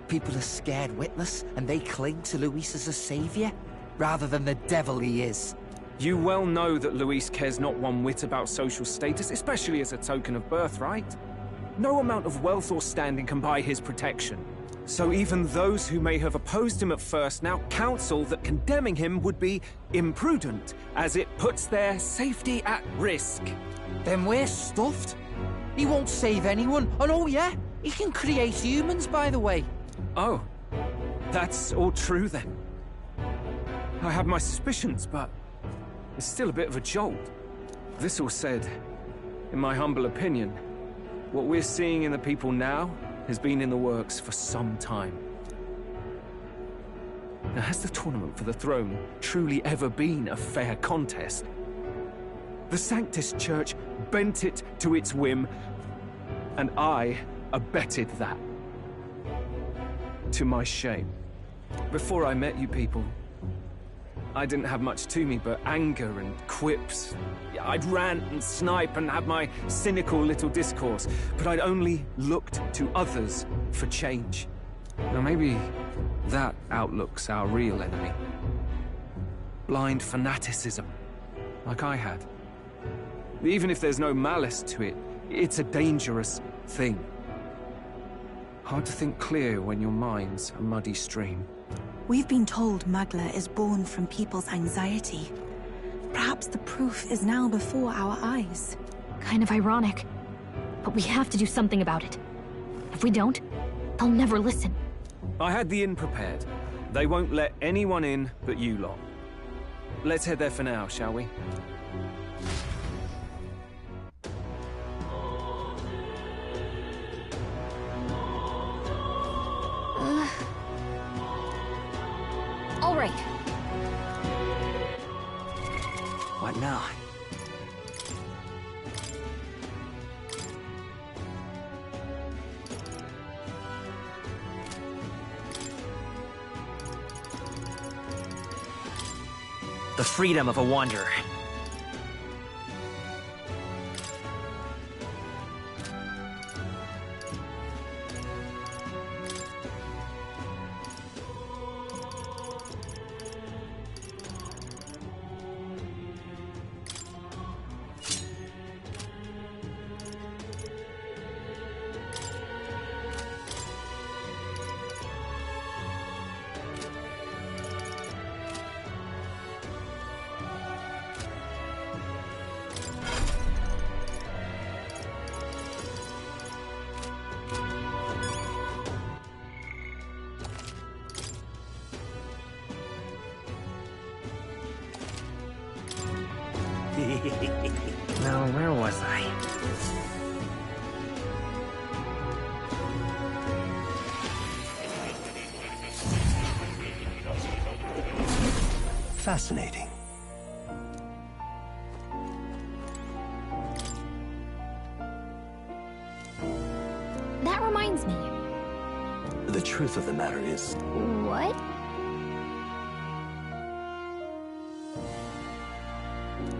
people are scared witless, and they cling to Luis as a savior, rather than the devil he is. You well know that Luis cares not one whit about social status, especially as a token of birthright. No amount of wealth or standing can buy his protection. So even those who may have opposed him at first now counsel that condemning him would be imprudent, as it puts their safety at risk. Then we're stuffed. He won't save anyone, and oh yeah, he can create humans, by the way. Oh, that's all true then. I have my suspicions, but it's still a bit of a jolt. This all said, in my humble opinion, what we're seeing in the people now has been in the works for some time. Now, has the tournament for the throne truly ever been a fair contest? The Sanctus Church bent it to its whim, and I abetted that. To my shame. Before I met you people, I didn't have much to me but anger and quips. I'd rant and snipe and have my cynical little discourse, but I'd only looked to others for change. Now maybe that outlook's our real enemy. Blind fanaticism, like I had. Even if there's no malice to it, it's a dangerous thing. Hard to think clear when your mind's a muddy stream. We've been told Magla is born from people's anxiety. Perhaps the proof is now before our eyes. Kind of ironic. But we have to do something about it. If we don't, they'll never listen. I had the inn prepared. They won't let anyone in but you lot. Let's head there for now, shall we? All right. What now? The freedom of a wanderer. Now, where was I? Fascinating. That reminds me. The truth of the matter is... What?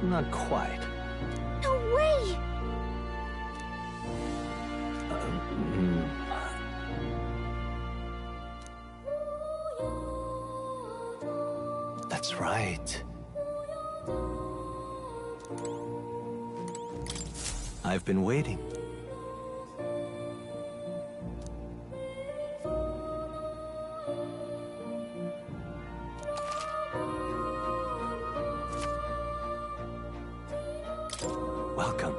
Not quite. No way! That's right. I've been waiting. Welcome.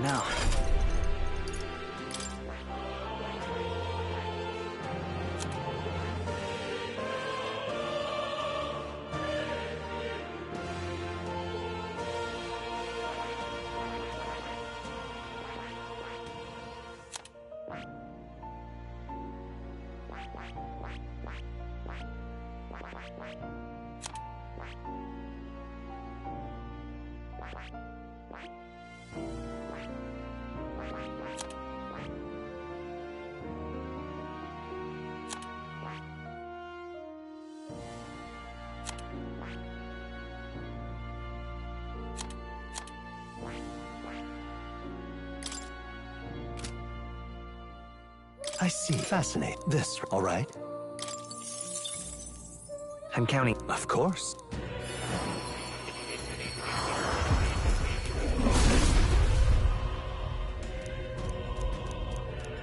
no. I see. Fascinate. This, all right? I'm counting. Of course.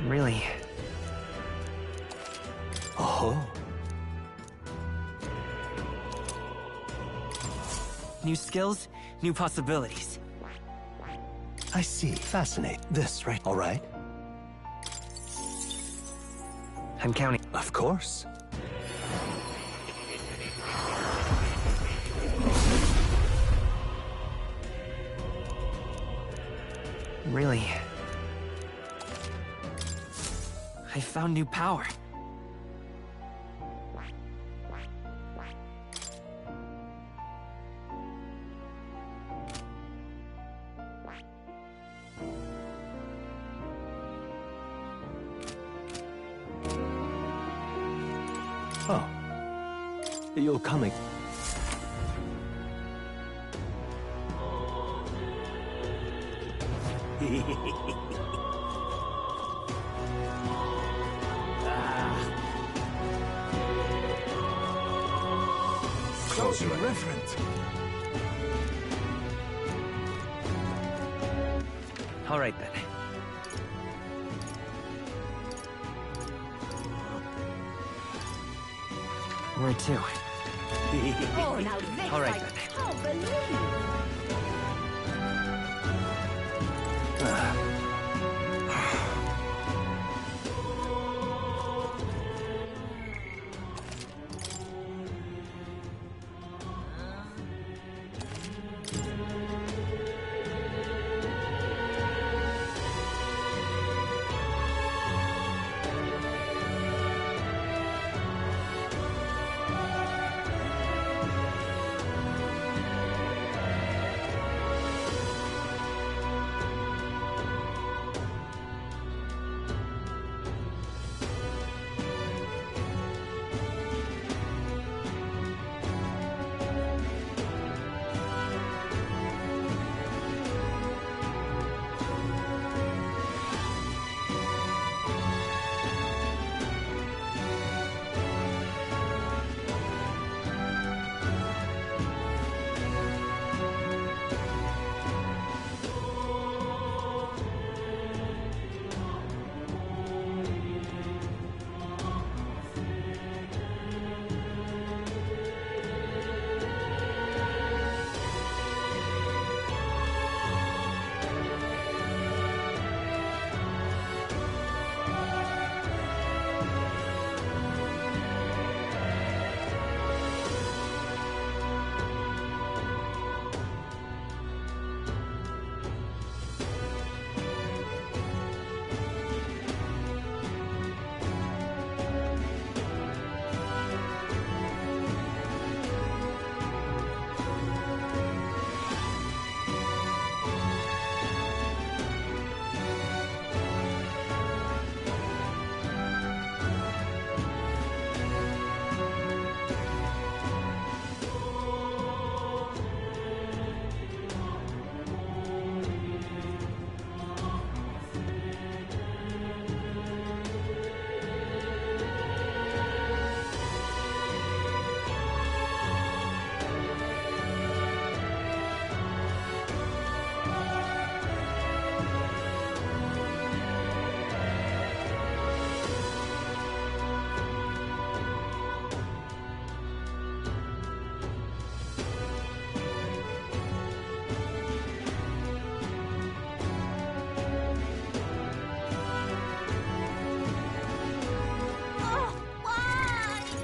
Really? Oh. New skills, new possibilities. I see. Fascinate. This, right? All right? I'm counting. Of course. Really? I found new power. Oh. You're coming. So irreverent. All right, then. Where to? Oh, now this All right, I then. can't believe.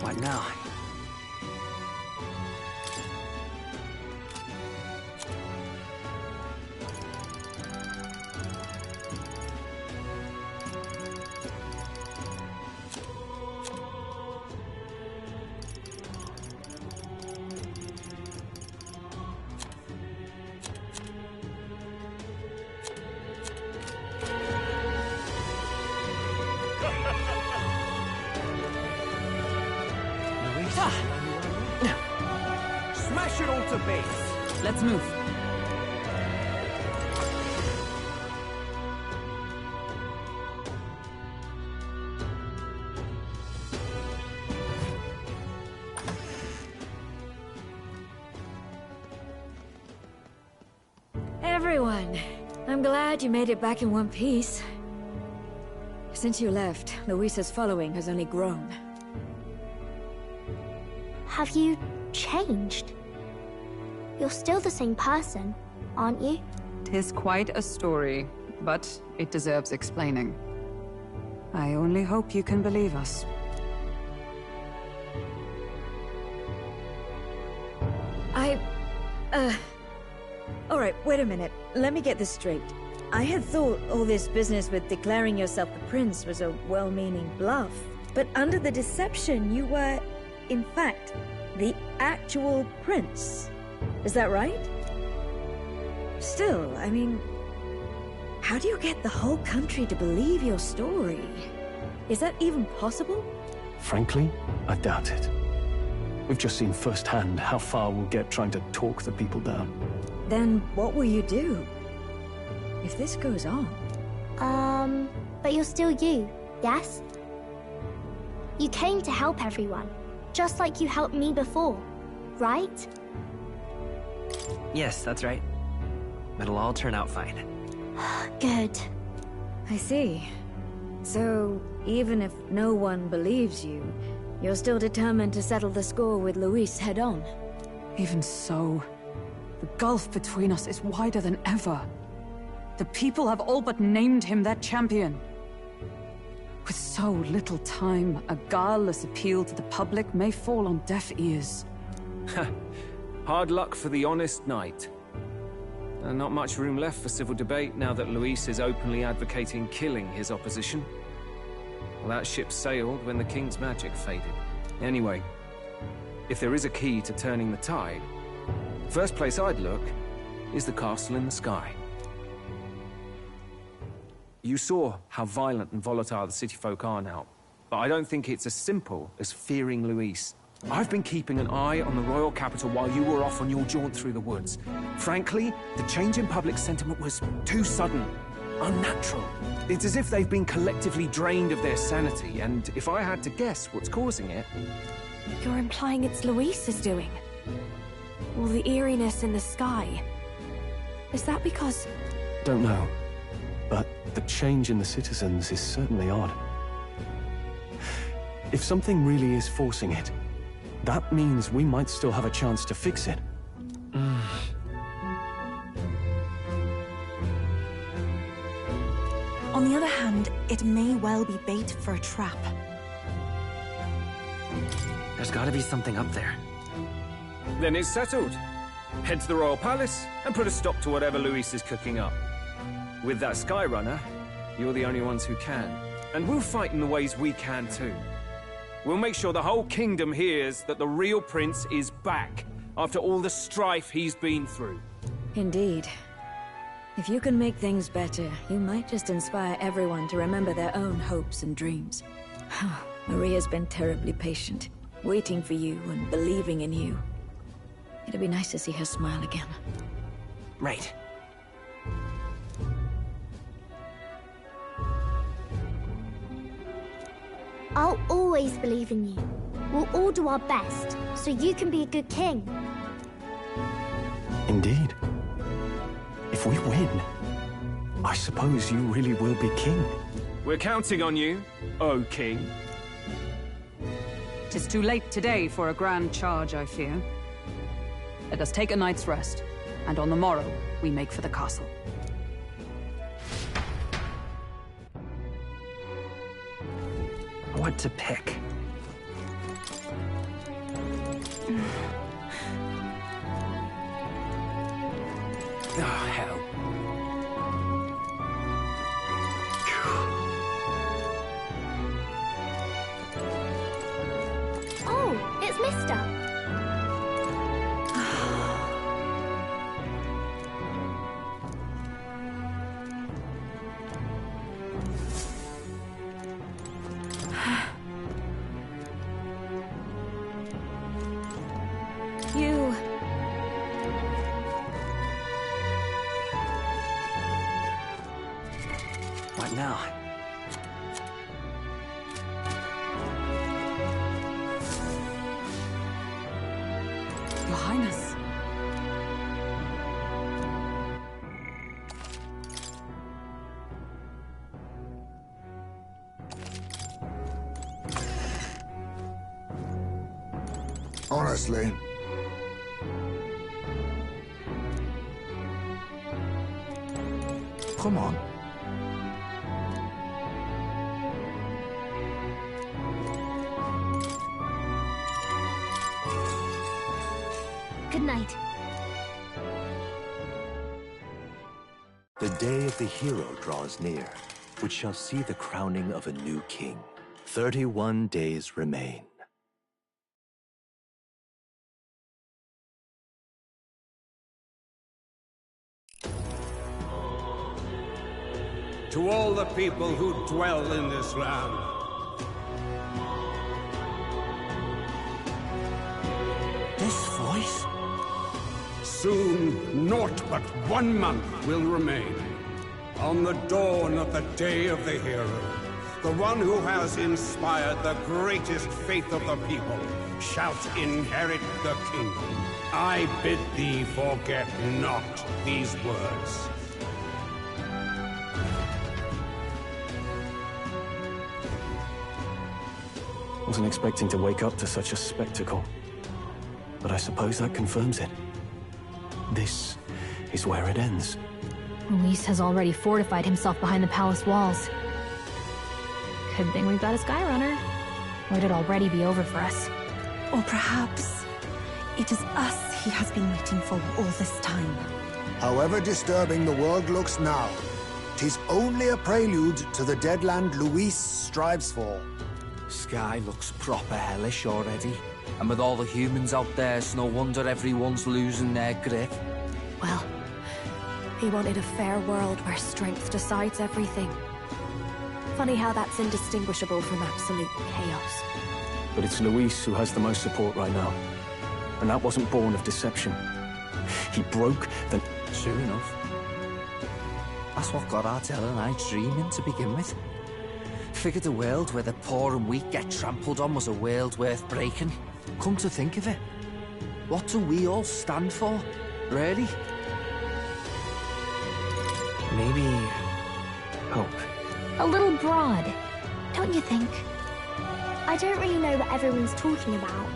What now? Smash it all to bits! Let's move. Everyone, I'm glad you made it back in one piece. Since you left, Luis's following has only grown. Have you changed? You're still the same person, aren't you? 'Tis quite a story, but it deserves explaining. I only hope you can believe us. Alright, wait a minute. Let me get this straight. I had thought all this business with declaring yourself the prince was a well-meaning bluff. But under the deception, you were, in fact, the actual prince. Is that right? Still, I mean, how do you get the whole country to believe your story? Is that even possible? Frankly, I doubt it. We've just seen firsthand how far we'll get trying to talk the people down. Then what will you do? If this goes on? But you're still you, yes? You came to help everyone, just like you helped me before, right? Yes, that's right. It'll all turn out fine. Good. I see. So, even if no one believes you, you're still determined to settle the score with Luis head-on? Even so, the gulf between us is wider than ever. The people have all but named him their champion. With so little time, a guileless appeal to the public may fall on deaf ears. Hard luck for the honest knight. And not much room left for civil debate now that Luis is openly advocating killing his opposition. Well, that ship sailed when the king's magic faded. Anyway, if there is a key to turning the tide, first place I'd look is the castle in the sky. You saw how violent and volatile the city folk are now, but I don't think it's as simple as fearing Luis. I've been keeping an eye on the royal capital while you were off on your jaunt through the woods. Frankly, the change in public sentiment was too sudden, unnatural. It's as if they've been collectively drained of their sanity, and if I had to guess what's causing it... You're implying it's Luis's doing? All the eeriness in the sky. Is that because... Don't know, but the change in the citizens is certainly odd. If something really is forcing it, that means we might still have a chance to fix it. On the other hand, it may well be bait for a trap. There's gotta be something up there. Then it's settled. Head to the royal palace and put a stop to whatever Luis is cooking up. With that Skyrunner, you're the only ones who can. And we'll fight in the ways we can too. We'll make sure the whole kingdom hears that the real prince is back after all the strife he's been through. Indeed. If you can make things better, you might just inspire everyone to remember their own hopes and dreams. Maria's been terribly patient, waiting for you and believing in you. It'd be nice to see her smile again. Right. I'll always believe in you. We'll all do our best, so you can be a good king. Indeed. If we win, I suppose you really will be king. We're counting on you, O king. 'Tis too late today for a grand charge, I fear. Let us take a night's rest, and on the morrow, we make for the castle. What to pick? Oh, hell. Oh, it's Mister. You... What now? Your Highness. Honestly. Come on. Good night. The day of the hero draws near, which shall see the crowning of a new king. 31 days remain. To all the people who dwell in this land, this voice? Soon, naught but 1 month will remain. On the dawn of the day of the hero, the one who has inspired the greatest faith of the people shalt inherit the kingdom. I bid thee forget not these words. Wasn't expecting to wake up to such a spectacle. But I suppose that confirms it. This is where it ends. Luis has already fortified himself behind the palace walls. Good thing we've got a Skyrunner. Or it'd already be over for us. Or perhaps it is us he has been waiting for all this time. However disturbing the world looks now, 'tis only a prelude to the deadland Luis strives for. Sky looks proper hellish already. And with all the humans out there, it's no wonder everyone's losing their grip. Well, he wanted a fair world where strength decides everything. Funny how that's indistinguishable from absolute chaos. But it's Luis who has the most support right now. And that wasn't born of deception. He broke the... True enough. That's what got Ardell and I dreaming to begin with. Figured a world where the poor and weak get trampled on was a world worth breaking. Come to think of it, what do we all stand for, really? Maybe... hope. A little broad, don't you think? I don't really know what everyone's talking about,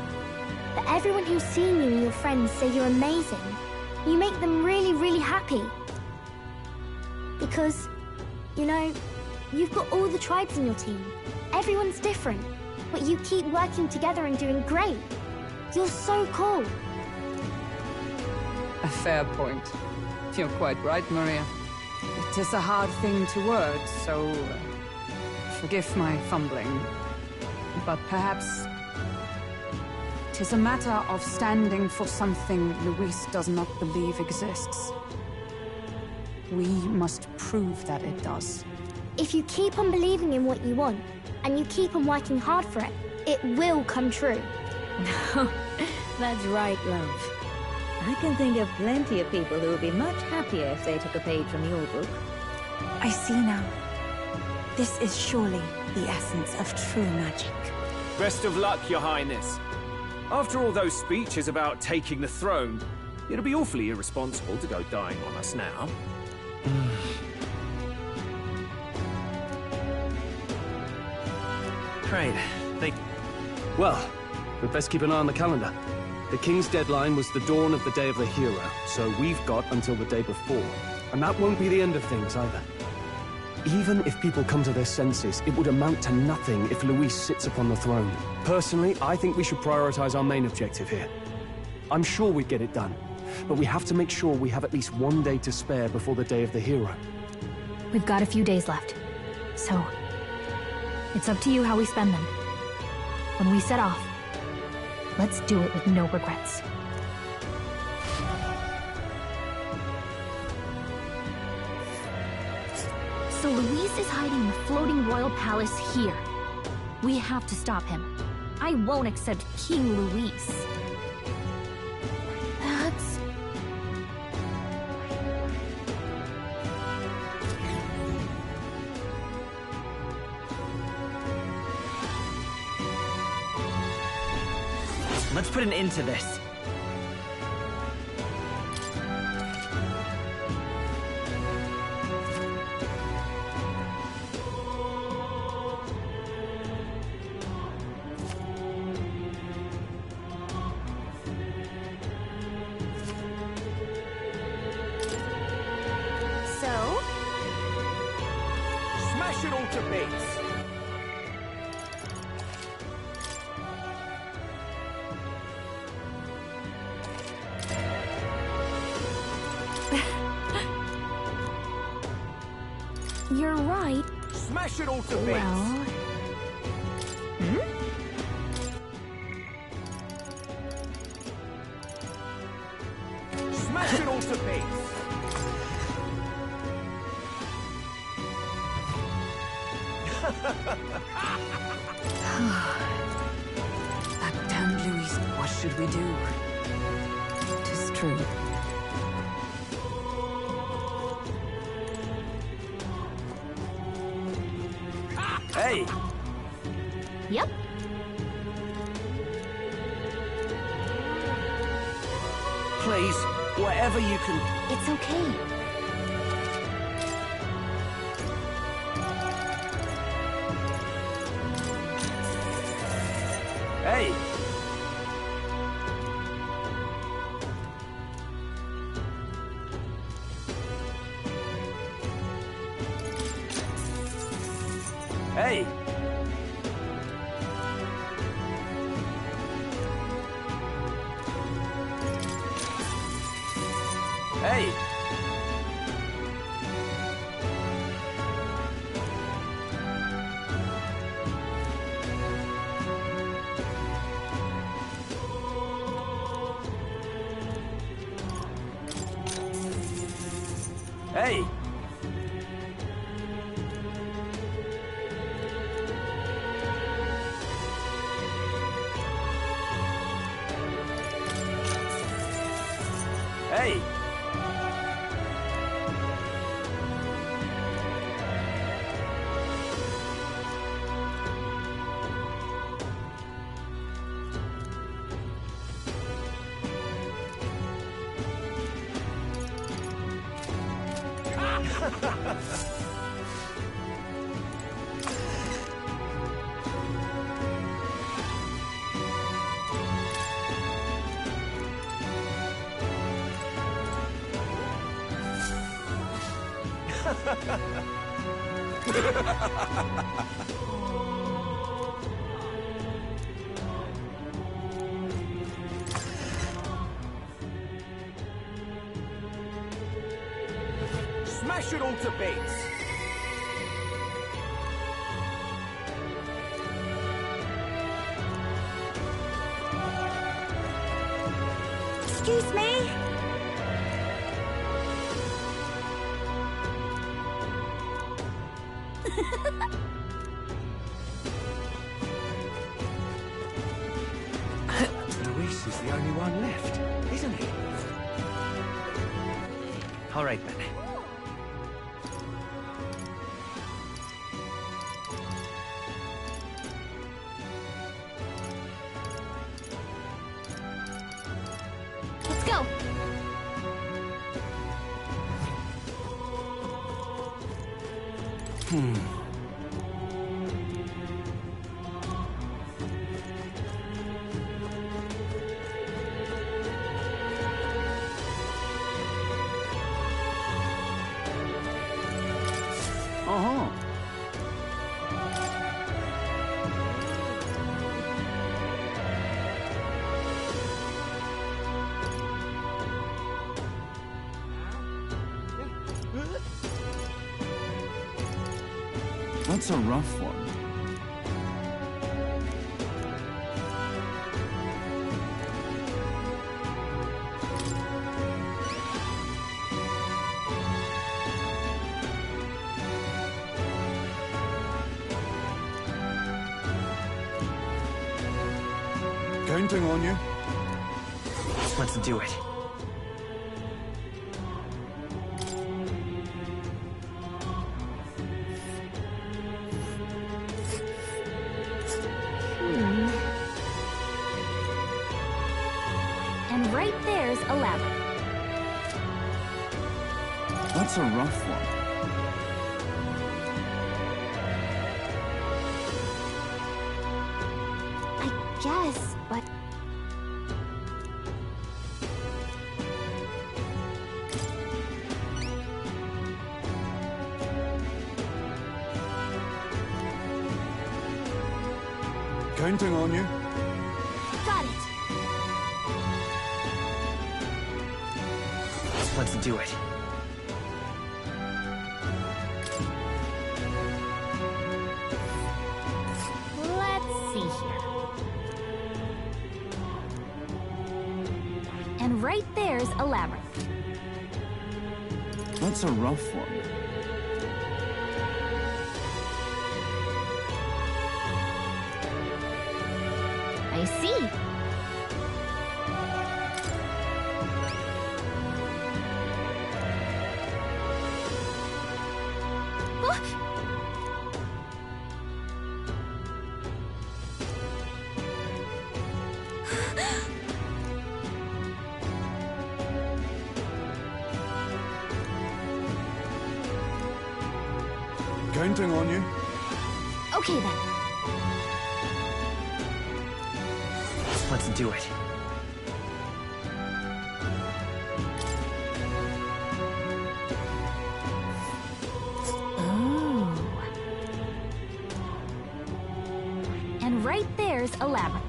but everyone who's seen you and your friends say you're amazing. You make them really, really happy. Because, you know, you've got all the tribes in your team. Everyone's different, but you keep working together and doing great. You're so cool. A fair point. You're quite right, Maria. It is a hard thing to word, so... forgive my fumbling. But perhaps... it is a matter of standing for something Luis does not believe exists. We must prove that it does. If you keep on believing in what you want, and you keep on working hard for it, it will come true. That's right, love. I can think of plenty of people who would be much happier if they took a page from your book. I see now. This is surely the essence of true magic. Best of luck, Your Highness. After all those speeches about taking the throne, it'll be awfully irresponsible to go dying on us now. Right, Well, we'd best keep an eye on the calendar. The King's deadline was the dawn of the day of the hero, so we've got until the day before. And that won't be the end of things, either. Even if people come to their senses, it would amount to nothing if Luis sits upon the throne. Personally, I think we should prioritize our main objective here. I'm sure we'd get it done. But we have to make sure we have at least one day to spare before the Day of the Hero. We've got a few days left. So, it's up to you how we spend them. When we set off, let's do it with no regrets. So Luis is hiding in the floating royal palace here. We have to stop him. I won't accept King Luis. That's... Let's put an end to this. Smash it all to bits! You're right. Smash it all to bits! Well... Smash it all to bits! That damned Luis. What should we do? Tis true. Hey! Yep. Please, whatever you can... It's okay. Hey! Hey! Hey! Hey! Hey! Smash it all to bits! Excuse me? Luis is the only one left, isn't he? All right, then. Let's go. Uh-huh. That's a rough one. Counting on you. Let's do it. And right there's 11. That's a rough one. I guess, but... Counting on you. Got it. Let's do it. Let's see here. And right there's 11. That's a rough one. I see. Counting on you. Okay then. Let's do it. Ooh. And right there's 11.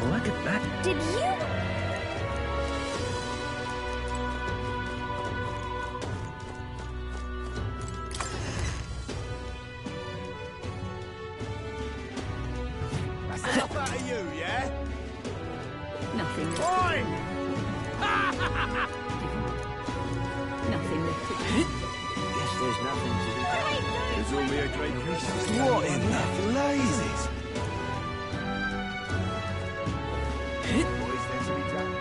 Look at that. Did you? That's enough out of you, yeah? Nothing. Oi! Nothing left to do. Guess there's nothing to be done. There's only a great Christmas. What in the blazes? What is there to be done?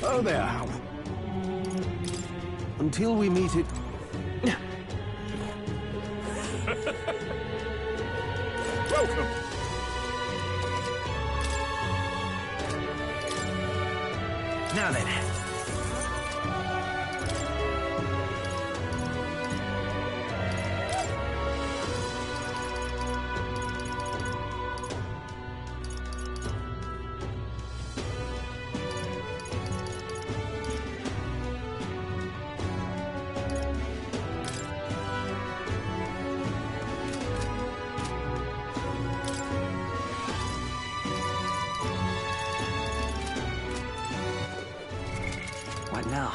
Oh, there, Hal. Until we meet it... Welcome. Now then. What now?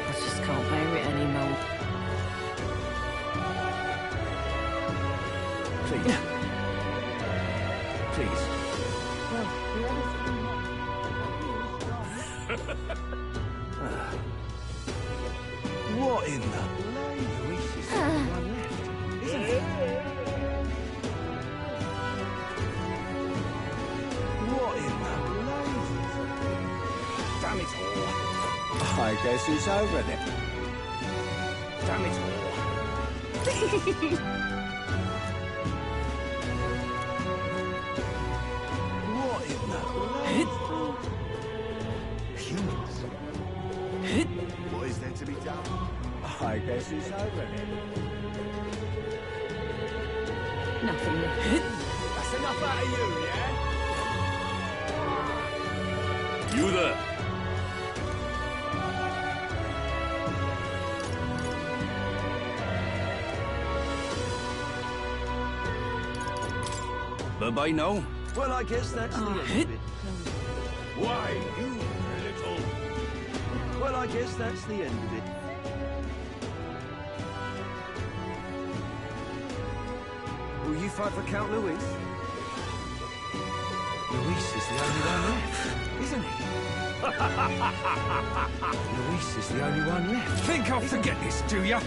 I just can't bear it anymore. Please. Please. Well, What in the blazes? One left, isn't it? What in the blazes? Damn it all. I guess it's over then. Damn it all. What in the blazes? What is there to be done? I guess it's over then. Nothing. That's enough out of you, yeah? You there. Bye-bye now. Well, I guess that's the end of it. Why, you little... Well, I guess that's the end of it. Will you fight for Count Luis? Luis is the only one left, isn't he? Luis is the only one left. Think I'll forget this, do ya?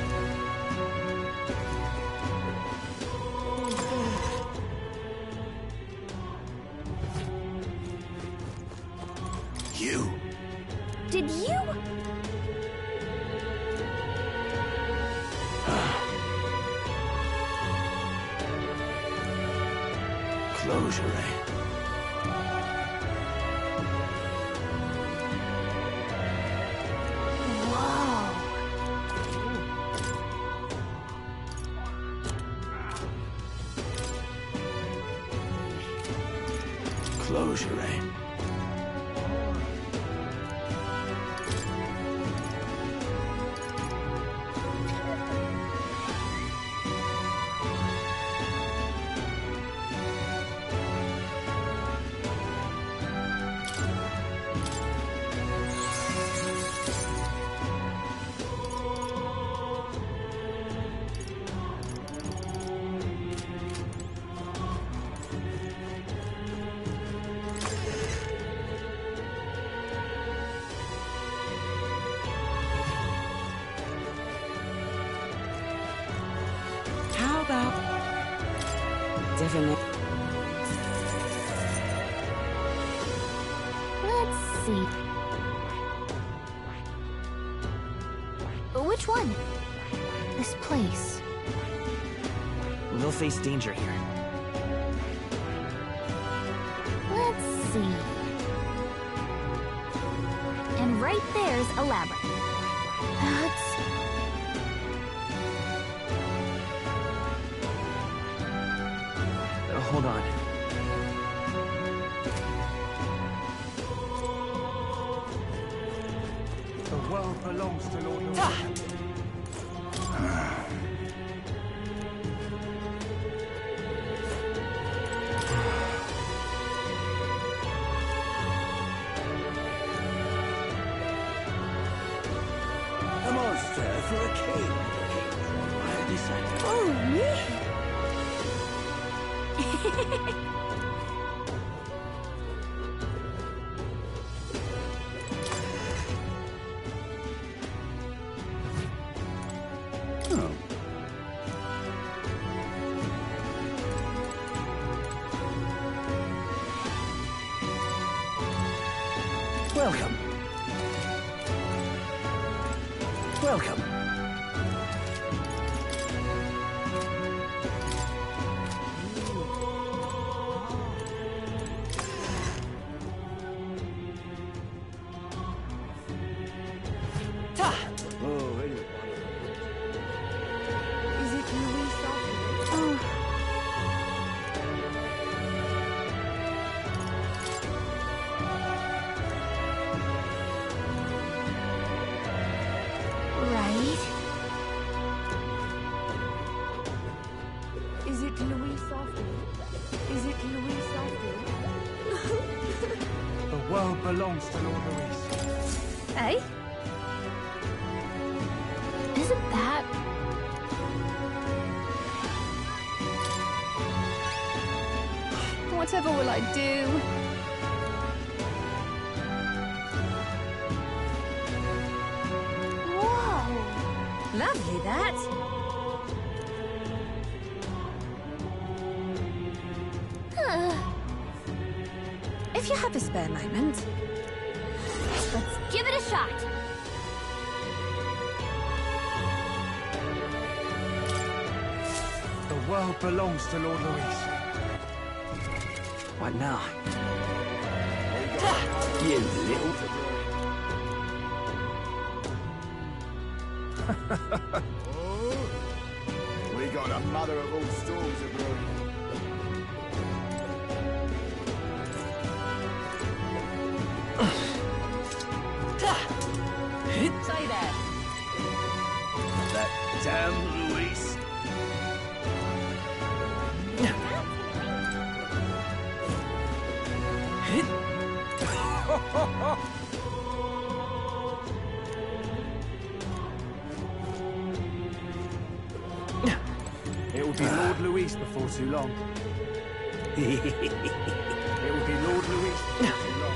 You? Did you? Closure, eh? Closure, eh? How about... Definitely. Let's see. Which one? This place. We'll face danger here. Let's see. And right there's a labyrinth. That's... Hold on. The world belongs to Lord Luis. A monster for a king. I have decided. Oh, me? Welcome. Welcome. Is it Luis after? Right. Is it Luis after? Is it Luis after? The world belongs to Lord Luis. Eh? Isn't that... Whatever will I do? Whoa! Lovely, that. If you have a spare moment, Let's give it a shot. The world belongs to Lord Luis. What now? You little... We got a mother of all storms a brewing. Say that. That damn Luis. It will be Lord Luis before too long. It will be Lord Luis before too long.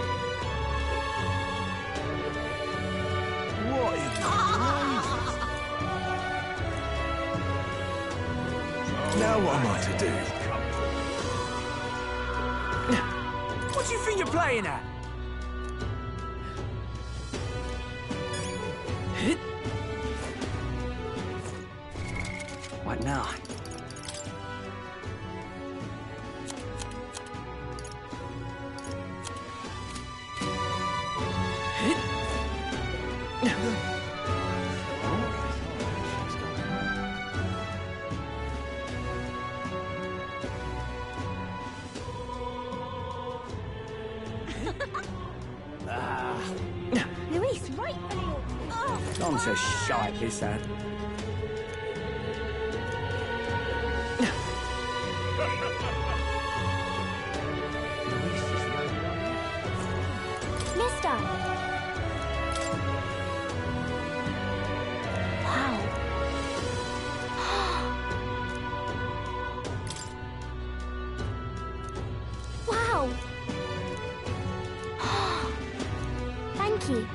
What in the Now what am I to do? What do you think you're playing at? What now? Luis, right? Oh. Don't say shite, this ad. Mister! Wow. Wow! Thank you.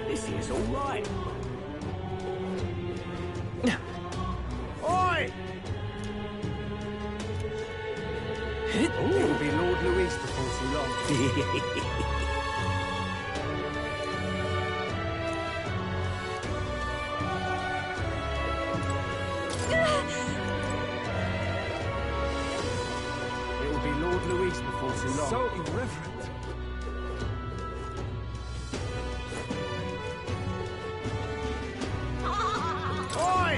This is all right. Oi! It will be Lord Luis before too long. It will be Lord Luis before too long. So irreverent. Oi!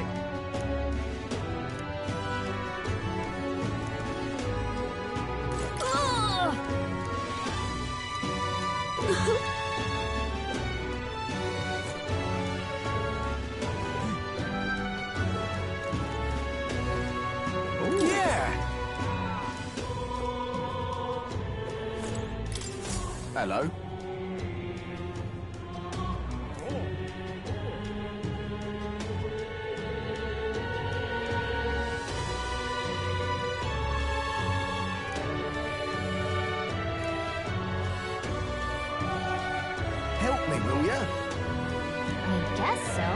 Hello. Help me, will ya? I guess so.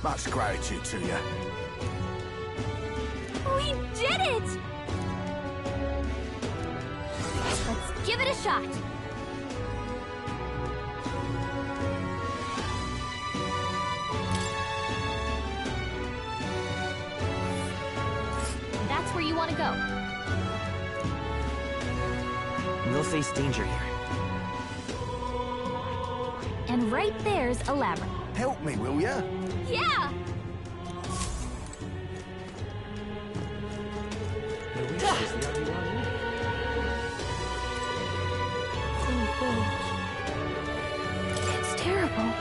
Much gratitude to you. We did it! Let's give it a shot. That's where you want to go. We'll face danger here. And right there's a labyrinth. Help me, will ya? Yeah! It's terrible.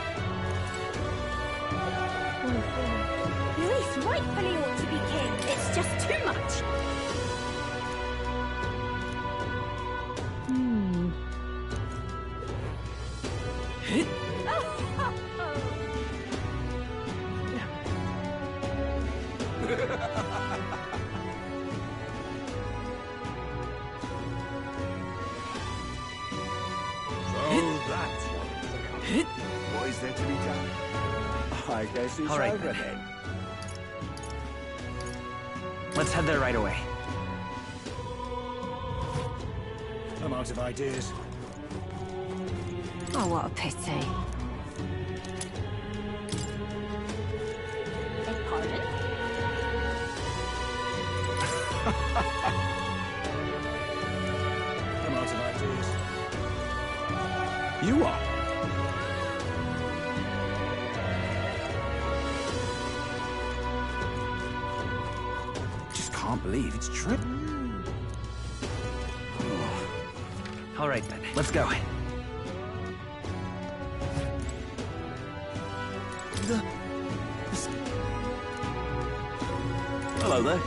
Luis rightfully ought to be king. It's just too much. That's what is there to be done? I guess it's All right, over then. Let's head there right away. I'm out of ideas. Oh, what a pity. Beg pardon? I'm out of ideas. You are. Just can't believe it's true. All right then, let's go. Hello there.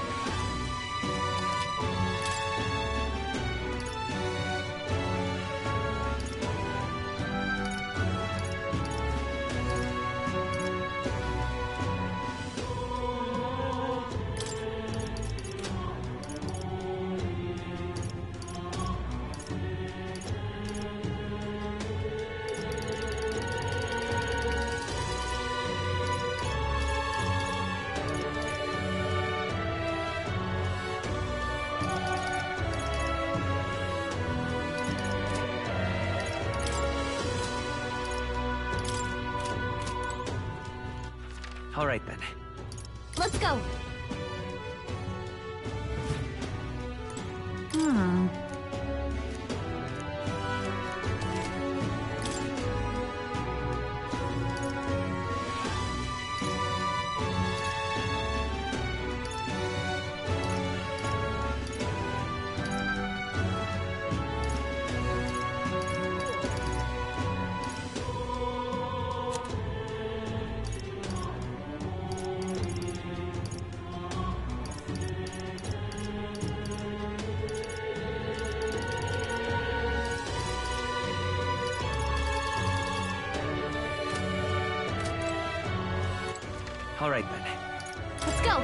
All right then. Let's go. All right then. Let's go.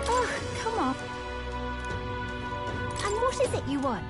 Oh, come on. And what is it you want?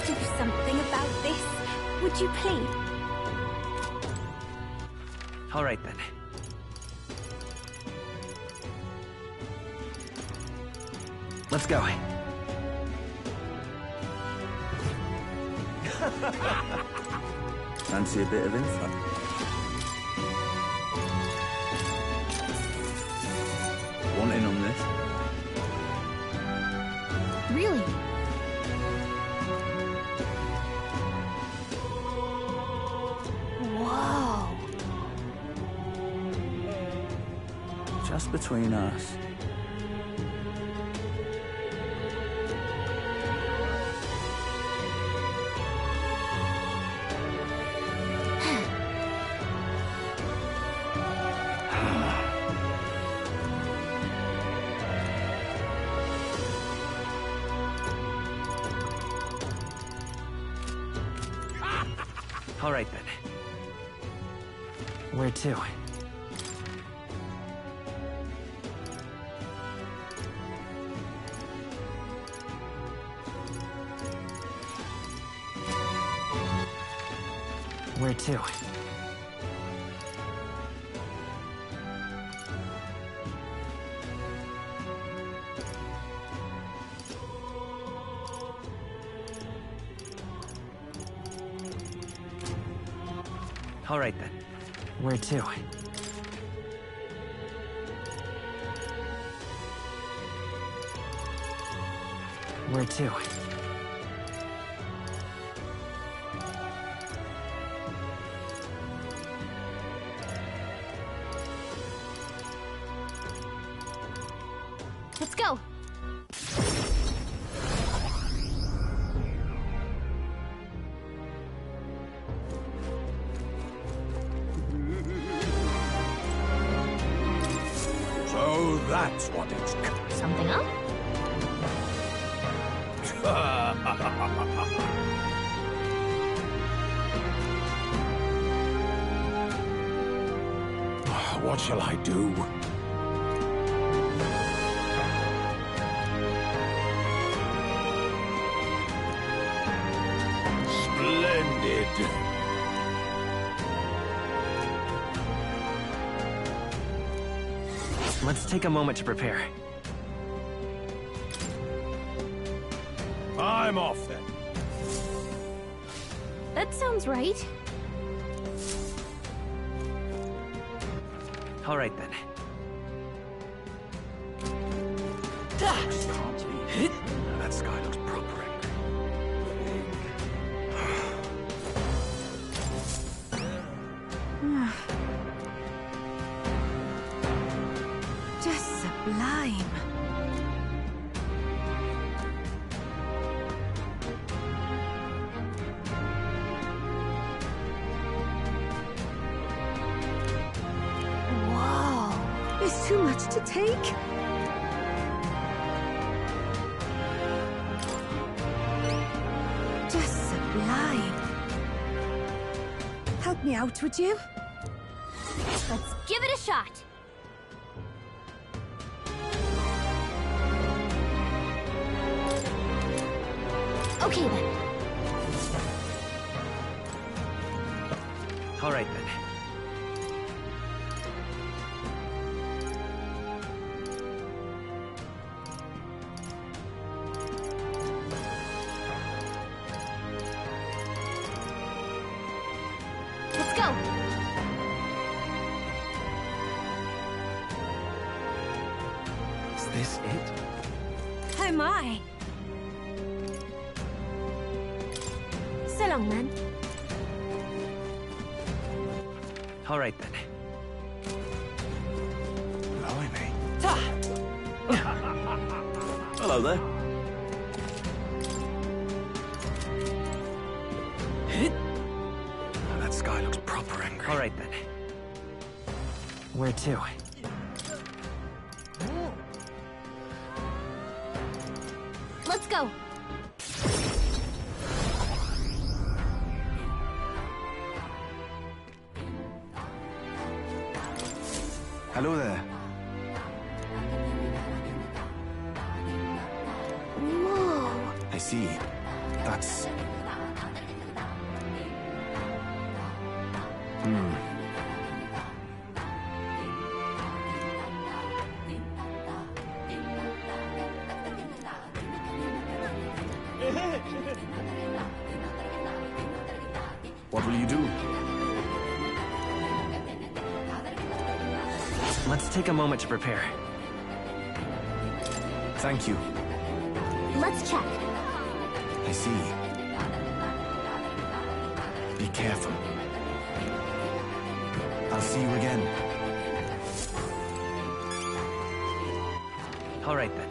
Do something about this, would you please? All right then. Let's go. Fancy a bit of info? Want in on this? Really? Whoa. Just between us. All right then. Where to? Where to? All right then. Where to? Where to? That's what it's... Something up? What shall I do? Splendid. Let's take a moment to prepare. I'm off then. That sounds right. All right then. That sky looks proper Just sublime. Whoa, there's too much to take. Just sublime. Help me out, would you? Let's give it a shot. Okay then. All right then. Let's go. Is this it? Oh my. So long, then. All right then. Blimey. Hello there. That sky looks proper angry. All right then. Where to? Let's go. Hello there. Whoa. I see. That's... What will you do? Let's take a moment to prepare. Thank you. Let's check. I see. Be careful. I'll see you again. All right then.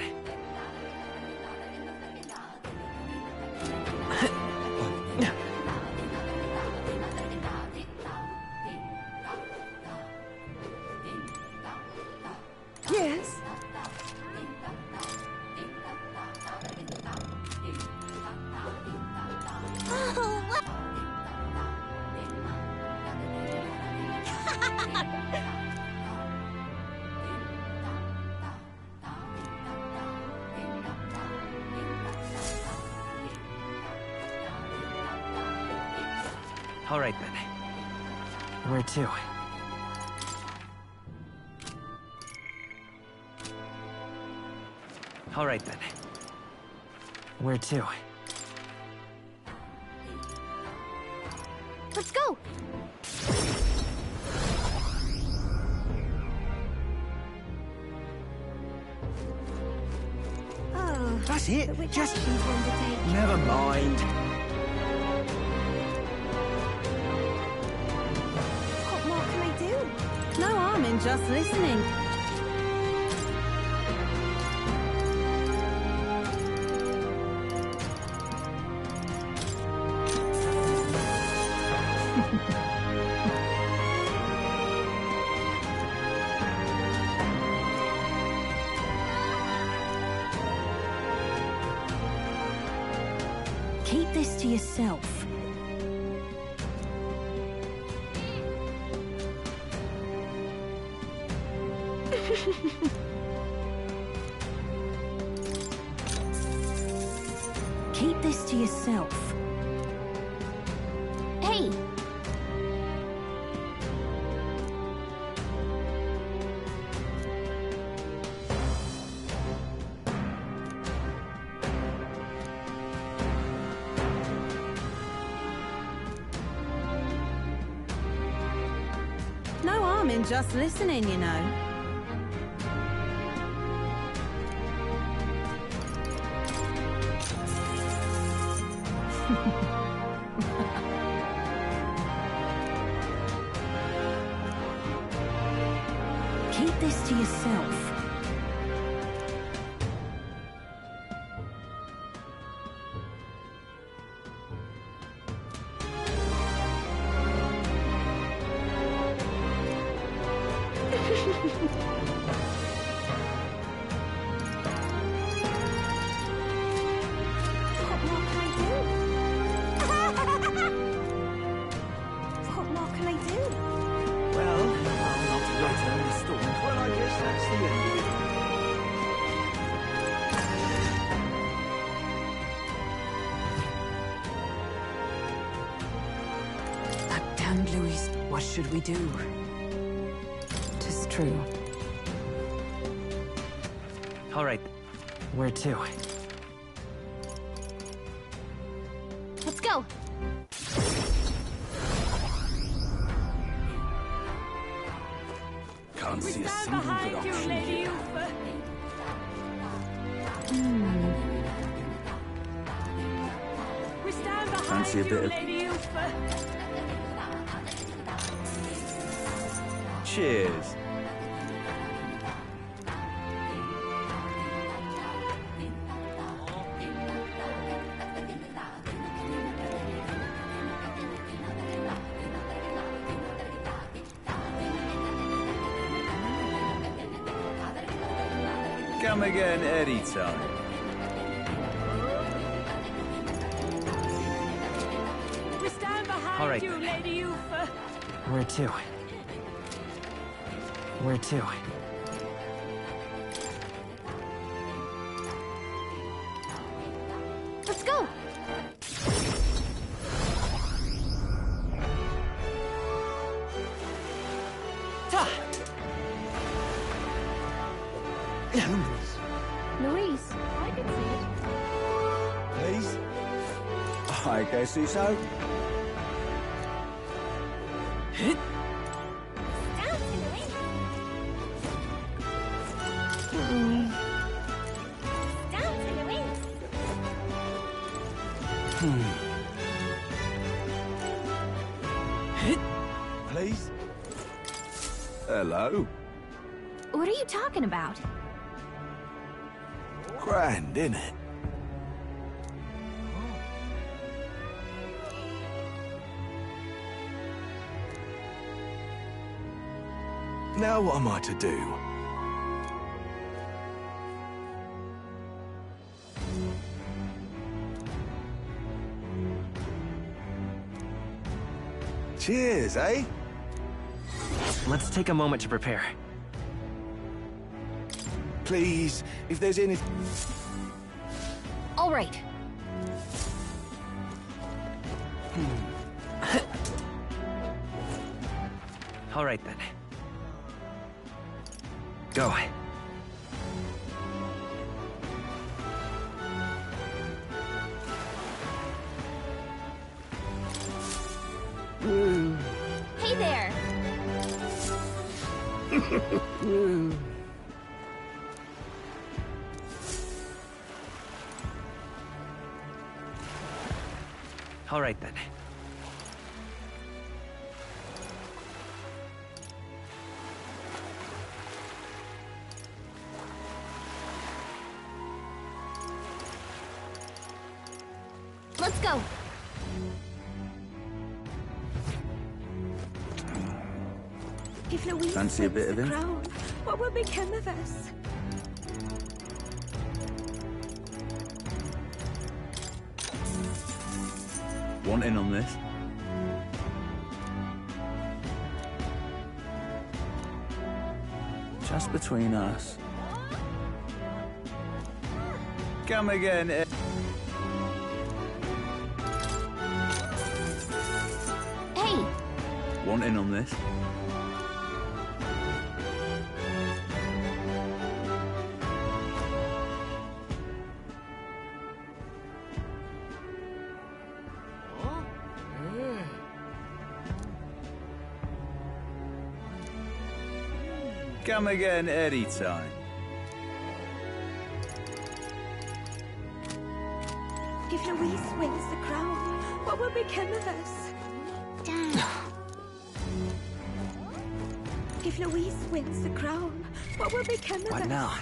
Yes. All right then. Where to? All right then. Where to? Let's go. Oh, That's it. but which Just... actions one to take? Never mind. What more can I do? No harm in just listening. this to yourself. Keep this to yourself. Hey! No harm in just listening, you know. Keep this to yourself. What more can I do? What more can I do? Well, I'll not return the storm. Well, I guess that's the end of it. That damned Louise. What should we do? 'Tis true. All right. Where to? Let's go. Can't see a single good option here. We stand behind Fancy a you, bit of- Lady Ufa. Cheers. Come again anytime. We stand behind All right, you, then. Lady Ufa. Where to? Where to? Let's go. Louise, I can see it. Please? I guess so. Please? Hello? What are you talking about? Grand, innit? Now what am I to do? Cheers, eh? Let's take a moment to prepare. Please, if there's any... All right. All right, then. Go. Hey there. All right, then. Let's go. If Louise Fancy a bit wins of the him? crown, what will become of us? Want in on this? Just between us. Come again. Hey! Want in on this? Come again anytime. If Louise wins the crown, what will become of us? Dad. If Louise wins the crown, what will become of us? Right now,